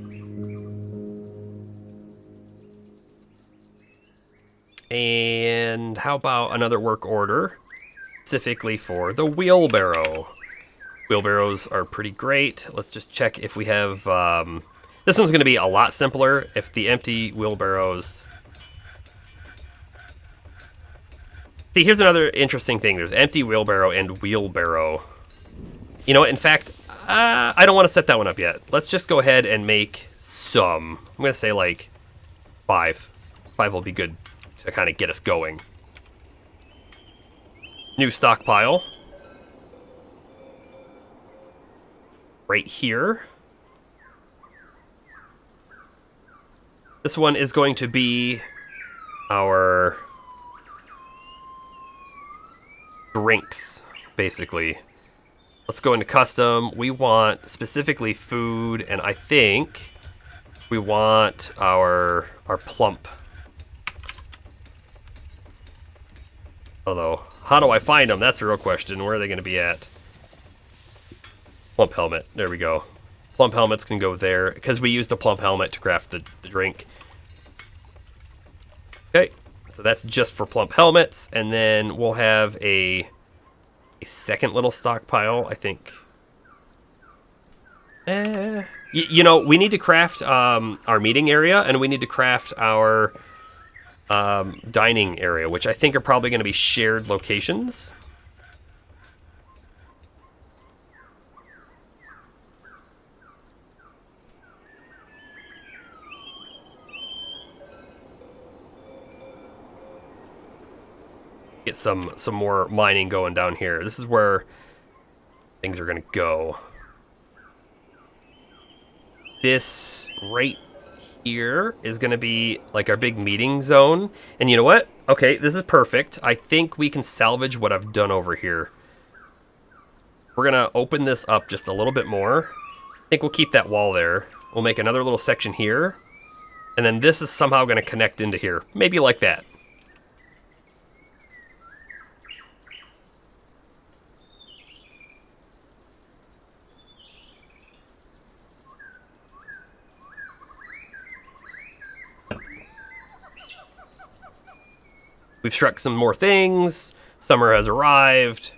Speaker 1: And how about another work order specifically for the wheelbarrow? Wheelbarrows are pretty great. Let's just check if we have... this one's going to be a lot simpler if the empty wheelbarrows... See, here's another interesting thing. There's empty wheelbarrow and wheelbarrow. You know what? In fact, I don't want to set that one up yet. Let's just go ahead and make some. I'm going to say like 5. 5 will be good to kind of get us going. New stockpile. Right here. This one is going to be our drinks, basically. Let's go into custom. We want specifically food, and I think we want our plump. Although, how do I find them? That's the real question. Where are they going to be at? Plump helmet. There we go. Plump helmets can go there, because we used a plump helmet to craft the drink. Okay, so that's just for plump helmets, and then we'll have a second little stockpile, I think. You know, we need to craft our meeting area, and we need to craft our dining area, which I think are probably going to be shared locations. Get some more mining going down here. This is where things are going to go. This right here is going to be like our big meeting zone. And you know what? Okay, this is perfect. I think we can salvage what I've done over here. We're going to open this up just a little bit more. I think we'll keep that wall there. We'll make another little section here. And then this is somehow going to connect into here. Maybe like that. We've struck some more things. Summer has arrived.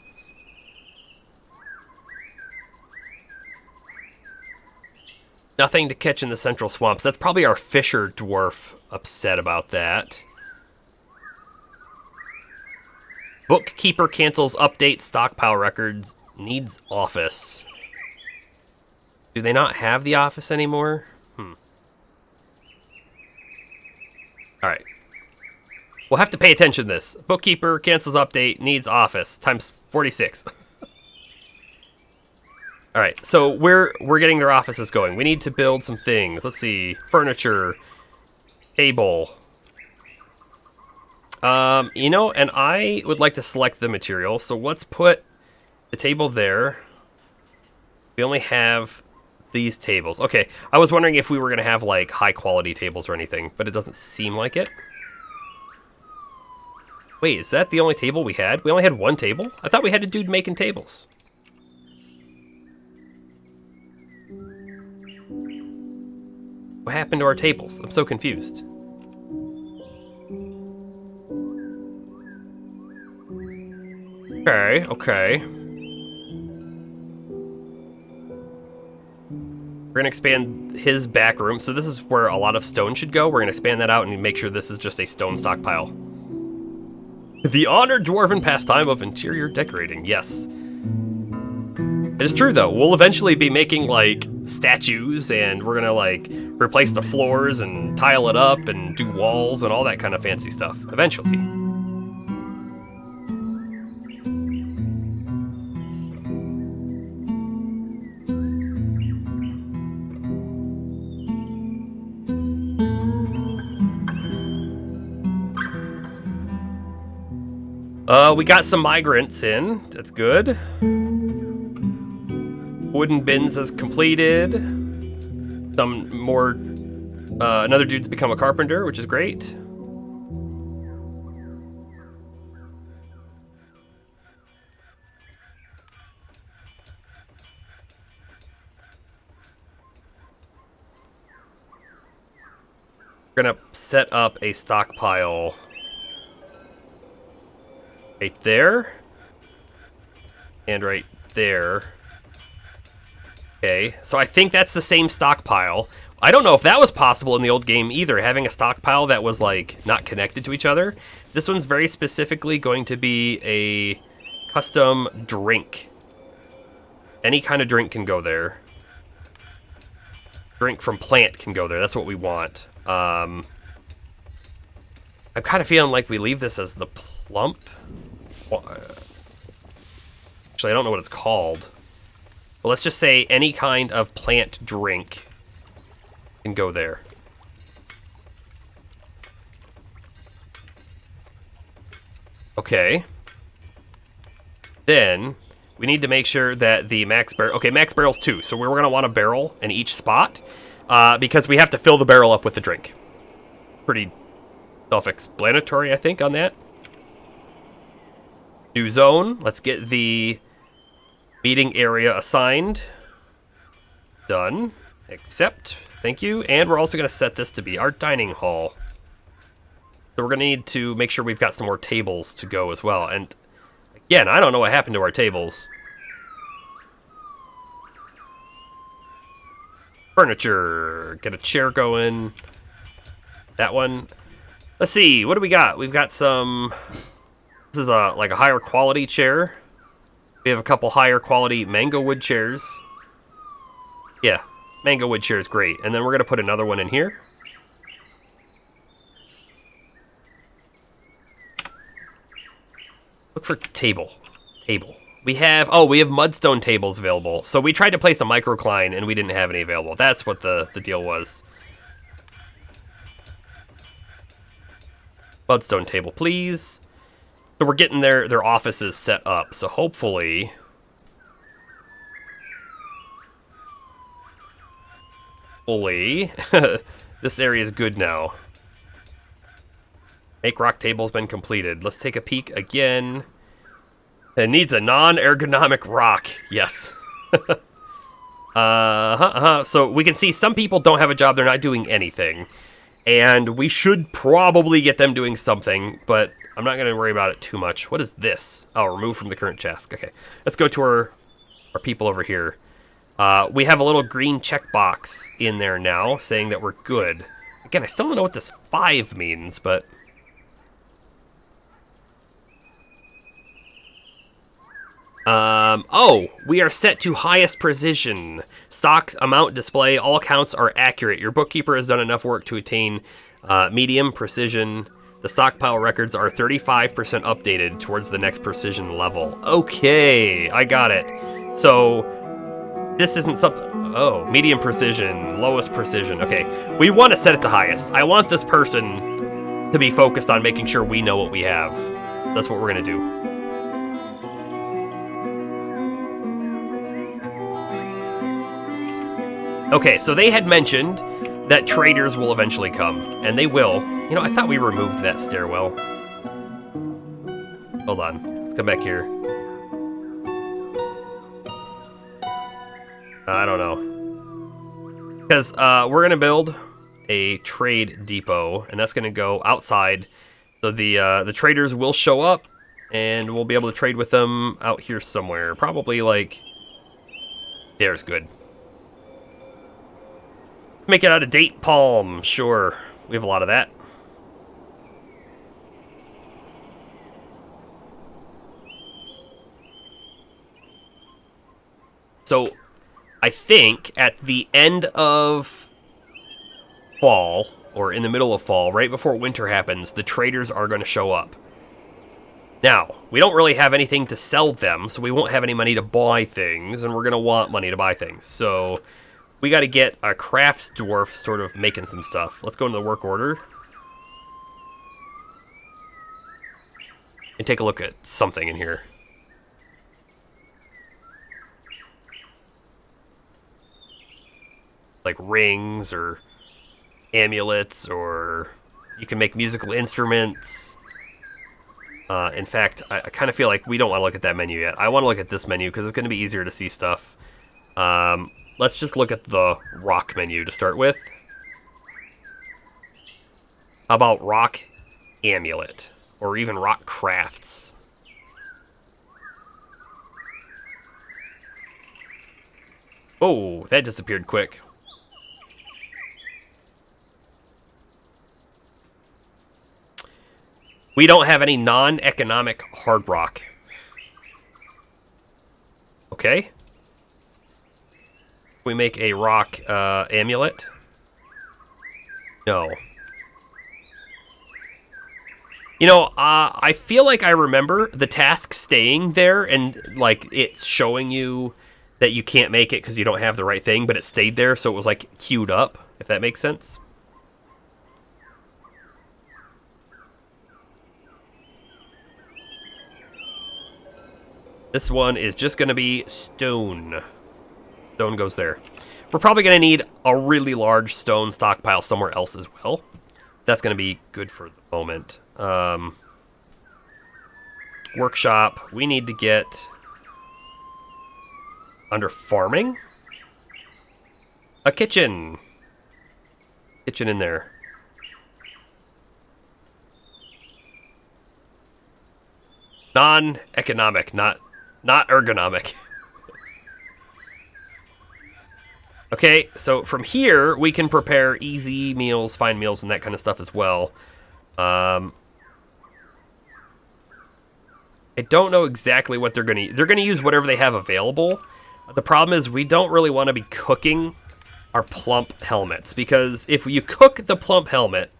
Speaker 1: Nothing to catch in the central swamps. That's probably our fisher dwarf upset about that. Bookkeeper cancels update stockpile records. Needs office. Do they not have the office anymore? Alright. We'll have to pay attention to this. Bookkeeper cancels update. Needs office. Times 46. Alright, so we're getting their offices going. We need to build some things. Let's see. Furniture. Table. You know, and I would like to select the material, so let's put the table there. We only have these tables. Okay, I was wondering if we were going to have, like, high-quality tables or anything, but it doesn't seem like it. Wait, is that the only table we had? We only had one table? I thought we had a dude making tables. What happened to our tables? I'm so confused. Okay, okay. We're gonna expand his back room. So this is where a lot of stone should go. We're gonna expand that out and make sure this is just a stone stockpile. The honored dwarven pastime of interior decorating. Yes. It is true, though. We'll eventually be making, like, statues, and we're gonna, like, replace the floors and tile it up and do walls and all that kind of fancy stuff. Eventually. We got some migrants in. That's good. Wooden bins is completed. Some more... another dude's become a carpenter, which is great. We're gonna set up a stockpile right there, and right there. Okay, so I think that's the same stockpile. I don't know if that was possible in the old game either, having a stockpile that was, like, not connected to each other. This one's very specifically going to be a custom drink. Any kind of drink can go there. Drink from plant can go there. That's what we want. I'm kind of feeling like we leave this as the plump. Actually, I don't know what it's called. Well, let's just say any kind of plant drink can go there. Okay. Then we need to make sure that the max barrel... Okay, max barrel's 2, so we're going to want a barrel in each spot because we have to fill the barrel up with the drink. Pretty self-explanatory, I think, on that. New zone. Let's get the meeting area assigned. Done. Accept. Thank you. And we're also going to set this to be our dining hall. So we're going to need to make sure we've got some more tables to go as well. And again, I don't know what happened to our tables. Furniture. Get a chair going. That one. Let's see. What do we got? We've got some... This is like a higher quality chair. We have a couple higher quality mango wood chairs. Yeah, mango wood chair is great. And then we're going to put another one in here. Look for table. Table. We have mudstone tables available. So we tried to place a microcline and we didn't have any available. That's what the deal was. Mudstone table, please. So we're getting their offices set up. So hopefully... this area is good now. Make rock table's been completed. Let's take a peek again. It needs a non-ergonomic rock. Yes. So we can see some people don't have a job. They're not doing anything. And we should probably get them doing something, but I'm not going to worry about it too much. What is this? Oh, remove from the current task. Okay. Let's go to our people over here. We have a little green checkbox in there now saying that we're good. Again, I still don't know what this 5 means, but... oh, we are set to highest precision. Stock amount display, all counts are accurate. Your bookkeeper has done enough work to attain medium precision. The stockpile records are 35% updated towards the next precision level. Okay, I got it. So, this isn't something... Oh, medium precision, lowest precision. Okay, we want to set it to highest. I want this person to be focused on making sure we know what we have. So that's what we're going to do. Okay, so they had mentioned that traders will eventually come, and they will. You know, I thought we removed that stairwell. Hold on, let's come back here. I don't know. Because we're gonna build a trade depot, and that's gonna go outside. So the traders will show up, and we'll be able to trade with them out here somewhere. Probably like, there's good. Make it out of date palm, sure. We have a lot of that. So, I think at the end of fall, or in the middle of fall, right before winter happens, the traders are going to show up. Now, we don't really have anything to sell them, so we won't have any money to buy things, and we're going to want money to buy things. So... we got to get a crafts dwarf sort of making some stuff. Let's go into the work order. And take a look at something in here. Like rings or amulets, or you can make musical instruments. In fact, I kind of feel like we don't want to look at that menu yet. I want to look at this menu because it's going to be easier to see stuff. Let's just look at the rock menu to start with. How about rock amulet? Or even rock crafts? Oh, that disappeared quick. We don't have any non-economic hard rock. Okay. We make a rock amulet? No. You know, I feel like I remember the task staying there and, like, it's showing you that you can't make it because you don't have the right thing, but it stayed there, so it was, like, queued up, if that makes sense. This one is just going to be stone. Stone goes there. We're probably going to need a really large stone stockpile somewhere else as well. That's going to be good for the moment. Workshop. We need to get under farming a kitchen. Kitchen in there. Non-economic, not ergonomic. Okay, so from here, we can prepare easy meals, fine meals, and that kind of stuff as well. I don't know exactly what they're going to... They're going to use whatever they have available. The problem is we don't really want to be cooking our plump helmets, because if you cook the plump helmet,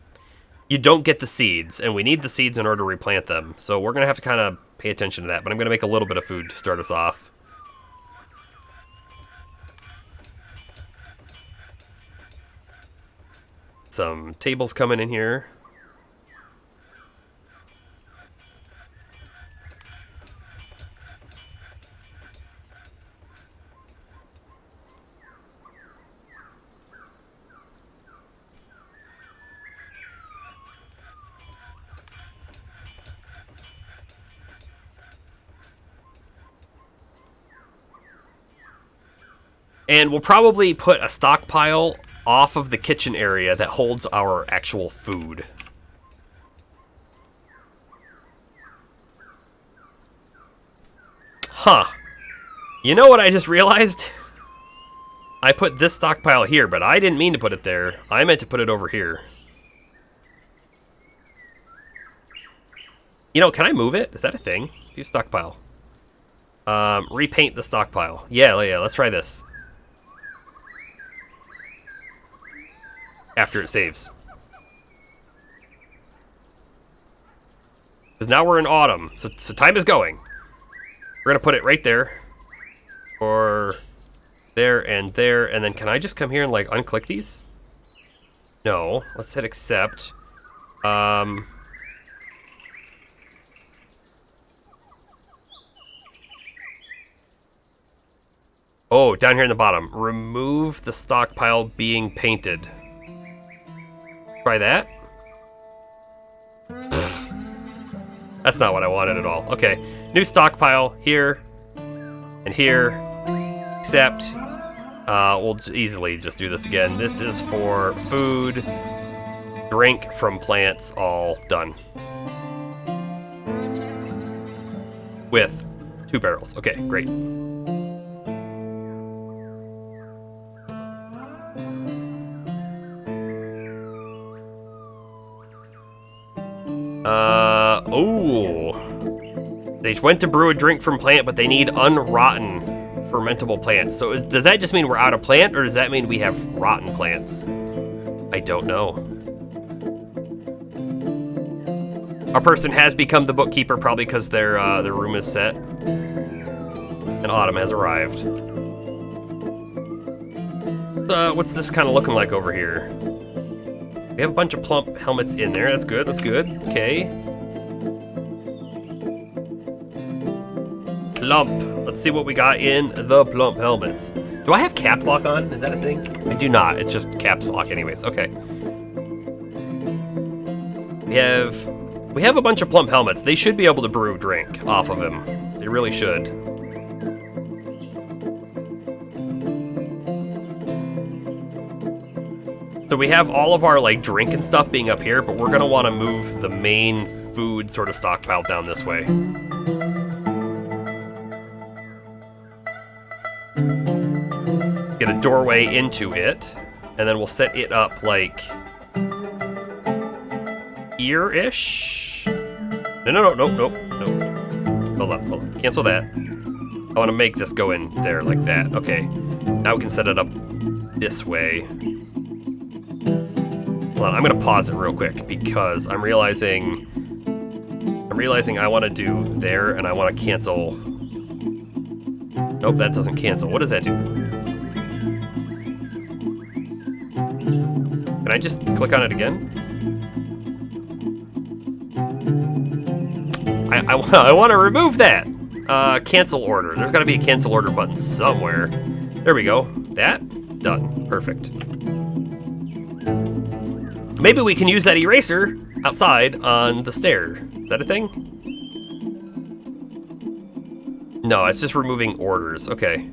Speaker 1: you don't get the seeds, and we need the seeds in order to replant them. So we're going to have to kind of pay attention to that, but I'm going to make a little bit of food to start us off. Some tables coming in here. And we'll probably put a stockpile off of the kitchen area that holds our actual food. Huh. You know what I just realized? I put this stockpile here, but I didn't mean to put it there. I meant to put it over here. You know, can I move it? Is that a thing? View stockpile. Repaint the stockpile. Yeah, let's try this. After it saves. Because now we're in autumn, so time is going. We're gonna put it right there. Or there, and then can I just come here and like unclick these? No, let's hit accept. Oh, down here in the bottom. Remove the stockpile being painted. Try that. That's not what I wanted at all. Okay, new stockpile here and here. Except, we'll easily just do this again. This is for food, drink from plants, all done. With 2 barrels. Okay, great. Oh. They went to brew a drink from plant, but they need unrotten fermentable plants. So does that just mean we're out of plant, or does that mean we have rotten plants? I don't know. Our person has become the bookkeeper, probably because their room is set. And autumn has arrived. What's this kind of looking like over here? We have a bunch of plump helmets in there. That's good, that's good. Okay. Plump. Let's see what we got in the plump helmets. Do I have caps lock on? Is that a thing? I do not. It's just caps lock anyways. Okay. We have a bunch of plump helmets. They should be able to brew drink off of them. They really should. So we have all of our like drink and stuff being up here, but we're gonna want to move the main food sort of stockpile down this way. Get a doorway into it, and then we'll set it up like here-ish. No. Hold on. Cancel that. I want to make this go in there like that. Okay. Now we can set it up this way. Hold on, I'm gonna pause it real quick because I'm realizing I want to do there, and I want to cancel. Nope, that doesn't cancel. What does that do? Can I just click on it again? I want to remove that. Cancel order. There's got to be a cancel order button somewhere. There we go. That done. Perfect. Maybe we can use that eraser outside on the stair. Is that a thing? No, it's just removing orders. Okay.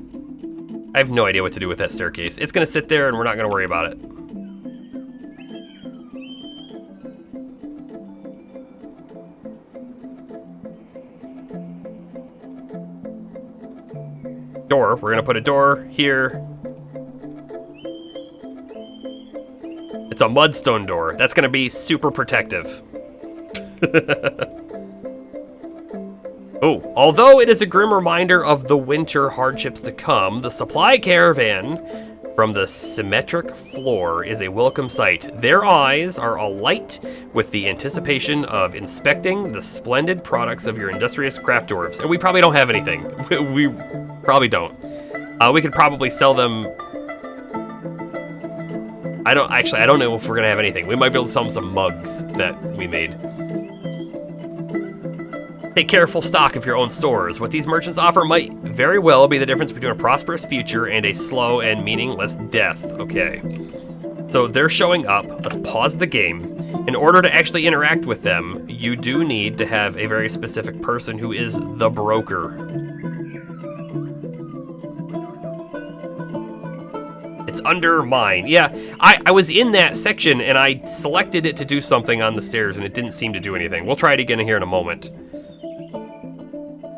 Speaker 1: I have no idea what to do with that staircase. It's gonna sit there and we're not gonna worry about it. Door. We're gonna put a door here. It's a mudstone door. That's gonna be super protective. Oh, although it is a grim reminder of the winter hardships to come, the supply caravan from the symmetric floor is a welcome sight. Their eyes are alight with the anticipation of inspecting the splendid products of your industrious craft dwarves. And we probably don't have anything. We probably don't. We could probably sell them. I don't know if we're gonna have anything. We might be able to sell them some mugs that we made. Take careful stock of your own stores. What these merchants offer might very well be the difference between a prosperous future and a slow and meaningless death. Okay. So they're showing up. Let's pause the game. In order to actually interact with them, you do need to have a very specific person who is the broker. It's under mine. Yeah, I was in that section and I selected it to do something on the stairs and it didn't seem to do anything. We'll try it again here in a moment.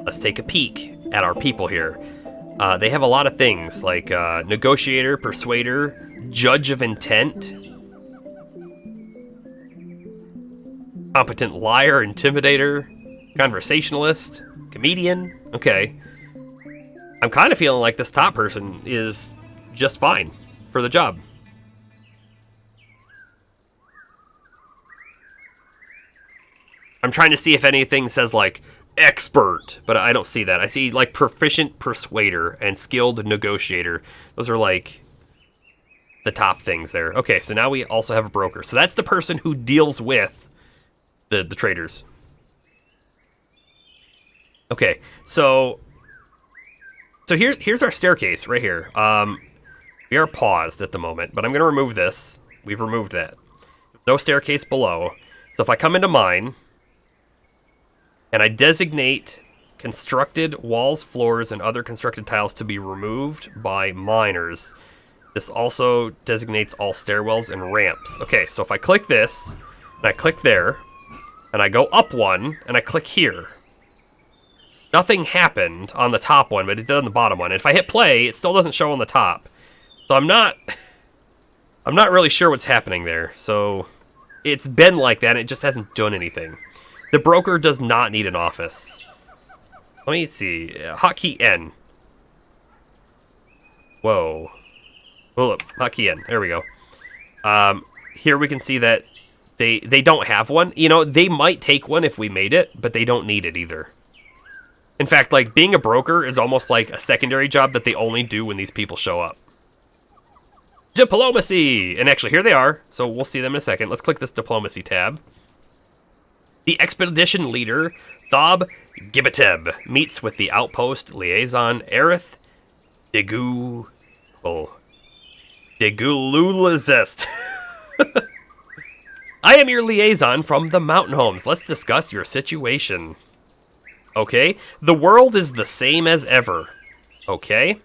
Speaker 1: Let's take a peek at our people here. They have a lot of things like negotiator, persuader, judge of intent, competent liar, intimidator, conversationalist, comedian. Okay. I'm kind of feeling like this top person is just fine for the job. I'm trying to see if anything says like expert, but I don't see that. I see like proficient persuader and skilled negotiator. Those are like the top things there. Okay, so now we also have a broker. So that's the person who deals with the traders. Okay, so here's our staircase right here. We are paused at the moment, but I'm gonna remove this. We've removed that. No staircase below. So if I come into mine and I designate constructed walls, floors, and other constructed tiles to be removed by miners, this also designates all stairwells and ramps. Okay, so if I click this, and I click there, and I go up one, and I click here, nothing happened on the top one, but it did on the bottom one. And if I hit play, it still doesn't show on the top. So I'm not really sure what's happening there. So it's been like that, and it just hasn't done anything. The broker does not need an office. Let me see. Hotkey N. Whoa. Hold up. Hotkey N. There we go. Here we can see that they don't have one. You know, they might take one if we made it, but they don't need it either. In fact, like, being a broker is almost like a secondary job that they only do when these people show up. Diplomacy! And actually, here they are, so we'll see them in a second. Let's click this diplomacy tab. The expedition leader, Thob Gibbeteb, meets with the outpost liaison, Aerith Degululazest. I am your liaison from the mountain homes. Let's discuss your situation. Okay. The world is the same as ever. Okay.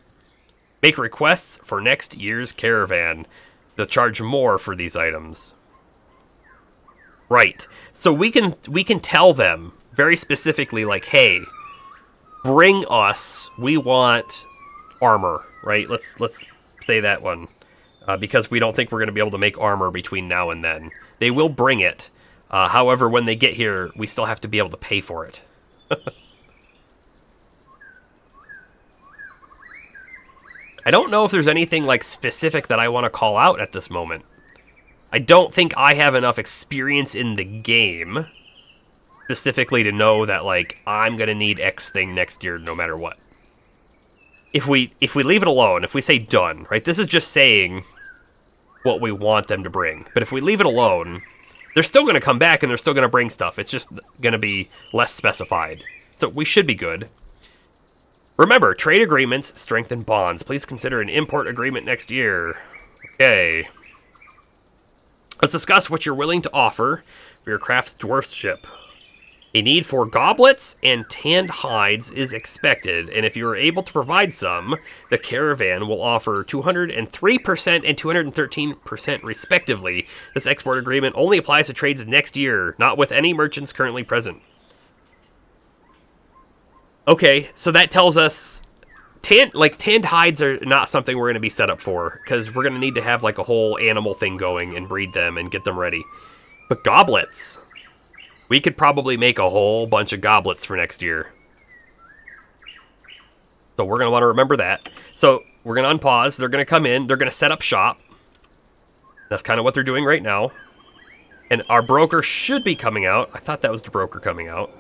Speaker 1: Make requests for next year's caravan. They'll charge more for these items. Right. So we can tell them very specifically, like, hey, bring us. We want armor, right? Let's say that one, because we don't think we're going to be able to make armor between now and then. They will bring it. However, when they get here, we still have to be able to pay for it. I don't know if there's anything like specific that I want to call out at this moment. I don't think I have enough experience in the game specifically to know that, like, I'm going to need X thing next year no matter what. If we leave it alone, if we say done, right? This is just saying what we want them to bring. But if we leave it alone, they're still going to come back and they're still going to bring stuff. It's just going to be less specified. So we should be good. Remember, trade agreements strengthen bonds. Please consider an import agreement next year. Okay. Let's discuss what you're willing to offer for your craft's dwarf ship. A need for goblets and tanned hides is expected, and if you are able to provide some, the caravan will offer 203% and 213% respectively. This export agreement only applies to trades next year, not with any merchants currently present. Okay, so that tells us tanned hides are not something we're going to be set up for, because we're going to need to have like a whole animal thing going and breed them and get them ready. But goblets, we could probably make a whole bunch of goblets for next year. So we're going to want to remember that. So we're going to unpause. They're going to come in. They're going to set up shop. That's kind of what they're doing right now. And our broker should be coming out. I thought that was the broker coming out.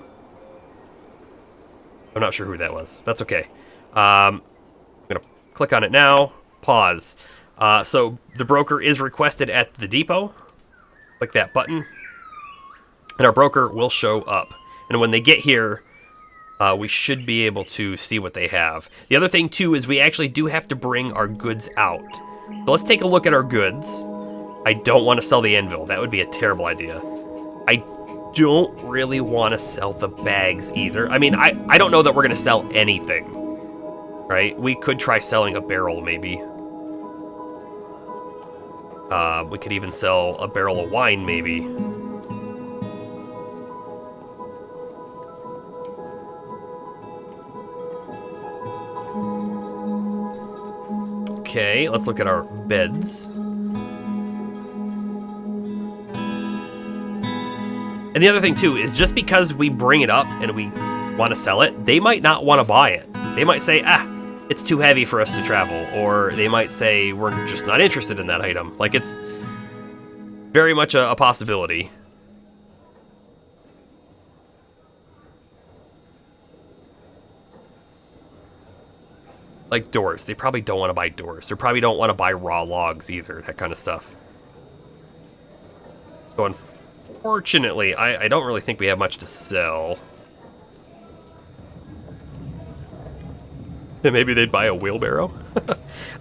Speaker 1: I'm not sure who that was. That's okay. I'm going to click on it now. Pause. So the broker is requested at the depot. Click that button. And our broker will show up. And when they get here, we should be able to see what they have. The other thing, too, is we actually do have to bring our goods out. So let's take a look at our goods. I don't want to sell the anvil. That would be a terrible idea. I don't really want to sell the bags either. I mean, I don't know that we're going to sell anything, right? We could try selling a barrel, maybe. We could even sell a barrel of wine, maybe. Okay, let's look at our beds. And the other thing too is just because we bring it up and we want to sell it, they might not want to buy it. They might say, it's too heavy for us to travel, or they might say we're just not interested in that item. Like, it's very much a possibility. Like doors, they probably don't want to buy doors. They probably don't want to buy raw logs either, that kind of stuff. So unfortunately, I don't really think we have much to sell. Maybe they'd buy a wheelbarrow.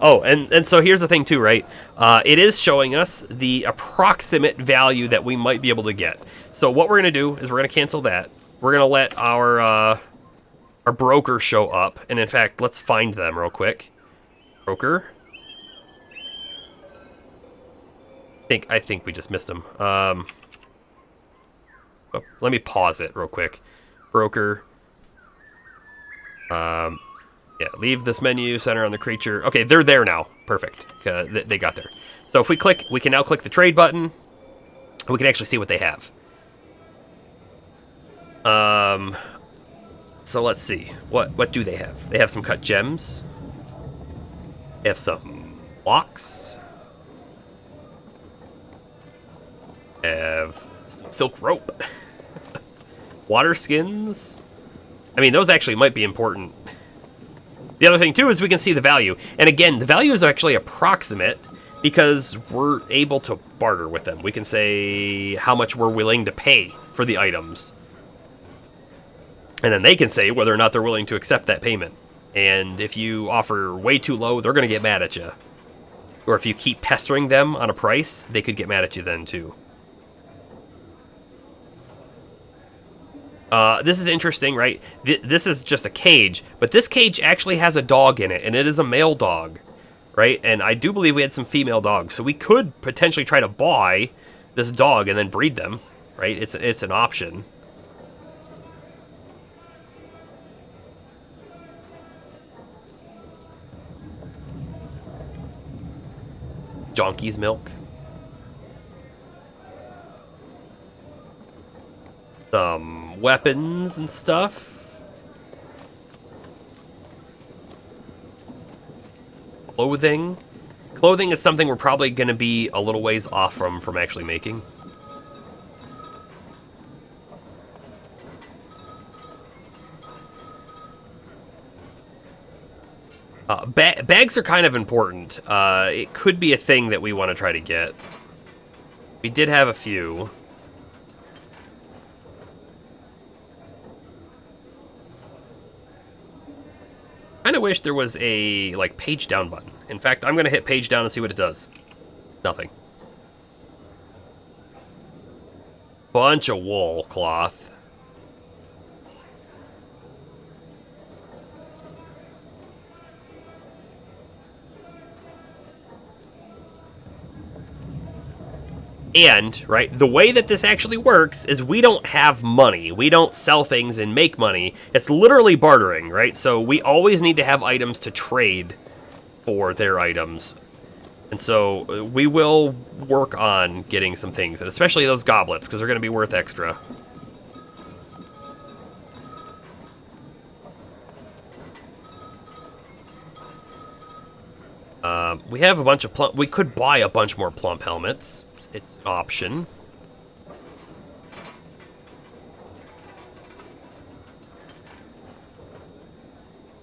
Speaker 1: Oh, and so here's the thing too, right? It is showing us the approximate value that we might be able to get. So what we're gonna do is we're gonna cancel that. We're gonna let our broker show up, and in fact, let's find them real quick. Broker. I think we just missed them. Oh, let me pause it real quick. Broker. Yeah, leave this menu, center on the creature. Okay, they're there now. Perfect. They got there. So if we click, we can now click the trade button, and we can actually see what they have. So let's see. What do they have? They have some cut gems. They have some blocks. They have some silk rope. Water skins. I mean, those actually might be important. The other thing, too, is we can see the value. And again, the value is actually approximate because we're able to barter with them. We can say how much we're willing to pay for the items. And then they can say whether or not they're willing to accept that payment. And if you offer way too low, they're going to get mad at you. Or if you keep pestering them on a price, they could get mad at you then, too. This is interesting, right? This is just a cage, but this cage actually has a dog in it, and it is a male dog, right? And I do believe we had some female dogs, so we could potentially try to buy this dog and then breed them, right? It's an option. Donkey's milk. Some weapons and stuff. Clothing. Clothing is something we're probably going to be a little ways off from actually making. Bags are kind of important. It could be a thing that we want to try to get. We did have a few. I kind of wish there was a, like, page down button. In fact, I'm going to hit page down and see what it does. Nothing. Bunch of wool cloth. And, right, the way that this actually works is we don't have money. We don't sell things and make money. It's literally bartering, right? So we always need to have items to trade for their items. And so we will work on getting some things, and especially those goblets, because they're going to be worth extra. We have a bunch of plump... We could buy a bunch more plump helmets. It's an option.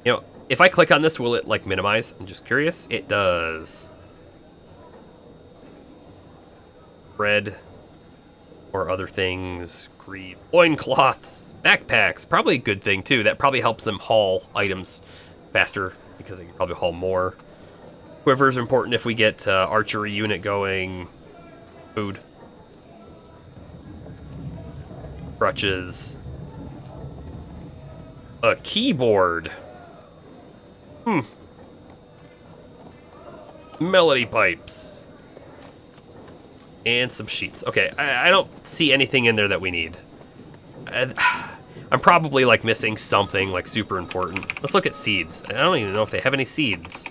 Speaker 1: You know, if I click on this, will it, like, minimize? I'm just curious. It does. Bread. Or other things. Greaves. Loincloths. Backpacks. Probably a good thing, too. That probably helps them haul items faster, because they can probably haul more. Quivers are important if we get archery unit going. Food. Crutches. A keyboard. Melody pipes. And some sheets. Okay, I don't see anything in there that we need. I'm probably, like, missing something, like, super important. Let's look at seeds. I don't even know if they have any seeds.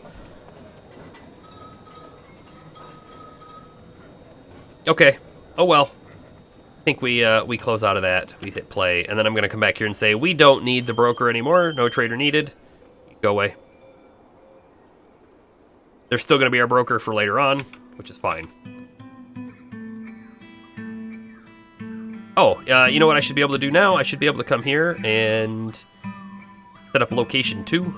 Speaker 1: Okay. Oh well. I think we close out of that. We hit play, and then I'm gonna come back here and say we don't need the broker anymore. No trader needed. Go away. There's still gonna be our broker for later on, which is fine. Oh, you know what I should be able to do now? I should be able to come here and set up location 2.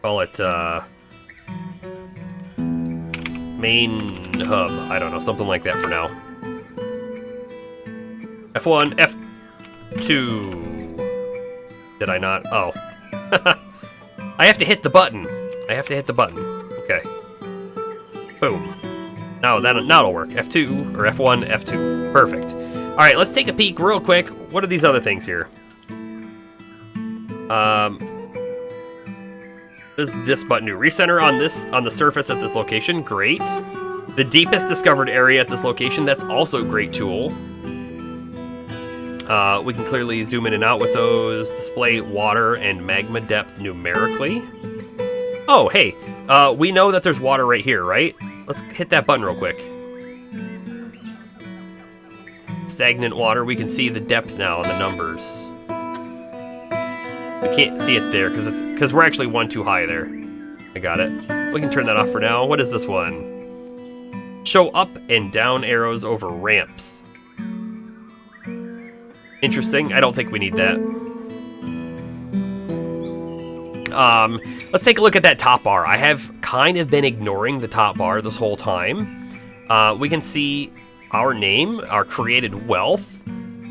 Speaker 1: Call it main hub. I don't know, something like that for now. F1, F2. Did I not? Oh. I have to hit the button. Okay. Boom. Now that'll work. F2 or F1, F2. Perfect. All right, let's take a peek real quick. What are these other things here? What does this button do? Recenter on the surface at this location. Great. The deepest discovered area at this location. That's also a great tool. We can clearly zoom in and out with those. Display water and magma depth numerically. Oh, hey. We know that there's water right here, right? Let's hit that button real quick. Stagnant water. We can see the depth now and the numbers. We can't see it there because we're actually one too high there. I got it. We can turn that off for now. What is this one? Show up and down arrows over ramps. Interesting. I don't think we need that. Let's take a look at that top bar. I have kind of been ignoring the top bar this whole time. We can see our name, our created wealth,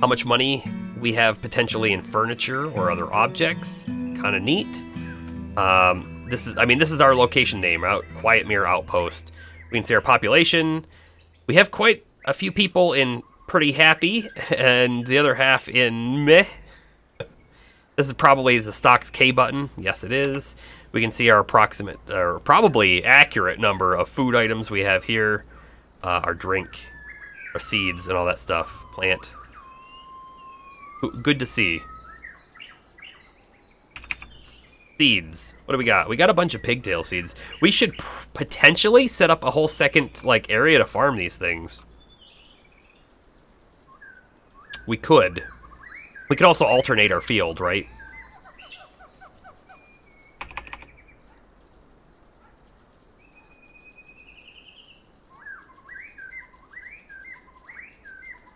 Speaker 1: how much money we have potentially in furniture or other objects. Kind of neat. This is our location name, Quietmirror Outpost. We can see our population. We have quite a few people in pretty happy, and the other half in meh. This is probably the stocks K button. Yes, it is. We can see our approximate, or probably accurate number of food items we have here. Our drink, our seeds, and all that stuff. Plant. Good to see. Seeds. What do we got? We got a bunch of pigtail seeds. We should potentially set up a whole second area to farm these things. We could. We could also alternate our field, right?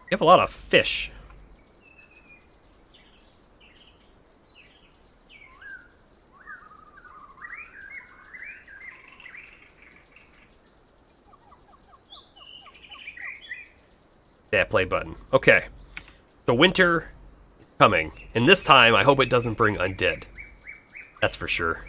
Speaker 1: We have a lot of fish. That play button. Okay. So winter is coming. And this time, I hope it doesn't bring undead. That's for sure.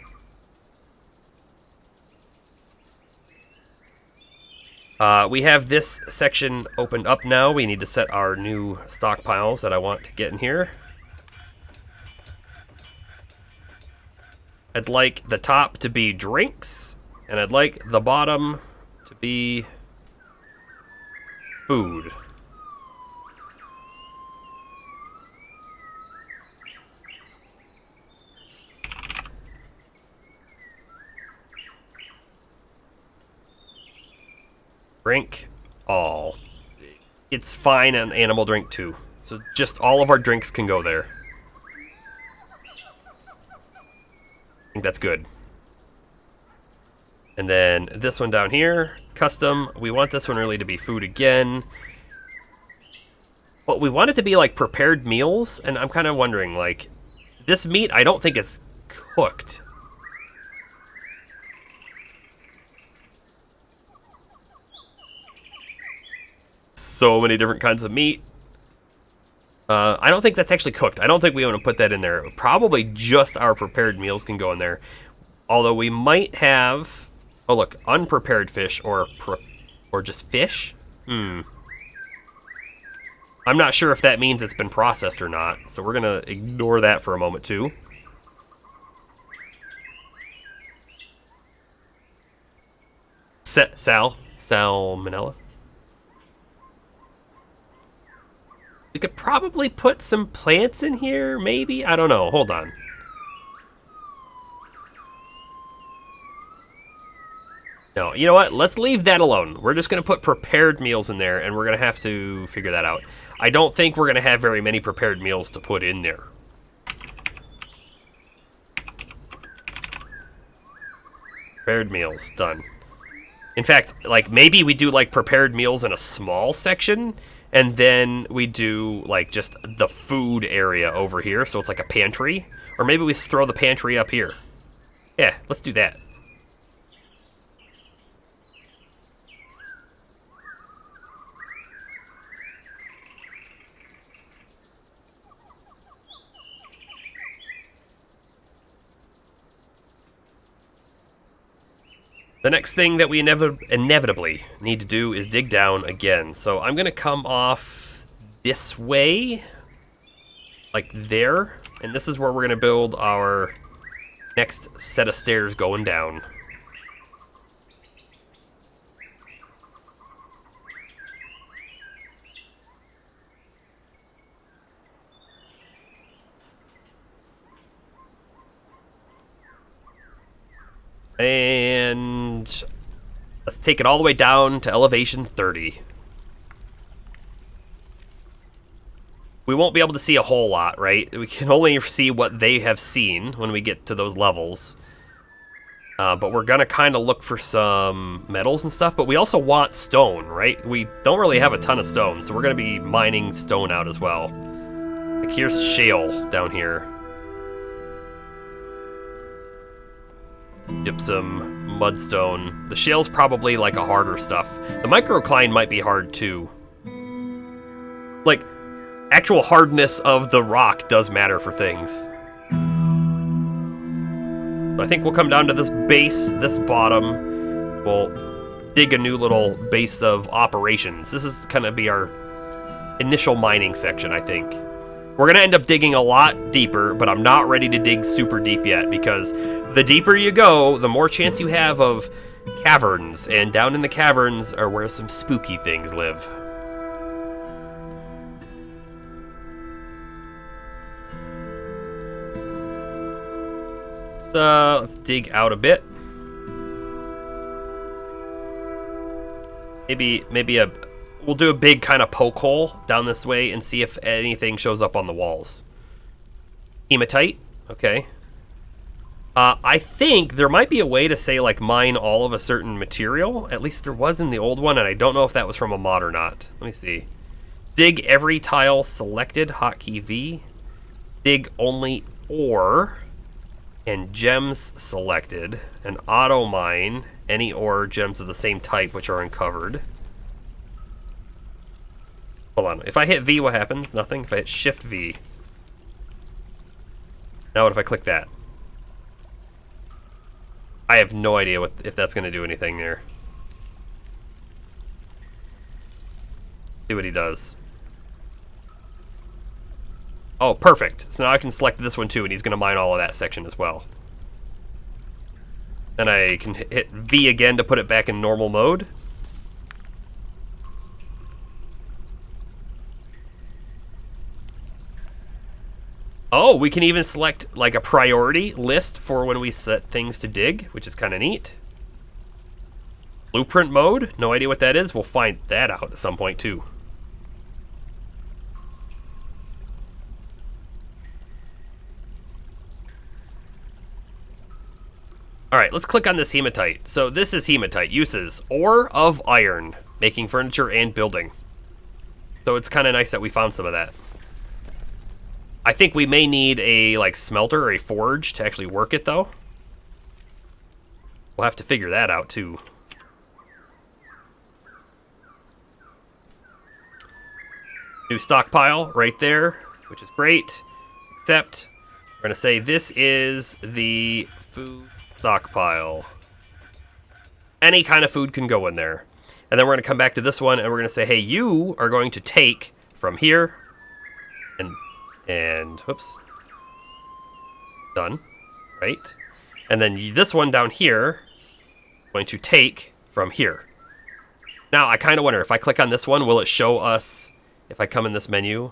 Speaker 1: We have this section opened up now. We need to set our new stockpiles that I want to get in here. I'd like the top to be drinks, and I'd like the bottom to be food. Drink all. It's fine on animal drink too. So just all of our drinks can go there. I think that's good. And then this one down here, custom. We want this one really to be food again. But we want it to be prepared meals, and I'm kind of wondering this meat I don't think is cooked. So many different kinds of meat. I don't think that's actually cooked. I don't think we want to put that in there. Probably just our prepared meals can go in there. Although we might have... Oh, look. Unprepared fish or just fish? I'm not sure if that means it's been processed or not. So we're going to ignore that for a moment, too. Salmonella. We could probably put some plants in here, maybe? I don't know. Hold on. No, you know what? Let's leave that alone. We're just going to put prepared meals in there, and we're going to have to figure that out. I don't think we're going to have very many prepared meals to put in there. Prepared meals, done. In fact, like, maybe we do, like, prepared meals in a small section, and then we do, like, just the food area over here, so it's like a pantry. Or maybe we throw the pantry up here. Yeah, let's do that. The next thing that we inevitably need to do is dig down again. So I'm going to come off this way, like there, and this is where we're going to build our next set of stairs going down. And let's take it all the way down to elevation 30. We won't be able to see a whole lot, right? We can only see what they have seen when we get to those levels. But we're going to kind of look for some metals and stuff. But we also want stone, right? We don't really have a ton of stone, so we're going to be mining stone out as well. Like, here's shale down here. Gypsum, mudstone. The shale's probably like a harder stuff. The microcline might be hard too. Like, actual hardness of the rock does matter for things. I think we'll come down to this base, this bottom. We'll dig a new little base of operations. This is gonna be our initial mining section, I think. We're gonna end up digging a lot deeper, but I'm not ready to dig super deep yet, because the deeper you go, the more chance you have of caverns, and down in the caverns are where some spooky things live. Let's dig out a bit. We'll do a big kind of poke hole down this way and see if anything shows up on the walls. Hematite, okay. I think there might be a way to say, like, mine all of a certain material. At least there was in the old one, and I don't know if that was from a mod or not. Let me see. Dig every tile selected, hotkey V. Dig only ore and gems selected. And auto mine any ore or gems of the same type which are uncovered. Hold on. If I hit V, what happens? Nothing. If I hit Shift V. Now what if I click that? I have no idea if that's going to do anything there. See what he does. Oh, perfect. So now I can select this one too, and he's going to mine all of that section as well. Then I can hit V again to put it back in normal mode. Oh, we can even select like a priority list for when we set things to dig, which is kind of neat. Blueprint mode, no idea what that is. We'll find that out at some point too. All right, let's click on this hematite. So this is hematite. Uses: ore of iron, making furniture and building. So it's kind of nice that we found some of that. I think we may need a like smelter or a forge to actually work it though. We'll have to figure that out too. New stockpile right there, which is great. Except we're gonna say this is the food stockpile. Any kind of food can go in there. And then we're gonna come back to this one and we're gonna say, hey, you are going to take from here and whoops, done, right? And then this one down here, going to take from here. Now, I kind of wonder, if I click on this one, will it show us, if I come in this menu,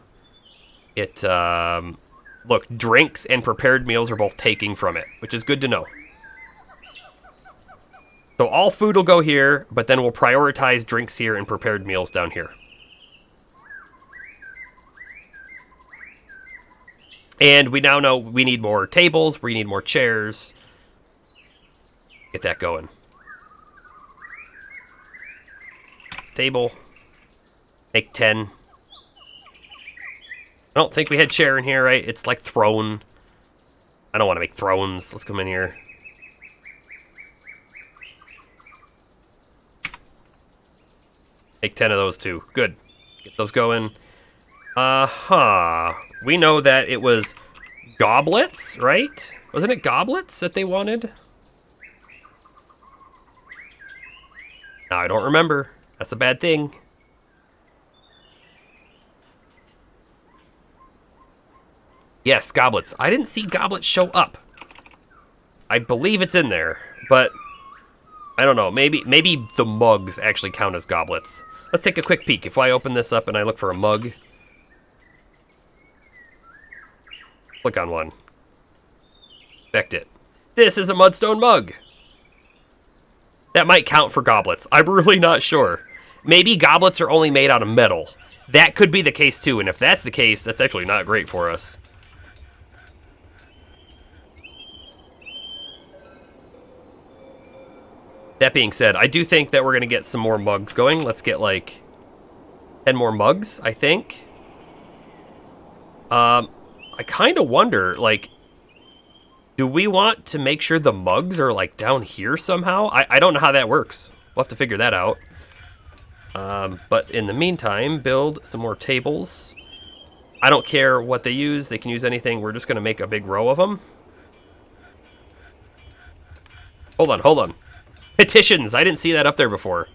Speaker 1: it, look, drinks and prepared meals are both taking from it, which is good to know. So all food will go here, but then we'll prioritize drinks here and prepared meals down here. And we now know we need more tables, we need more chairs. Get that going. Table. Make 10. I don't think we had chair in here, right? It's like throne. I don't want to make thrones. Let's come in here. Make 10 of those too. Good. Get those going. We know that it was goblets, right? Wasn't it goblets that they wanted? No, I don't remember. That's a bad thing. Yes, goblets. I didn't see goblets show up. I believe it's in there, but I don't know. Maybe the mugs actually count as goblets. Let's take a quick peek. If I open this up and I look for a mug, click on one. Expect it. This is a mudstone mug. That might count for goblets. I'm really not sure. Maybe goblets are only made out of metal. That could be the case too, and if that's the case, that's actually not great for us. That being said, I do think that we're going to get some more mugs going. Let's get like 10 more mugs, I think. I kind of wonder, like, do we want to make sure the mugs are like down here somehow? I don't know how that works. We'll have to figure that out. But in the meantime, build some more tables. I don't care what they use. They can use anything. We're just going to make a big row of them. Hold on. Petitions. I didn't see that up there before.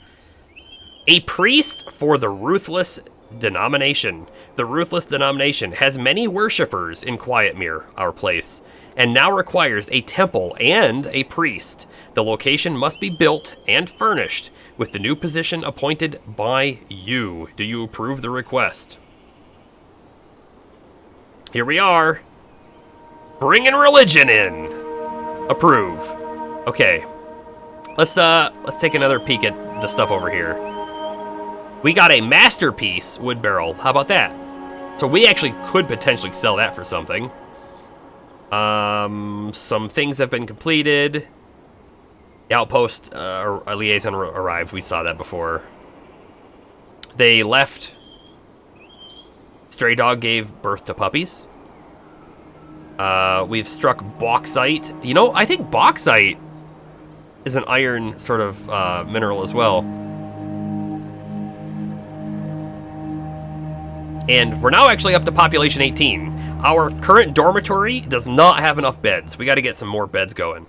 Speaker 1: A priest for the Ruthless Denomination. The Ruthless Denomination has many worshippers in Quietmirror, our place, and now requires a temple and a priest. The location must be built and furnished with the new position appointed by you. Do you approve the request? Here we are. Bringing religion in. Approve. Okay. Let's take another peek at the stuff over here. We got a masterpiece wood barrel. How about that? So we actually could potentially sell that for something. Some things have been completed. The outpost a liaison arrived. We saw that before. They left. Stray dog gave birth to puppies. We've struck bauxite. You know, I think bauxite is an iron sort of mineral as well. And we're now actually up to population 18. Our current dormitory does not have enough beds. We got to get some more beds going.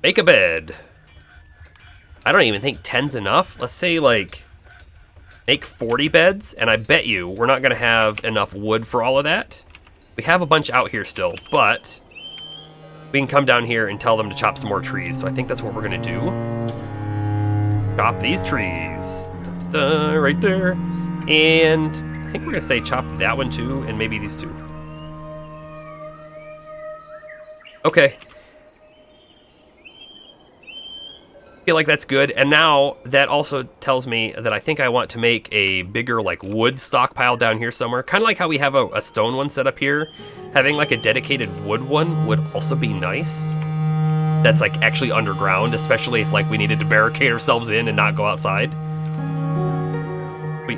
Speaker 1: Make a bed. I don't even think 10's enough. Let's say, like, make 40 beds, and I bet you we're not going to have enough wood for all of that. We have a bunch out here still, but we can come down here and tell them to chop some more trees. So I think that's what we're going to do. Chop these trees. Right there. And I think we're going to say chop that one too, and maybe these two. Okay. Feel like that's good. And now that also tells me that I think I want to make a bigger like wood stockpile down here somewhere. Kind of like how we have a stone one set up here. Having like a dedicated wood one would also be nice. That's like actually underground, especially if like we needed to barricade ourselves in and not go outside.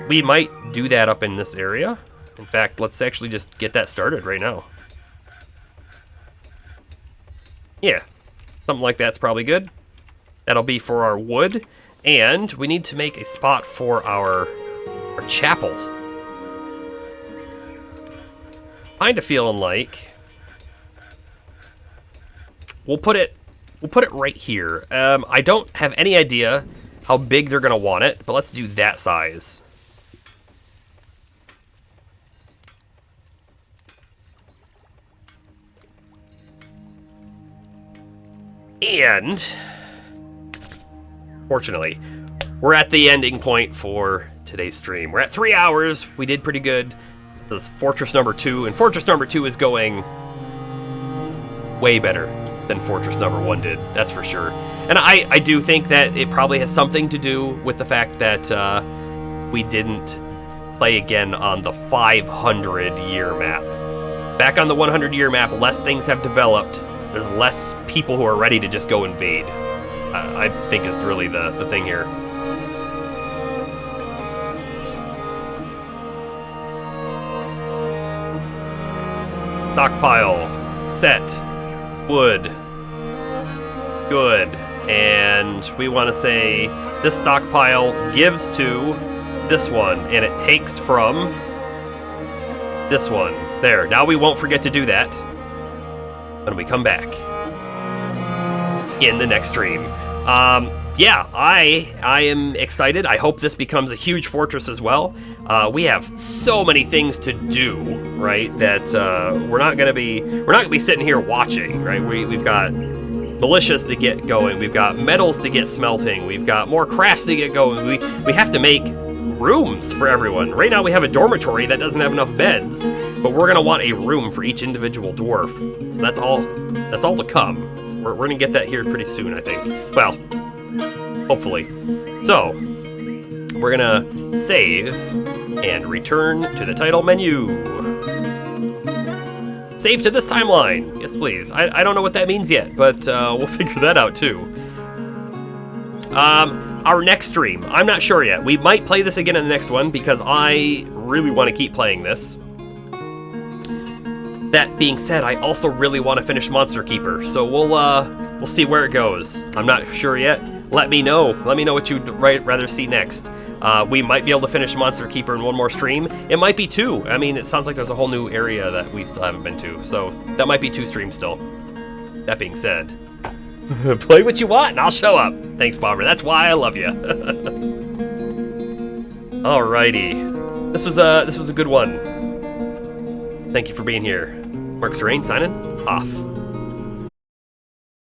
Speaker 1: We might do that up in this area. In fact, let's actually just get that started right now. Yeah, something like that's probably good. That'll be for our wood. And we need to make a spot for our chapel. Kind of feeling like we'll put it right here. I don't have any idea how big they're gonna want it, but let's do that size. And fortunately, we're at the ending point for today's stream. We're at 3 hours. We did pretty good. This Fortress number 2, and Fortress number 2 is going way better than Fortress number 1 did, that's for sure. And I do think that it probably has something to do with the fact that we didn't play again on the 500-year map. Back on the 100-year map, less things have developed. There's less people who are ready to just go invade. I think is really the thing here. Stockpile. Set. Wood. Good. And we want to say this stockpile gives to this one, and it takes from this one. There. Now we won't forget to do that when we come back in the next stream. Yeah, I am excited. I hope this becomes a huge fortress as well. We have so many things to do, right? That we're not gonna be sitting here watching, right? We've got militias to get going. We've got metals to get smelting. We've got more crafts to get going. We have to make rooms for everyone. Right now we have a dormitory that doesn't have enough beds, but we're gonna want a room for each individual dwarf. So that's all to come. We're gonna get that here pretty soon, I think. Well, hopefully. So we're gonna save and return to the title menu. Save to this timeline. Yes, please. I don't know what that means yet, but we'll figure that out too. Our next stream, I'm not sure yet. We might play this again in the next one because I really want to keep playing this. That being said, I also really want to finish Monster Keeper, so we'll see where it goes. I'm not sure yet. Let me know. Let me know what you'd rather see next. We might be able to finish Monster Keeper in one more stream. It might be 2. I mean, it sounds like there's a whole new area that we still haven't been to, so that might be 2 streams still. That being said, play what you want and I'll show up. Thanks, Bomber. That's why I love you. Alrighty. This was a good one. Thank you for being here. Mark Serene signing off.